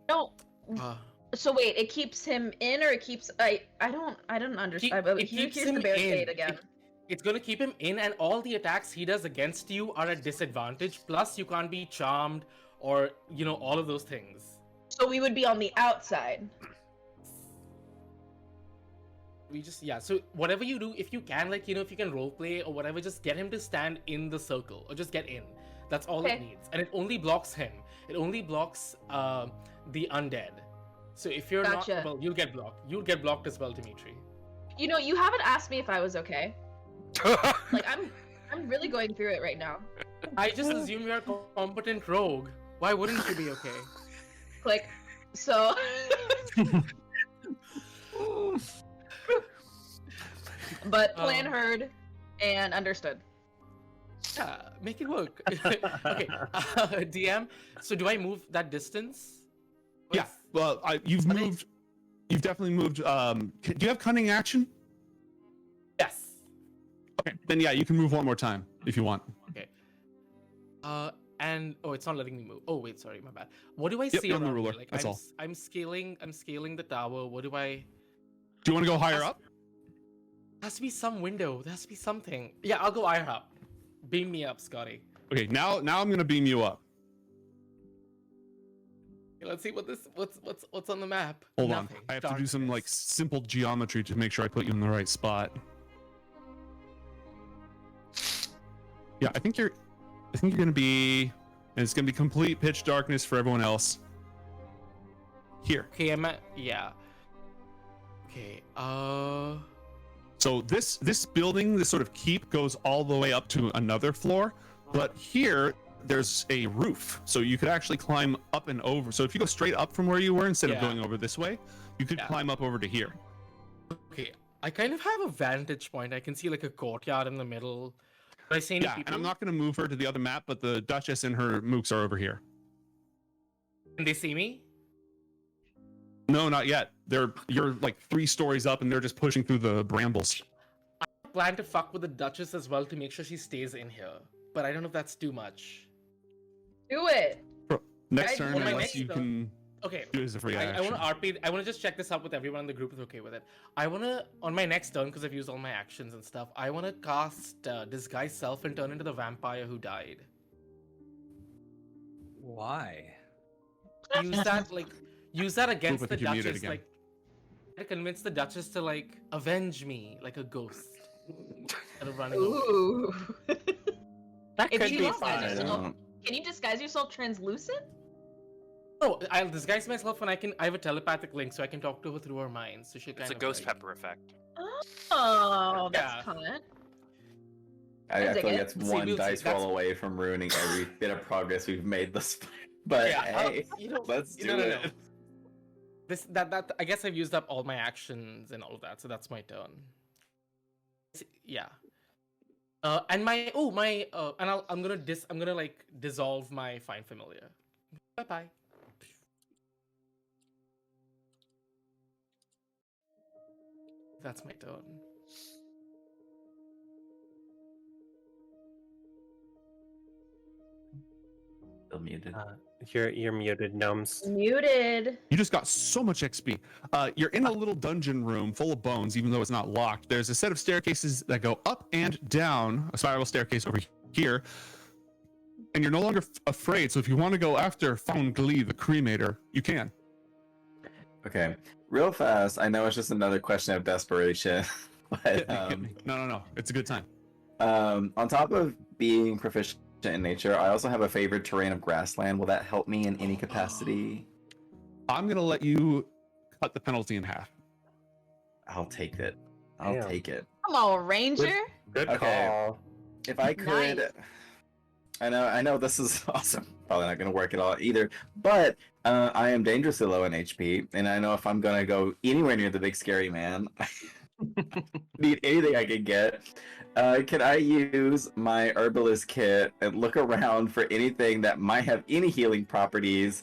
No. Uh, So wait, it keeps him in, or it keeps I don't understand. it keeps Here's him the barricade in. again. It's gonna keep him in, and all the attacks he does against you are at disadvantage. Plus, you can't be charmed or all of those things. So we would be on the outside. So whatever you do, if you can, if you can roleplay or whatever, just get him to stand in the circle or just get in. That's all it needs, and it only blocks him. It only blocks the undead. So if you're Gotcha. not, well, you'll get blocked. You'll get blocked as well, Dimitri. You haven't asked me if I was okay. Like I'm really going through it right now. I just assume you're a competent rogue. Why wouldn't you be okay? Click. So but plan heard and understood. Yeah, make it work. Okay, DM. So do I move that distance? Yeah. Well, you've moved. You've definitely moved. Do you have cunning action? Yes. Okay. Then yeah, you can move one more time if you want. Okay. And it's not letting me move. Oh wait, sorry, my bad. What do I Yep, see you're on the around me? ruler, Like that's I'm, all. I'm scaling the tower. What do I? Do you want to go higher up? There has to be some window. There has to be something. Yeah, I'll go higher up. Beam me up, Scotty. Okay, now I'm gonna beam you up. Okay, let's see what's on the map. Hold Nothing. on. I have to do some like Darkness. simple geometry to make sure I put you in the right spot. Yeah, I think you're gonna be, and it's gonna be complete pitch darkness for everyone else. Here. Okay, I'm at yeah. Okay. So this building, this sort of keep, goes all the way up to another floor, but here there's a roof, so you could actually climb up and over. So if you go straight up from where you were instead of Yeah. going over this way, you could Yeah. climb up over to here. Okay, I kind of have a vantage point. I can see like a courtyard in the middle. Do I see any Yeah, people? and I'm not going to move her to the other map, but the Duchess and her mooks are over here. Can they see me? No, not yet. You're like 3 stories up, and they're just pushing through the brambles. I plan to fuck with the Duchess as well to make sure she stays in here, but I don't know if that's too much. Do it. Next Guys, turn, on my unless next you turn- can Okay. do it as a free I action. want to RP. I want to just check this out with everyone in the group is okay with it. I want to, on my next turn, because I've used all my actions and stuff, I want to cast Disguise Self and turn into the vampire who died. Why? Use that against I the think you're muted Duchess, again. like, to convince the Duchess to, like, avenge me, like a ghost. Instead of running away. Ooh. That If could you be disguise fun. yourself, can you disguise yourself translucent? No, I'll disguise myself when I have a telepathic link, so I can talk to her through her mind, so she kind It's a of, ghost like, pepper effect. Oh, that's Yeah. fun. I dig feel like it. that's See, one we'll see. dice That's- roll away from ruining every bit of progress we've made this. But Yeah, hey, you know, let's do no, no, it. no. That I guess I've used up all my actions and all of that, so that's my turn. Yeah. And I'm gonna like dissolve my Find Familiar. Bye bye. That's my turn. Still muted. You're muted, gnomes. Muted. You just got so much XP. You're in a little dungeon room full of bones, even though it's not locked. There's a set of staircases that go up and down, a spiral staircase over here. And you're no longer afraid, so if you want to go after Found Glee, the cremator, you can. Okay, real fast. I know it's just another question of desperation, but Hit me. No. It's a good time. on top of being proficient in nature, I also have a favorite terrain of grassland. Will that help me in any capacity? I'm going to let you cut the penalty in half. I'll take it. I'll Damn. take it. Come on, Ranger. Good Okay. call. If I could, Nice. I know this is awesome. Probably not going to work at all either. But I am dangerously low in HP, and I know if I'm going to go anywhere near the big scary man, I need anything I can get. Can I use my herbalist kit and look around for anything that might have any healing properties?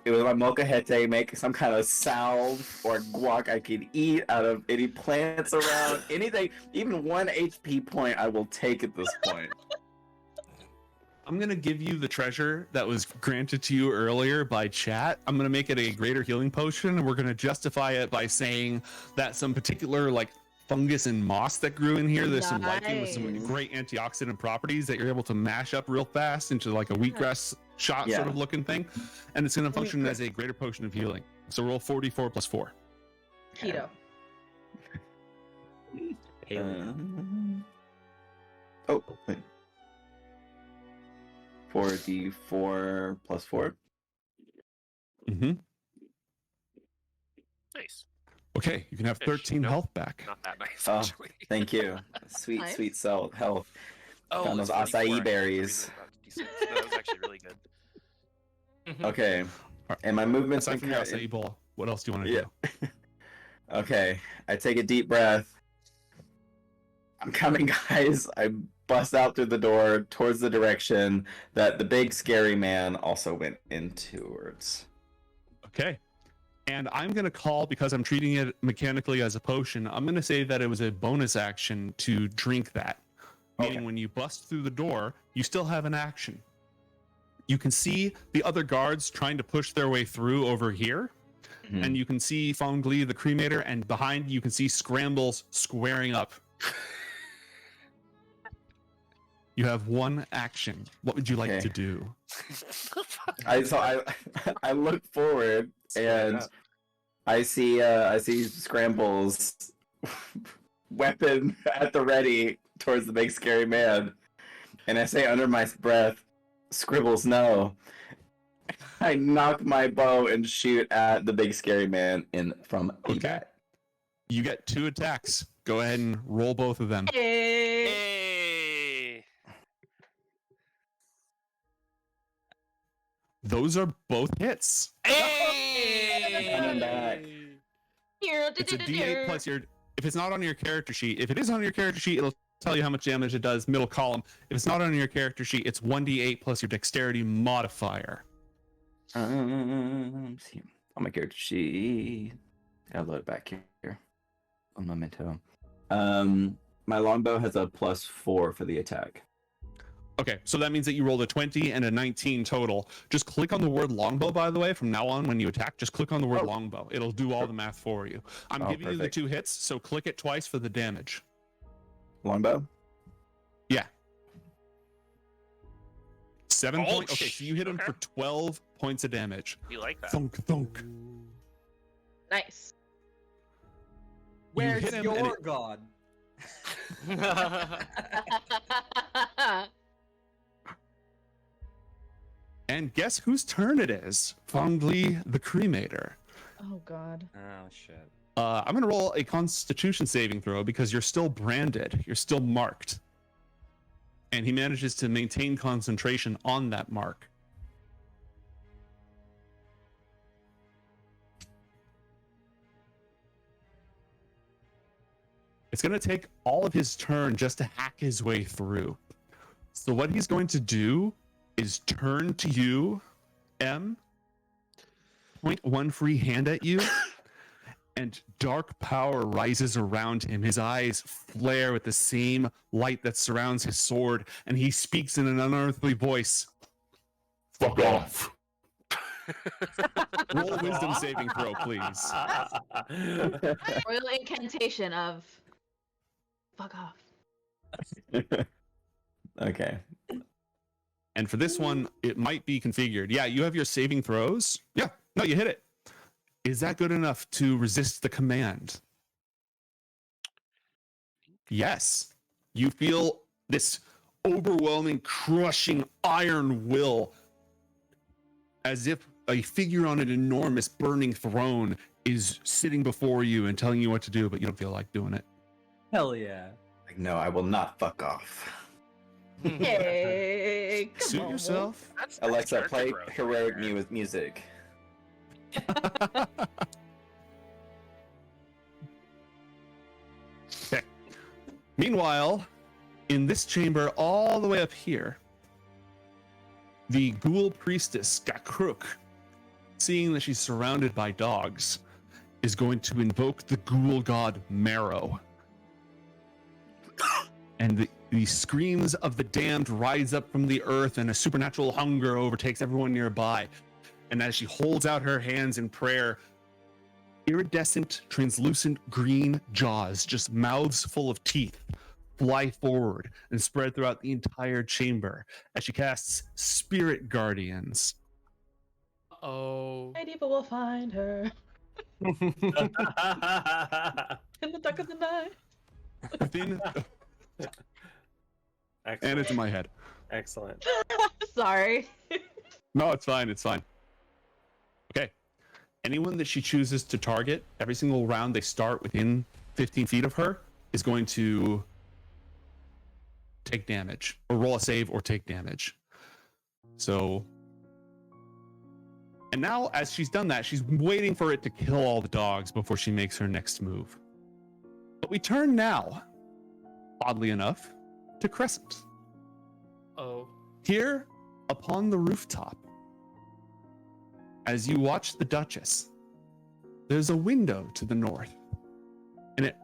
It was my molcajete, make some kind of salve or guac I can eat out of any plants around, anything, even 1 HP point I will take at this point. I'm going to give you the treasure that was granted to you earlier by chat. I'm going to make it a greater healing potion, and we're going to justify it by saying that some particular, like, fungus and moss that grew in here, there's some lichen with some Nice. great antioxidant properties that you're able to mash up real fast into, like, a wheatgrass shot sort Yeah. of looking thing, and it's going to function as a greater potion of healing. So roll 44 plus 4. Keto. Oh, wait. 4d4 plus 4. Mm-hmm. Nice. Okay, you can have Fish. 13 Nope. health back. Not that nice, Oh, actually. thank you. Sweet, Nice. sweet health. Oh, Found it's those 44. acai I thought berries. you said about 56. No, that was actually really good. Mhm. Okay, and my movement's Aside been from the cut. acai bowl, what else do you want to Yeah. do? Okay, I take a deep breath. I'm coming, guys. I bust out through the door towards the direction that the big scary man also went in towards. Okay. And I'm going to call, because I'm treating it mechanically as a potion, I'm going to say that it was a bonus action to drink that. Meaning Okay. when you bust through the door, you still have an action. You can see the other guards trying to push their way through over here. Mhm. And you can see Found Glee, the cremator, and behind you can see Scrambles squaring up. You have one action. What would you like Okay. to do? I look forward and I see Scramble's weapon at the ready towards the big scary man, and I say under my breath, "Scribbles, no!" I knock my bow and shoot at the big scary man from the Okay. back. You get 2 attacks. Go ahead and roll both of them. Hey. Hey. Those are both hits. Coming back. It's a D8 plus your. If it's not on your character sheet, if it is on your character sheet, it'll tell you how much damage it does. Middle column. If it's not on your character sheet, it's 1d8 plus your dexterity modifier. See, on my character sheet. Gotta load it back here. On Memento. My longbow has a +4 for the attack. Okay, so that means that you rolled a 20 and a 19 total. Just click on the word longbow, by the way. From now on, when you attack, just click on the word longbow. It'll do all the math for you. I'm giving you the perfect. 2 hits, so click it twice for the damage. Longbow? Yeah. 7 Oh, points. Okay, so you hit him okay. for 12 points of damage. You like that? Thunk, thunk. Nice. Where's hit him and your it- god? And guess whose turn it is? Fondly the Cremator. Oh God. Oh shit. I'm gonna roll a Constitution saving throw because you're still branded. You're still marked. And he manages to maintain concentration on that mark. It's gonna take all of his turn just to hack his way through. So what he's going to do is turn to you, M, point one free hand at you, and dark power rises around him. His eyes flare with the same light that surrounds his sword, and he speaks in an unearthly voice. Fuck off. Roll a wisdom saving throw, please. Royal incantation of fuck off. Okay. And for this one, it might be configured. Yeah, you have your saving throws. Yeah, no, you hit it. Is that good enough to resist the command? Yes. You feel this overwhelming, crushing iron will, as if a figure on an enormous burning throne is sitting before you and telling you what to do, but you don't feel like doing it. Hell yeah. Like, no, I will not fuck off. Hey, come Suit on, yourself. That's Alexa, character play growth right heroic there. music. Okay. Meanwhile, in this chamber, all the way up here, the ghoul priestess Gakruk, seeing that she's surrounded by dogs, is going to invoke the ghoul god Marrow. And the screams of the damned rise up from the earth, and a supernatural hunger overtakes everyone nearby. And as she holds out her hands in prayer, iridescent, translucent green jaws, just mouths full of teeth, fly forward and spread throughout the entire chamber as she casts Spirit Guardians. Oh. My diva will find her in the dark of the night. Within, and Excellent. it's in my head. Excellent. Sorry. No, it's fine. It's fine. Okay. Anyone that she chooses to target, every single round they start within 15 feet of her, is going to take damage, or roll a save, or take damage. So, and now as she's done that, she's waiting for it to kill all the dogs before she makes her next move. But we turn now, oddly enough, to Crescent. Oh. Here, upon the rooftop, as you watch the Duchess, there's a window to the north, and it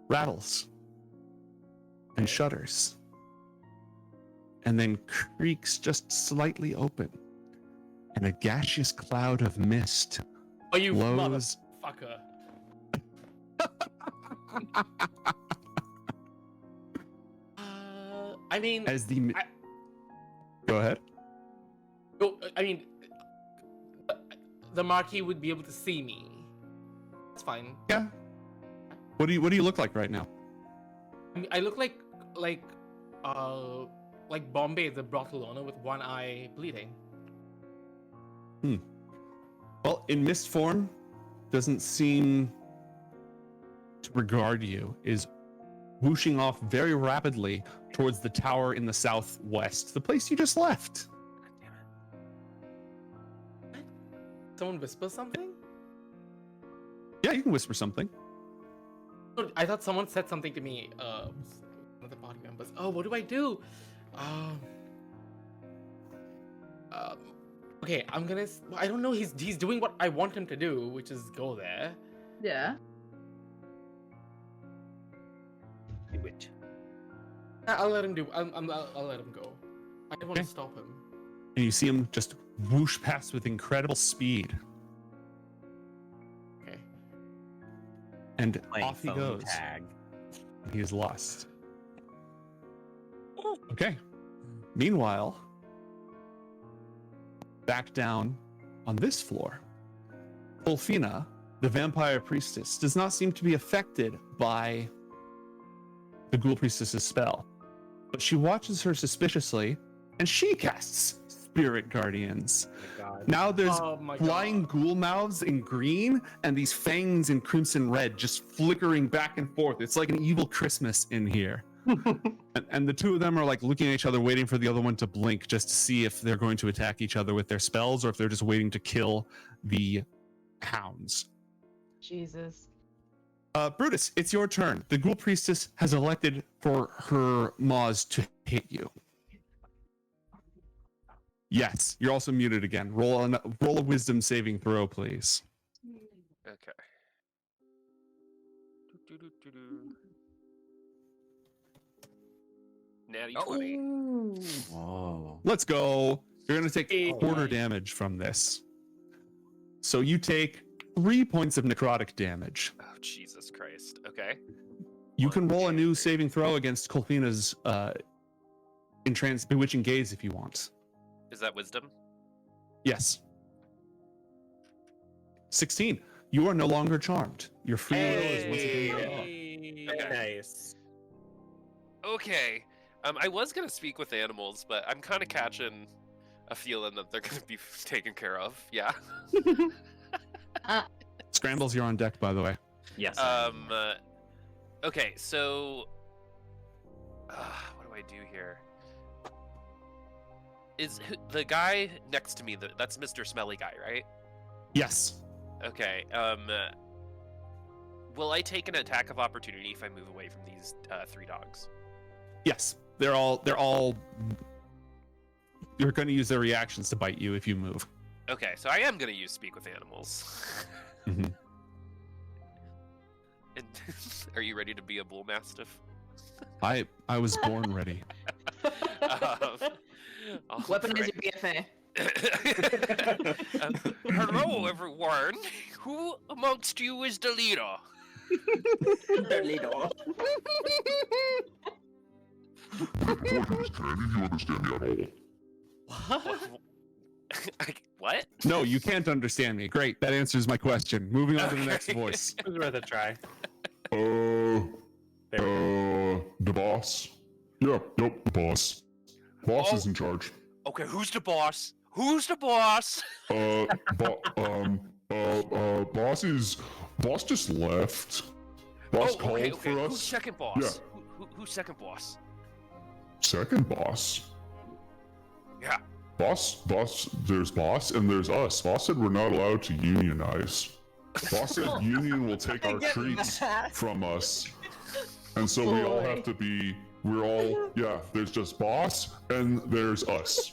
rattles and shudders, and then creaks just slightly open, and a gaseous cloud of mist Oh, you blows. motherfucker. I mean, As the go ahead. I mean, the Marquis would be able to see me. That's fine. Yeah. What do you look like right now? I mean, I look like Bombay the brothel owner with one eye bleeding. Well, in mist form, doesn't seem to regard you, is whooshing off very rapidly towards the tower in the southwest, the place you just left. Someone whisper something? Yeah, you can whisper something. Oh, I thought someone said something to me. One of the party members. Oh, what do I do? Okay, I'm gonna. I don't know. He's doing what I want him to do, which is go there. Yeah. Do it. I'll let him do. I'll let him go. I don't want to Okay. stop him. And you see him just whoosh past with incredible speed. Okay. And Playing off he phone goes. tag. He is lost. Okay. Meanwhile, back down on this floor, Ulfina, the vampire priestess, does not seem to be affected by the ghoul priestess's spell. But she watches her suspiciously, and she casts Spirit Guardians. Now there's Oh my flying ghoul mouths in green and these fangs in crimson red just flickering back and forth. It's like an evil Christmas in here. and the two of them are like looking at each other, waiting for the other one to blink just to see if they're going to attack each other with their spells or if they're just waiting to kill the hounds. Jesus. Brutus, it's your turn. The ghoul priestess has elected for her maws to hit you. Yes, you're also muted again. Roll a wisdom saving throw, please. Okay. Natty 20. Whoa. Let's go. You're going to take Hey, quarter nice. damage from this. So you take 3 points of necrotic damage. Oh, Jesus Christ. Okay. You can roll a new saving throw against Colfina's bewitching gaze if you want. Is that wisdom? Yes. 16. You are no longer charmed. Your free will is once again gone. Okay. Nice. Okay. I was gonna speak with animals, but I'm kind of catching a feeling that they're gonna be taken care of. Yeah. Scrambles, you're on deck, by the way. Yes. Okay, so what do I do here? Is the guy next to me? That's Mr. Smelly Guy, right? Yes. Okay. Will I take an attack of opportunity if I move away from these 3 dogs? Yes. They're all. You're going to use their reactions to bite you if you move. Okay, so I am gonna use speak with animals. Mhm. And are you ready to be a bull mastiff? I was born ready. Weaponize your BFA. Hello, everyone. Who amongst you is the leader? The leader. Can you understand me at all? What? No, you can't understand me. Great. That answers my question. Moving on to the next Okay. voice. It was worth a try. The boss? Yep, the boss. Boss Oh. is in charge. Okay, who's the boss? Who's the boss? Boss just left. Boss called okay. for Who's us. second boss? Yeah. Who's second boss? Second boss. Yeah. Boss, there's boss and there's us. Boss said we're not allowed to unionize. Boss said union will take our treats from us. And so we all have to be, there's just boss and there's us.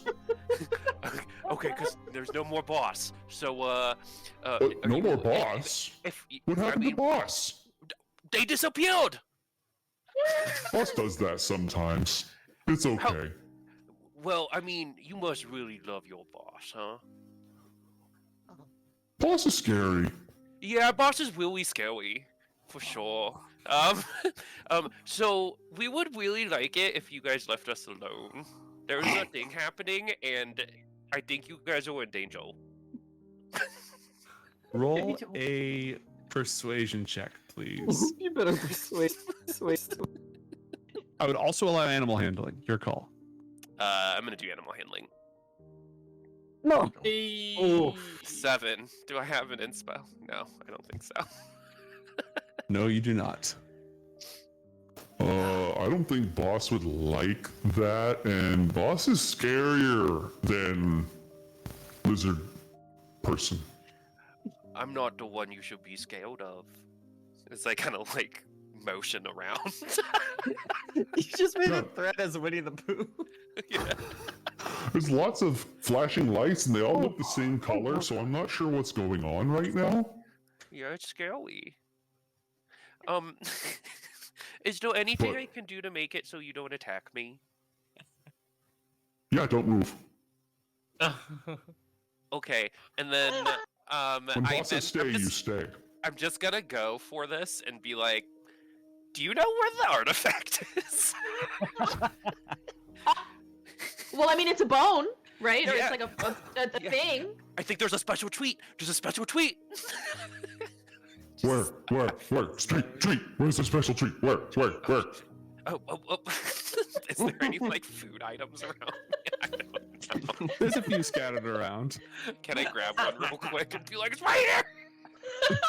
Okay, because there's no more boss. So, No more boss? What happened to boss? They disappeared! Boss does that sometimes. It's okay. Well, I mean, you must really love your boss, huh? Boss is scary. Yeah, boss is really scary, for sure. So we would really like it if you guys left us alone. There's a thing happening, and I think you guys are in danger. Roll a persuasion check, please. You better persuade. I would also allow animal handling. Your call. I'm gonna do animal handling. No. Hey. 7. Do I have an inspo? No, I don't think so. No, you do not. I don't think Boss would like that, and Boss is scarier than Lizard person. I'm not the one you should be scared of. It's like kind of like motion around. You just made No. a threat as Winnie the Pooh. Yeah. There's lots of flashing lights, and they all look the same color, so I'm not sure what's going on right now. Yeah, it's scary. Is there anything What? I can do to make it so you don't attack me? Yeah, don't move. Okay, and then When I Boss says stay, you stay. I'm just gonna go for this and be like, do you know where the artifact is? Well, I mean, it's a bone, right? Or Yeah. it's like a thing. I think there's a special tweet. There's a special tweet. Where? Treat. Where's the special treat? Where? Oh. Is there any like food items around? I don't know. There's a few scattered around. Can I grab one real quick and be like, it's right here?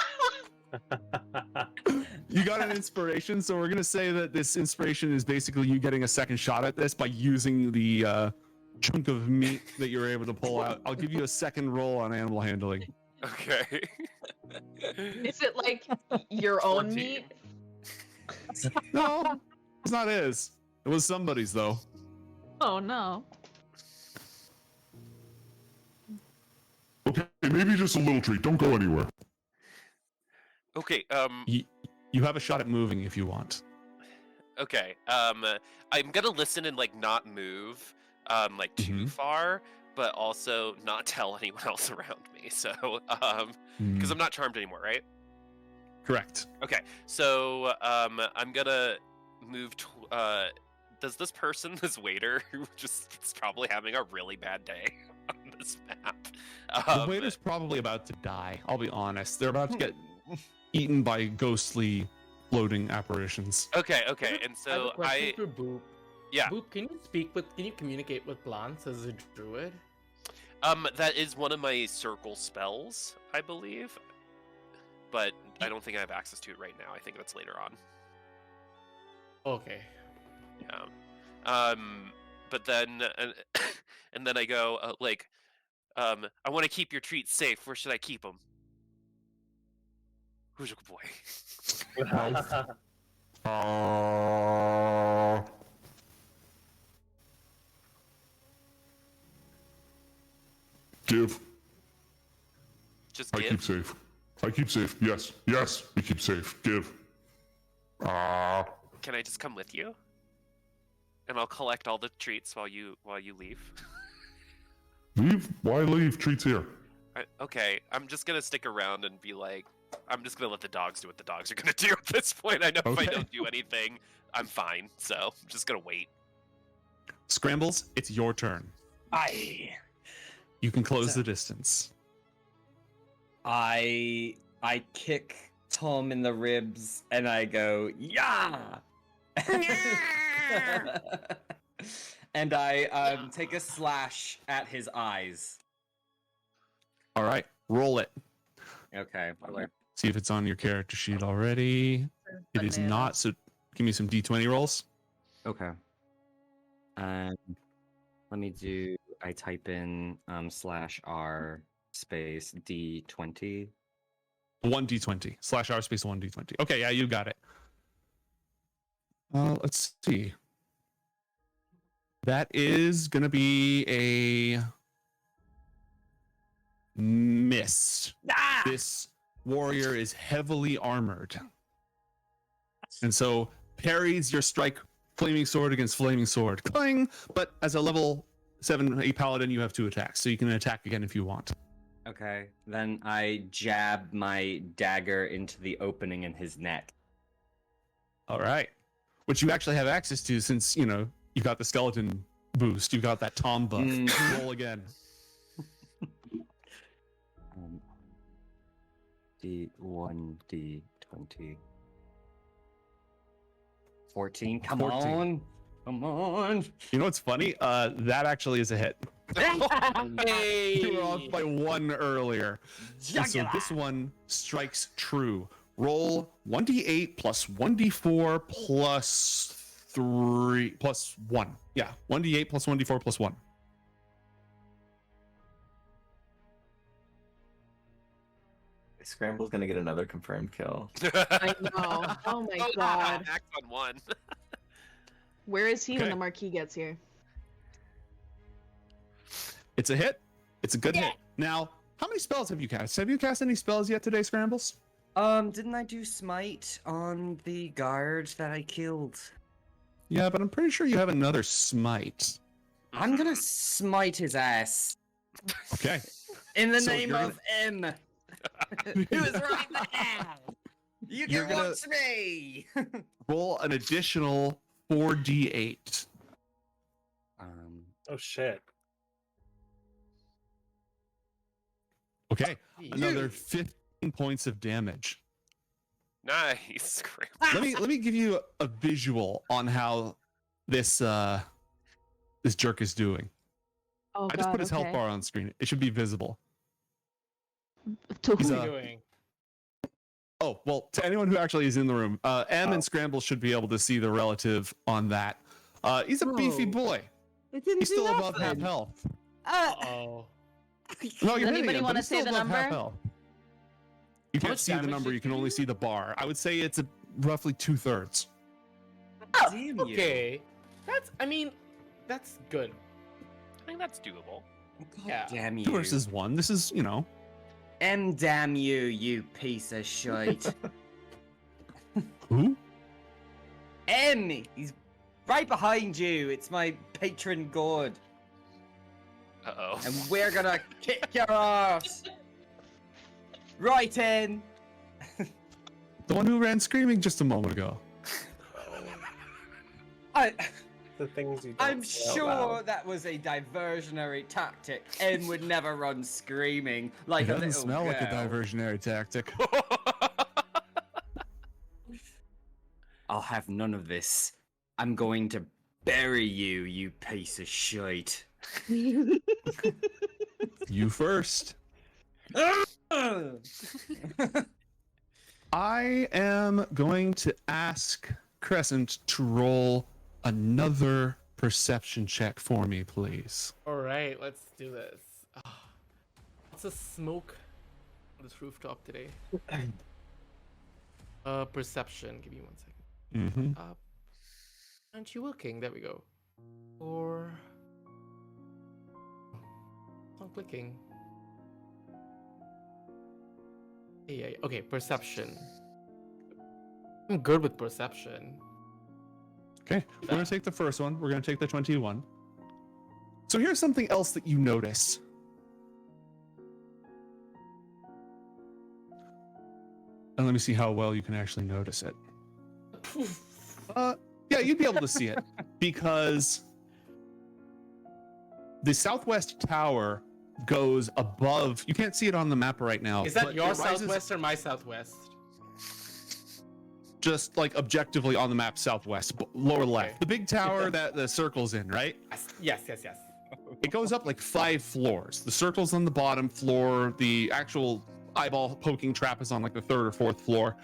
You got an inspiration, so we're gonna say that this inspiration is basically you getting a second shot at this by using the chunk of meat that you're able to pull out. I'll give you a second roll on animal handling. Okay. Is it like your own 14. meat? No, it's not his. It was somebody's though. Oh no. Okay, maybe just a little treat. Don't go anywhere. Okay. You have a shot at moving if you want. Okay. I'm gonna listen and like not move, like too Mhm. far, but also not tell anyone else around me. So, because I'm not charmed anymore, right? Correct. Okay. So, I'm gonna move. Does this person, this waiter, who just is probably having a really bad day on this map? The waiter's probably about to die. I'll be honest. They're about to get eaten by ghostly floating apparitions. Okay. And I have so a question for Boop. Yeah. Boop, can you communicate with plants as a druid? That is one of my circle spells, I believe. But I don't think I have access to it right now. I think that's later on. Okay. Yeah. But then, and then I go, I want to keep your treats safe. Where should I keep them? Who's a good boy? Give. Just I give. keep safe. I keep safe. Yes, we keep safe. Give. Can I just come with you? And I'll collect all the treats while you leave. Leave? Why leave? Treats here. Okay, I'm just gonna stick around and be like, I'm just gonna let the dogs do what the dogs are gonna do at this point. I know if I Okay. don't do anything, I'm fine. So I'm just gonna wait. Scrambles, it's your turn. I You can close the distance. I kick Tom in the ribs and I go, yeah! And I take a slash at his eyes. All right, roll it. Okay. See if it's on your character sheet already. It is Bananas. not, so give me some d20 rolls. Okay. Let me do. I type in /r space d20. 1d20 / r space 1d20. Okay, yeah, you got it. Let's see. That is gonna be a miss. Ah! This warrior is heavily armored, and so parries your strike, flaming sword against flaming sword, clang. But as a level 7 paladin, you have 2 attacks, so you can attack again if you want. Okay. Then I jab my dagger into the opening in his neck. All right. Which you actually have access to since, you know, you got the skeleton boost. You got that Tom buff. Roll again. D1, D20. 14. Come 14. on. Come on. You know what's funny? That actually is a hit. Hey! You were off by 1 earlier. And so this one strikes true. Roll 1d8 plus 1d4 plus 3 plus 1. Yeah, 1d8 plus 1d4 plus 1. Scramble's gonna get another confirmed kill. I know. Oh my god. Max on 1. Where is he when Okay. the Marquis gets here? It's a hit. It's a good hit. Now, how many spells have you cast? Have you cast any spells yet today, Scrambles? Didn't I do smite on the guard that I killed? Yeah, but I'm pretty sure you have another smite. I'm gonna smite his ass. Okay. In the So name you're of M. Who is right there? You You're can gonna- watch me. Roll an additional 4d8. Oh shit. Okay. Another 15 points of damage. Nice. Let me give you a visual on how this this jerk is doing. Oh I just put his health bar on screen. It should be visible. To He's who? What are you doing? Oh, well, to anyone who actually is in the room, M and Scramble should be able to see the relative on that. He's a beefy boy. It didn't He's do still above half nothing. health. Uh-oh. No, you're hitting anybody him, but wanna he's say still the above half number? health. You How can't much see the damage number, did you can you only do? see the bar. I would say it's roughly 2/3. Damn you. Okay. That's good. I think that's doable. God Yeah. damn you. 2 versus 1. This is, you know. M damn you, you piece of shit. Who? M! He's right behind you. It's my patron god. Uh-oh. And we're gonna kick your ass. Right in. The one who ran screaming just a moment ago. The things you don't I'm say out sure loud. that was a diversionary tactic. M would never run screaming like It a doesn't little smell like a girl. diversionary tactic. I'll have none of this. I'm going to bury you, you piece of shit. You first. I am going to ask Crescent to roll another perception check for me, please. Alright, let's do this. Lots of smoke on this rooftop today. Perception. Give me 1 second. Mm-hmm. Aren't you working? There we go. Or... It's not clicking. Yeah, okay, perception. I'm good with perception. Okay, we're going to take the first one. We're going to take the 21. So here's something else that you notice. And let me see how well you can actually notice it. Yeah, you'd be able to see it because the southwest tower goes above. You can't see it on the map right now. Is that but your it rises southwest or my southwest? Just like objectively on the map, southwest, lower Okay. left. The big tower that the circle's in, right? Yes. It goes up like 5 floors. The circle's on the bottom floor. The actual eyeball poking trap is on like the 3rd or 4th floor.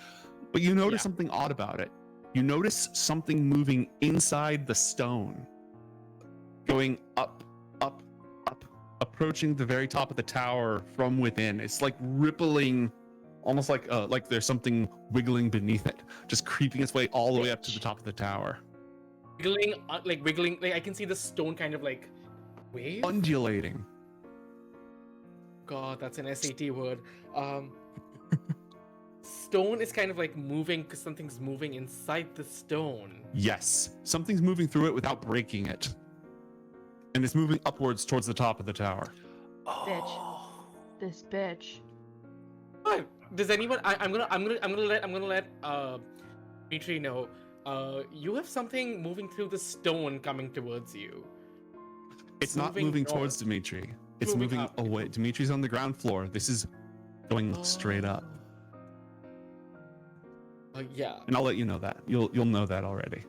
But you notice Yeah. something odd about it. You notice something moving inside the stone, going up, up, up, approaching the very top of the tower from within. It's like rippling, almost like there's something wiggling beneath it, just creeping its way all the way up to the top of the tower. Wiggling, like I can see the stone kind of like wave. Undulating. God, that's an SAT word. Stone is kind of like moving because something's moving inside the stone. Yes, something's moving through it without breaking it, and it's moving upwards towards the top of the tower. Bitch. This bitch. Does anyone? I'm gonna let Dimitri know. you have something moving through the stone coming towards you. It's not moving north. towards Dimitri. It's Moving moving up. away. Dimitri's on the ground floor. This is going straight up. Yeah. And I'll let you know that. You'll know that already.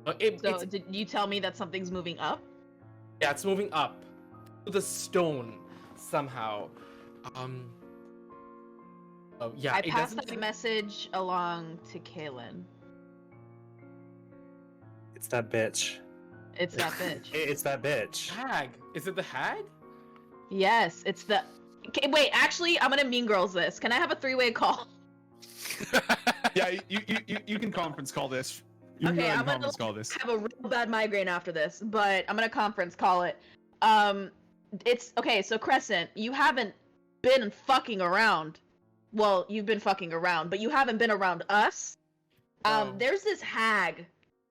So did you tell me that something's moving up? Yeah, it's moving up to the stone somehow. Yeah. I it passed doesn't that message along to Kaylin. It's that bitch. It's that bitch. It's that bitch. Hag. Is it the hag? Yes, it's the. Okay, wait, actually, I'm gonna Mean Girls this. Can I have a three-way call? Yeah, you can conference call this. You can Okay, go ahead I'm and gonna conference call this. have a real bad migraine after this, but I'm gonna conference call it. It's okay. So Crescent, you haven't been fucking around. Well, you've been fucking around, but you haven't been around us. Oh. There's this hag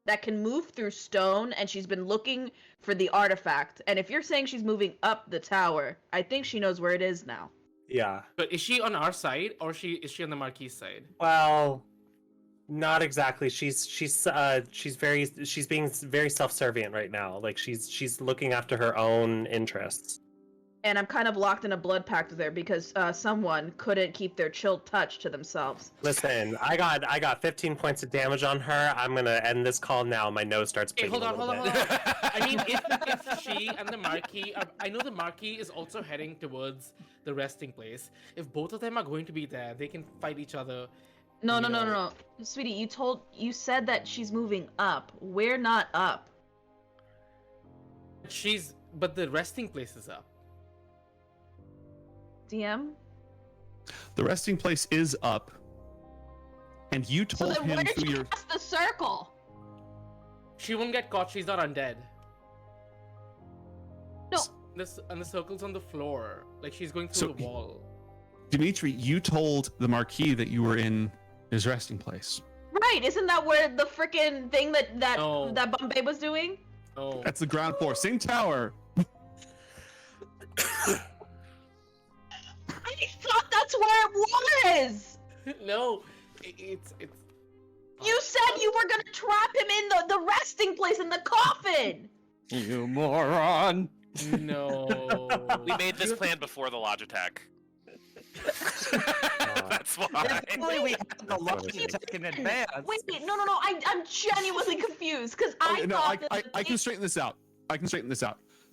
that can move through stone, and she's been looking for the artifact. And if you're saying she's moving up the tower, I think she knows where it is now. Yeah. But is she on our side or is she on the Marquis side? Well, not exactly. She's being very self-servient right now. Like she's looking after her own interests. And I'm kind of locked in a blood pact there because someone couldn't keep their chill touch to themselves. Listen, I got 15 points of damage on her. I'm gonna end this call now. My nose starts Hey, bleeding. hold on. I mean, if she and the Marquis, I know the Marquis is also heading towards the resting place. If both of them are going to be there, they can fight each other. No, sweetie. You said that she's moving up. We're not up. But the resting place is up. DM. The resting place is up, and you So told then him where did through she your. pass the circle? She won't get caught. She's not undead. No. And the circle's on the floor. Like she's going through So- the wall. Dimitri, you told the Marquis that you were in his resting place. Right? Isn't that where the freaking thing that No. that Bombay was doing? Oh. That's the ground floor, same tower. I thought that's where it was. No. It's. You said you were gonna trap him in the resting place in the coffin. You moron! No. We made this plan before the Logitech. That's why. Only we had the Logitech in advance. Wait, no. I'm genuinely confused because I No, thought that I can straighten this out.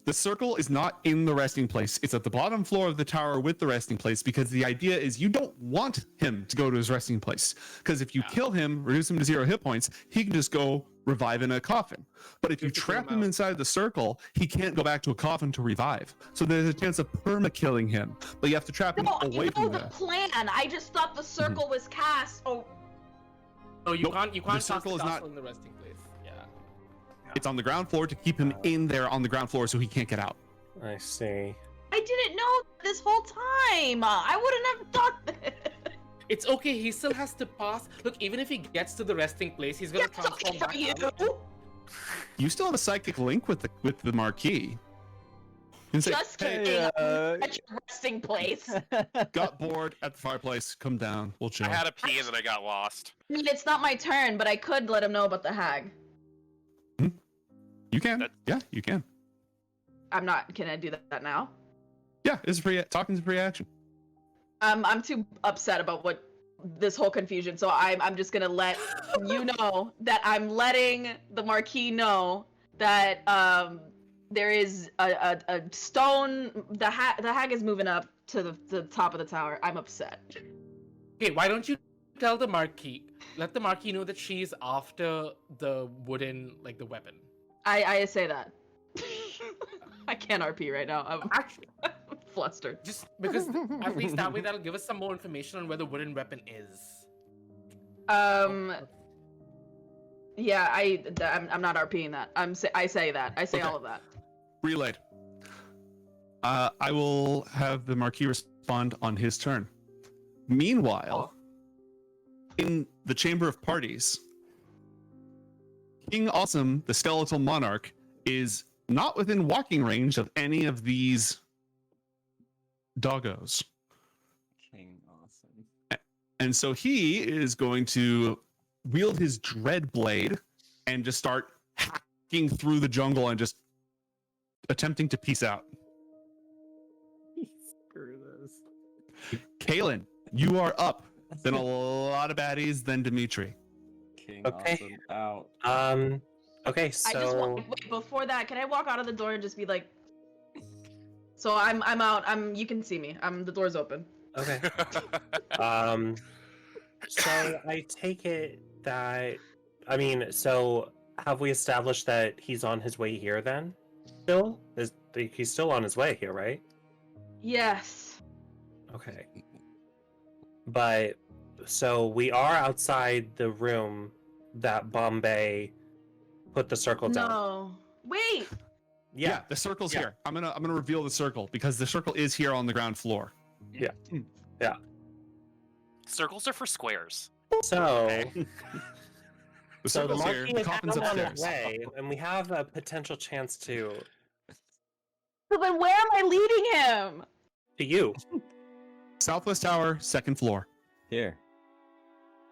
The circle is not in the resting place. It's at the bottom floor of the tower with the resting place because the idea is you don't want him to go to his resting place. Because if you kill him, reduce him to 0 hit points, he can just go revive in a coffin. But if you trap him inside the circle, he can't go back to a coffin to revive. So there's a chance of perma-killing him. But you have to trap him No, away I from know the there. plan. I just thought the circle was cast. Oh, No, you Nope, can't. You can't the circle cast is the not- castle in the resting place. Yeah. It's on the ground floor to keep him in there on the ground floor so he can't get out. I see. I didn't know this whole time. I wouldn't have thought that. It's okay. He still has to pass. Look, even if he gets to the resting place, he's gonna It's transform okay for back. you. out. You still have a psychic link with the Marquis. You can say, Just "Hey, kidding. At your resting place. got bored at the fireplace. Come down. We'll chill." I had a pee and then I got lost. I mean, it's not my turn, but I could let him know about the hag. You can. That- Yeah, you can. I'm not. Can I do that now? Yeah, it's free. Talking's a free action. I'm too upset about what this whole confusion, so I'm just gonna let you know that I'm letting the Marquis know that there is a stone. The hag is moving up to the top of the tower. I'm upset. Okay, why don't you tell the Marquis? Let the Marquis know that she's after the wooden, like the weapon. I say that. I can't RP right now. I'm Actually, flustered. just because at least that way that'll give us some more information on where the wooden weapon is. Yeah, I'm not RPing that. I say that. I say Okay. all of that. Relayed. I will have the Marquis respond on his turn. Meanwhile, in the Chamber of Parties, King Awesome, the Skeletal Monarch, is not within walking range of any of these doggos. King Awesome. And so he is going to wield his dread blade and just start hacking through the jungle and just attempting to peace out. Screw this. Kalen, you are up. Then a lot of baddies, then Dimitri. King Okay. awesome out. Okay, I just so wait, before that, can I walk out of the door and just be like, so I'm out. You can see me. The door's open. okay. So I take it that so have we established that he's on his way here then? Still? He's still on his way here, right? Yes. Okay. But so we are outside the room that Bombay put the circle down. No. Wait. Yeah, the circle's Yeah. here. I'm gonna reveal the circle because the circle is here on the ground floor. Circles are for squares. So The so the circle's here. Marquis The is coffin's on his upstairs. way, and we have a potential chance to So then where am I leading him? you. Southwest Tower, second floor. Here.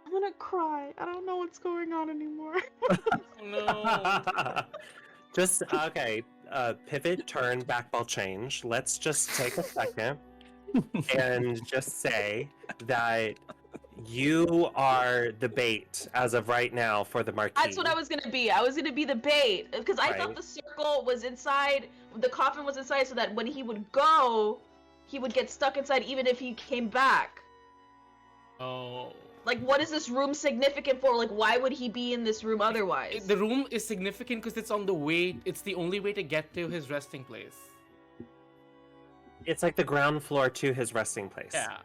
I'm gonna cry. I don't know what's going on anymore. No. Just okay. Pivot, turn, back ball change. Let's just take a second and just say that you are the bait as of right now for the Marquis. That's what I was gonna be. I was gonna be the bait because I Right. thought the circle was inside. The coffin was inside, so that when he would go, he would get stuck inside, even if he came back. Oh. Like, what is this room significant for? Like, why would he be in this room otherwise? The room is significant because it's on the way. It's the only way to get to his resting place. It's like the ground floor to his resting place. Yeah.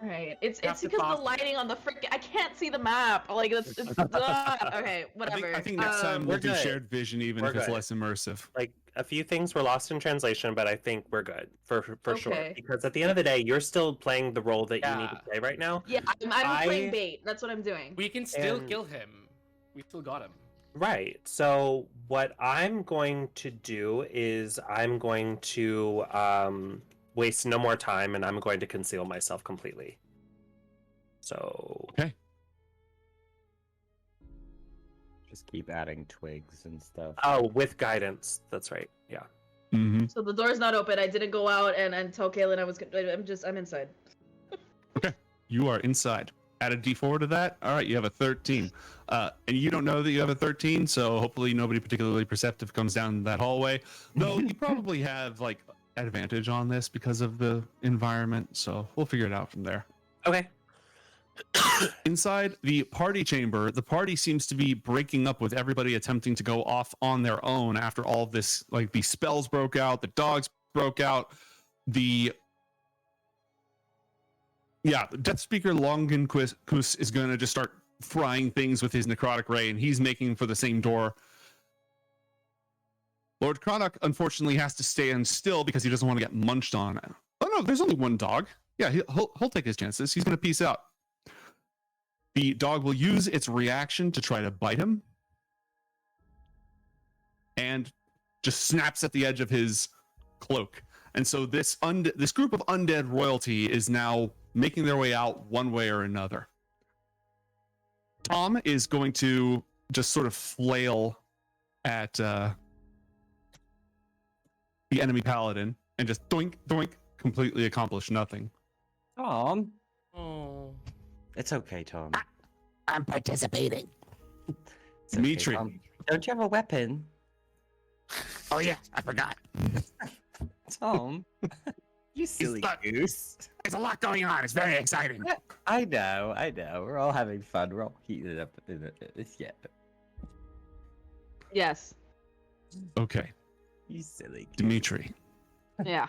Right. It's Have to because the coffin. lighting on the freaking. I can't see the map. Like, it's okay. Whatever. I think next time we'll We're do good. shared vision, even We're if it's good. less immersive. Like a few things were lost in translation, but I think we're good for sure. Okay. Because at the end of the day, you're still playing the role that you need to Yeah. play right now. Yeah, I'm playing I- bait. That's what I'm doing. We can still And- kill him. We still got him. Right. So what I'm going to do is I'm going to waste no more time, and I'm going to conceal myself completely. So Just keep adding twigs and stuff. with guidance. That's right. Yeah. Mm-hmm. So the door's not open. I didn't go out and tell Kaylin I'm inside. You are inside. Add a D4 to that. All right, you have a 13. And you don't know that you have a 13, so hopefully nobody particularly perceptive comes down that hallway. Though you probably have like advantage on this because of the environment, so we'll figure it out from there. Okay. Inside the party chamber, the party seems to be breaking up with everybody attempting to go off on their own after all of this. Like the spells broke out, the dogs broke out, the Death Speaker Longinquist is going to just start frying things with his necrotic ray, and he's making for the same door. Lord Cronach unfortunately has to stand still because he doesn't want to get munched on. Oh no, there's only one dog. Yeah, he'll take his chances. He's going to peace out. The dog will use its reaction to try to bite him, and just snaps at the edge of his cloak. And so this group of undead royalty is now making their way out one way or another. Tom is going to just sort of flail at the enemy paladin and just doink, doink, completely accomplish nothing. Tom. Oh. It's okay, Tom. I'm participating. It's Dimitri. Tom. Don't you have a weapon? Oh yeah, I forgot. Tom. You silly Look. goose. There's a lot going on. It's very exciting. I know. We're all having fun. We're all heated up in this yet. Yes. Okay, You silly goose. Dimitri. Yeah.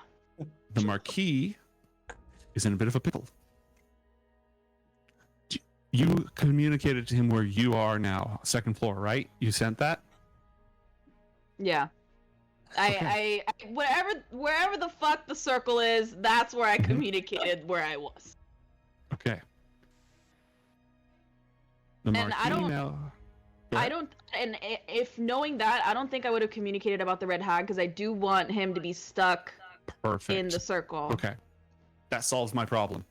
The Marquis is in a bit of a pickle. You communicated to him where you are now, second floor, right? You sent that? Yeah. I wherever the fuck the circle is, that's where I communicated where I was. Okay. The And I Marquis don't- now... I don't, and if knowing that, I don't think I would have communicated about the red hag because I do want him to be stuck Perfect. in the circle. Okay. That solves my problem.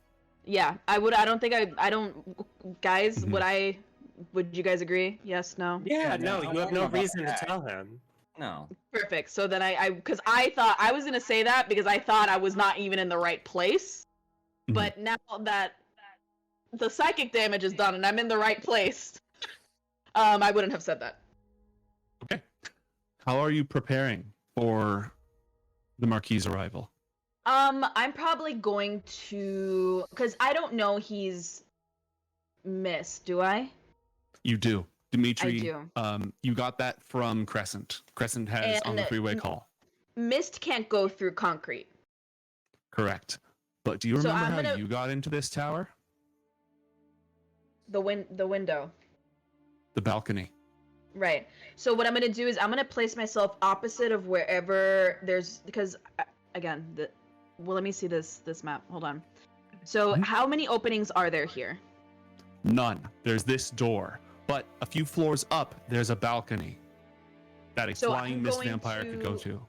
Yeah, I would. I don't think I don't. Guys, would you guys agree? Yes, no? Yeah, no, no, I you have don't no know about reason to that. tell him. No. Perfect. So then because I thought I was gonna say that because I thought I was not even in the right place. Mhm. But now that the psychic damage is done and I'm in the right place, I wouldn't have said that. Okay. How are you preparing for the Marquis' arrival? I'm probably going to, because I don't know he's missed, do I? You do. Dimitri, I do. You got that from Crescent. Crescent has on the And three-way call. Mist can't go through concrete. Correct. But do you So remember I'm how gonna- you got into this tower? The window. The balcony. Right. So what I'm gonna do is I'm gonna place myself opposite of wherever there's, because again, well, let me see this map. Hold on. So how many openings are there here? None. There's this door. But a few floors up, there's a balcony that a So flying I'm mist going vampire could go to.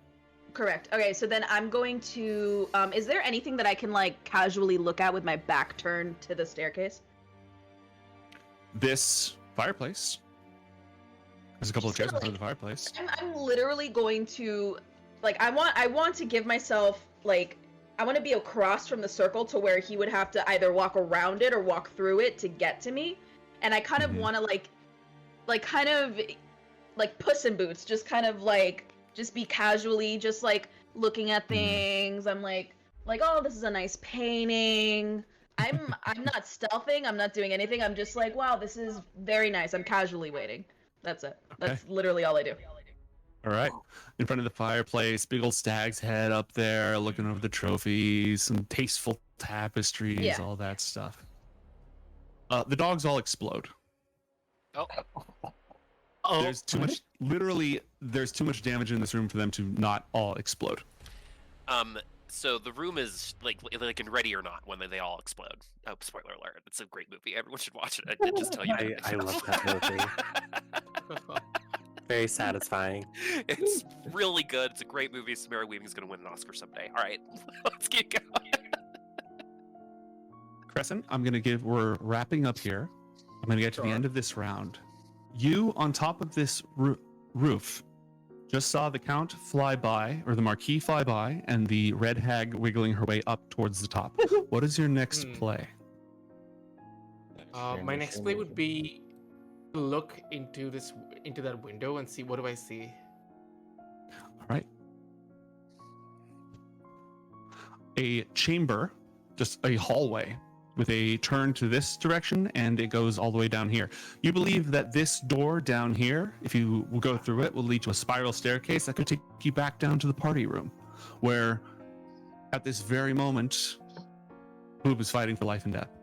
Correct. Okay, so then I'm going to, is there anything that I can like casually look at with my back turned to the staircase? This fireplace. There's a couple of chairs in front of the fireplace. I'm literally going to, like, I want to give myself, like, I want to be across from the circle to where he would have to either walk around it or walk through it to get to me. And I kind of want to, like, kind of, like, Puss in Boots, just kind of, like, just be casually, just, like, looking at things. I'm like, oh, this is a nice painting. I'm not stealthing. I'm not doing anything. I'm just like, wow, this is very nice. I'm casually waiting. That's it. That's literally all I do. All right. In front of the fireplace, big old stag's head up there, looking over the trophies, some tasteful tapestries, all that stuff. The dogs all explode. Oh. There's too much. Literally, there's too much damage in this room for them to not all explode. So the room is like in Ready or Not when they all explode. Oh, spoiler alert! It's a great movie. Everyone should watch it. I did just tell you. I love that movie. Very satisfying. It's really good. It's a great movie. Samara Weaving's going to win an Oscar someday. All right, let's keep going. Crescent, we're wrapping up here. I'm going to get to the end of this round. You, on top of this roof, just saw the Count fly by, or the Marquis fly by, and the Red Hag wiggling her way up towards the top. What is your next play? My next play would be to look into that window and see what do I see. All right. A chamber, just a hallway with a turn to this direction, and it goes all the way down here. You believe that this door down here, if you will go through it, will lead to a spiral staircase that could take you back down to the party room, where at this very moment, Boob is fighting for life and death.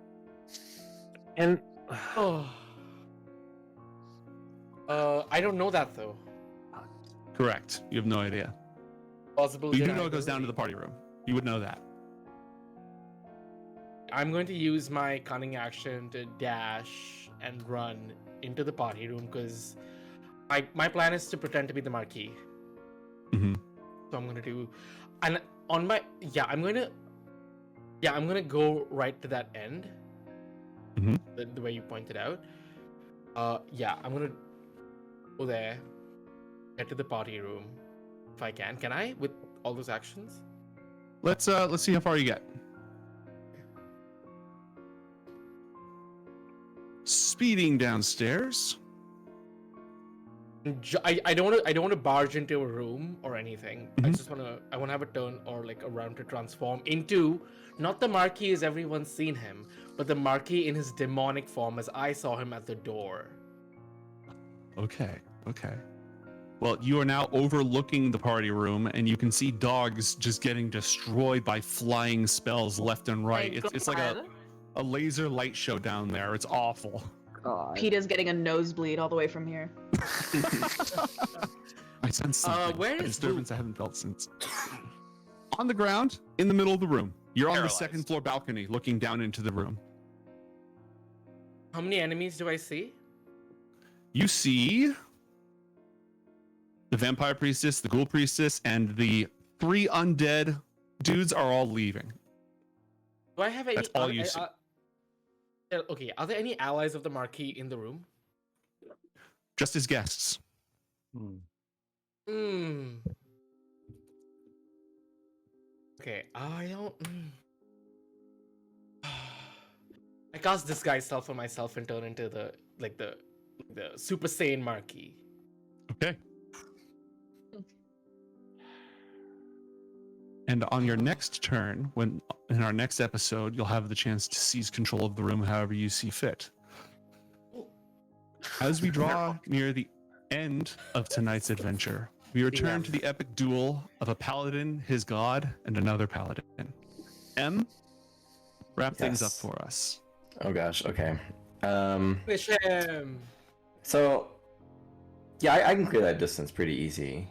And I don't know that though. Correct. You have no idea. Possible. You do know it goes down to the party room. You would know that. I'm going to use my cunning action to dash and run into the party room because my plan is to pretend to be the Marquis. Mm-hmm. So I'm gonna do, and on my I'm gonna go right to that end. Mm-hmm. The way you pointed out. I'm gonna go there, get to the party room if I can. Can I with all those actions? Let's see how far you get. Speeding downstairs. I don't want to barge into a room or anything. I Mhm. just want to have a turn or like a round to transform into not the Marquis as everyone's seen him, but the Marquis in his demonic form as I saw him at the door. Okay. Well, you are now overlooking the party room, and you can see dogs just getting destroyed by flying spells left and right. It's like a laser light show down there. It's awful. Peter's getting a nosebleed all the way from here. I sense something. Where a is disturbance I haven't felt since. On the ground, in the middle of the room. You're on Paralyzed. the second floor balcony, looking down into the room. How many enemies do I see? You see the vampire priestess, the ghoul priestess, and the 3 undead dudes are all leaving. Do I have any? That's all you see. Okay, are there any allies of the Marquis in the room? Just as guests. Hmm. Okay, I don't. I cast disguise self for myself and turn into the Super Saiyan Marquis. Okay. And on your next turn, when in our next episode, you'll have the chance to seize control of the room however you see fit. As we draw near the end of tonight's adventure, we return to the epic duel of a paladin, his god, and another paladin. M, wrap things up for us. Oh gosh, okay. Wish him. So, yeah, I can clear that distance pretty easy.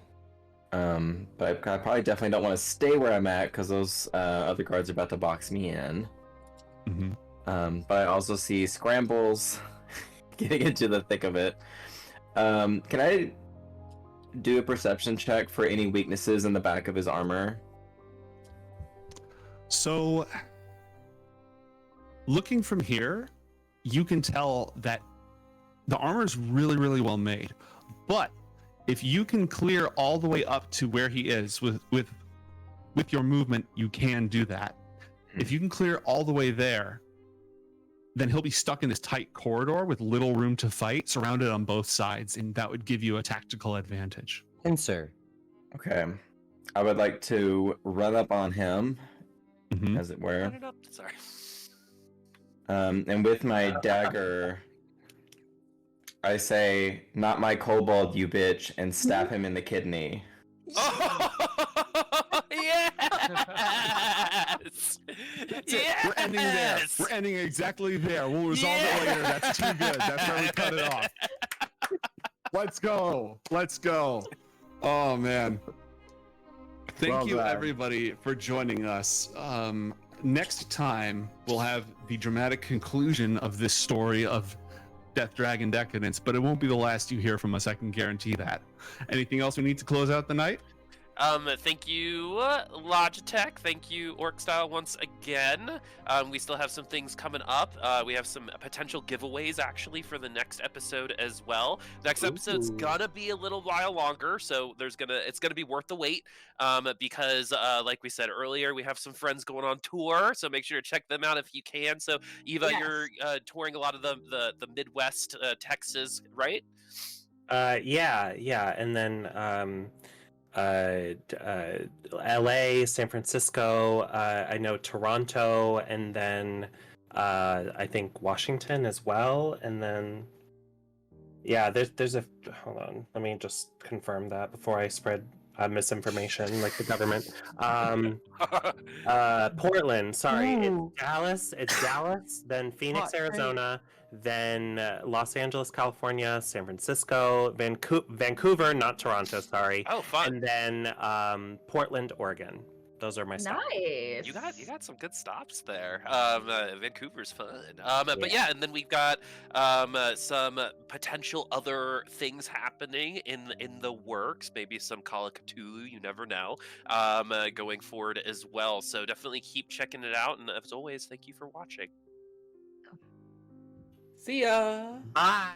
But I probably definitely don't want to stay where I'm at because those other guards are about to box me in. But I also see scrambles getting into the thick of it. Can I do a perception check for any weaknesses in the back of his armor? So, looking from here, you can tell that the armor is really, really well made. But if you can clear all the way up to where he is with your movement, you can do that. If you can clear all the way there, then he'll be stuck in this tight corridor with little room to fight, surrounded on both sides, and that would give you a tactical advantage. Pincer. Okay. I would like to run up on him, as it were. Run it up. Sorry. And with my dagger, I say, "Not my kobold, you bitch," and stab him in the kidney. Yes! Yes! We're ending there. We're ending exactly there. We'll resolve it later. That's too good. That's where we cut it off. Let's go. Let's go. Oh, man. Thank you, everybody, for joining us. Next time, we'll have the dramatic conclusion of this story of Death, Dragon, Decadence, but it won't be the last you hear from us. I can guarantee that. Anything else we need to close out the night? Thank you, Logitech. Thank you, Orc-Style, once again. We still have some things coming up. We have some potential giveaways, actually, for the next episode as well. Next episode's gonna be a little while longer, so it's gonna be worth the wait. Because, like we said earlier, we have some friends going on tour, so make sure to check them out if you can. So, Eva, you're touring a lot of the Midwest, Texas, right? Yeah, and then LA, San Francisco, I know Toronto, and then I think Washington as well, and then there's a hold on, let me just confirm that before I spread misinformation like the government. Portland, sorry. It's Dallas, then Phoenix, Arizona, then Los Angeles, California, San Francisco, Vancouver, not Toronto, sorry. Oh, fun. And then Portland, Oregon. Those are my stops. Nice. You got some good stops there. Vancouver's fun. But yeah, and then we've got some potential other things happening in the works. Maybe some Call of Cthulhu, you never know. Going forward as well. So definitely keep checking it out. And as always, thank you for watching. See ya. Bye.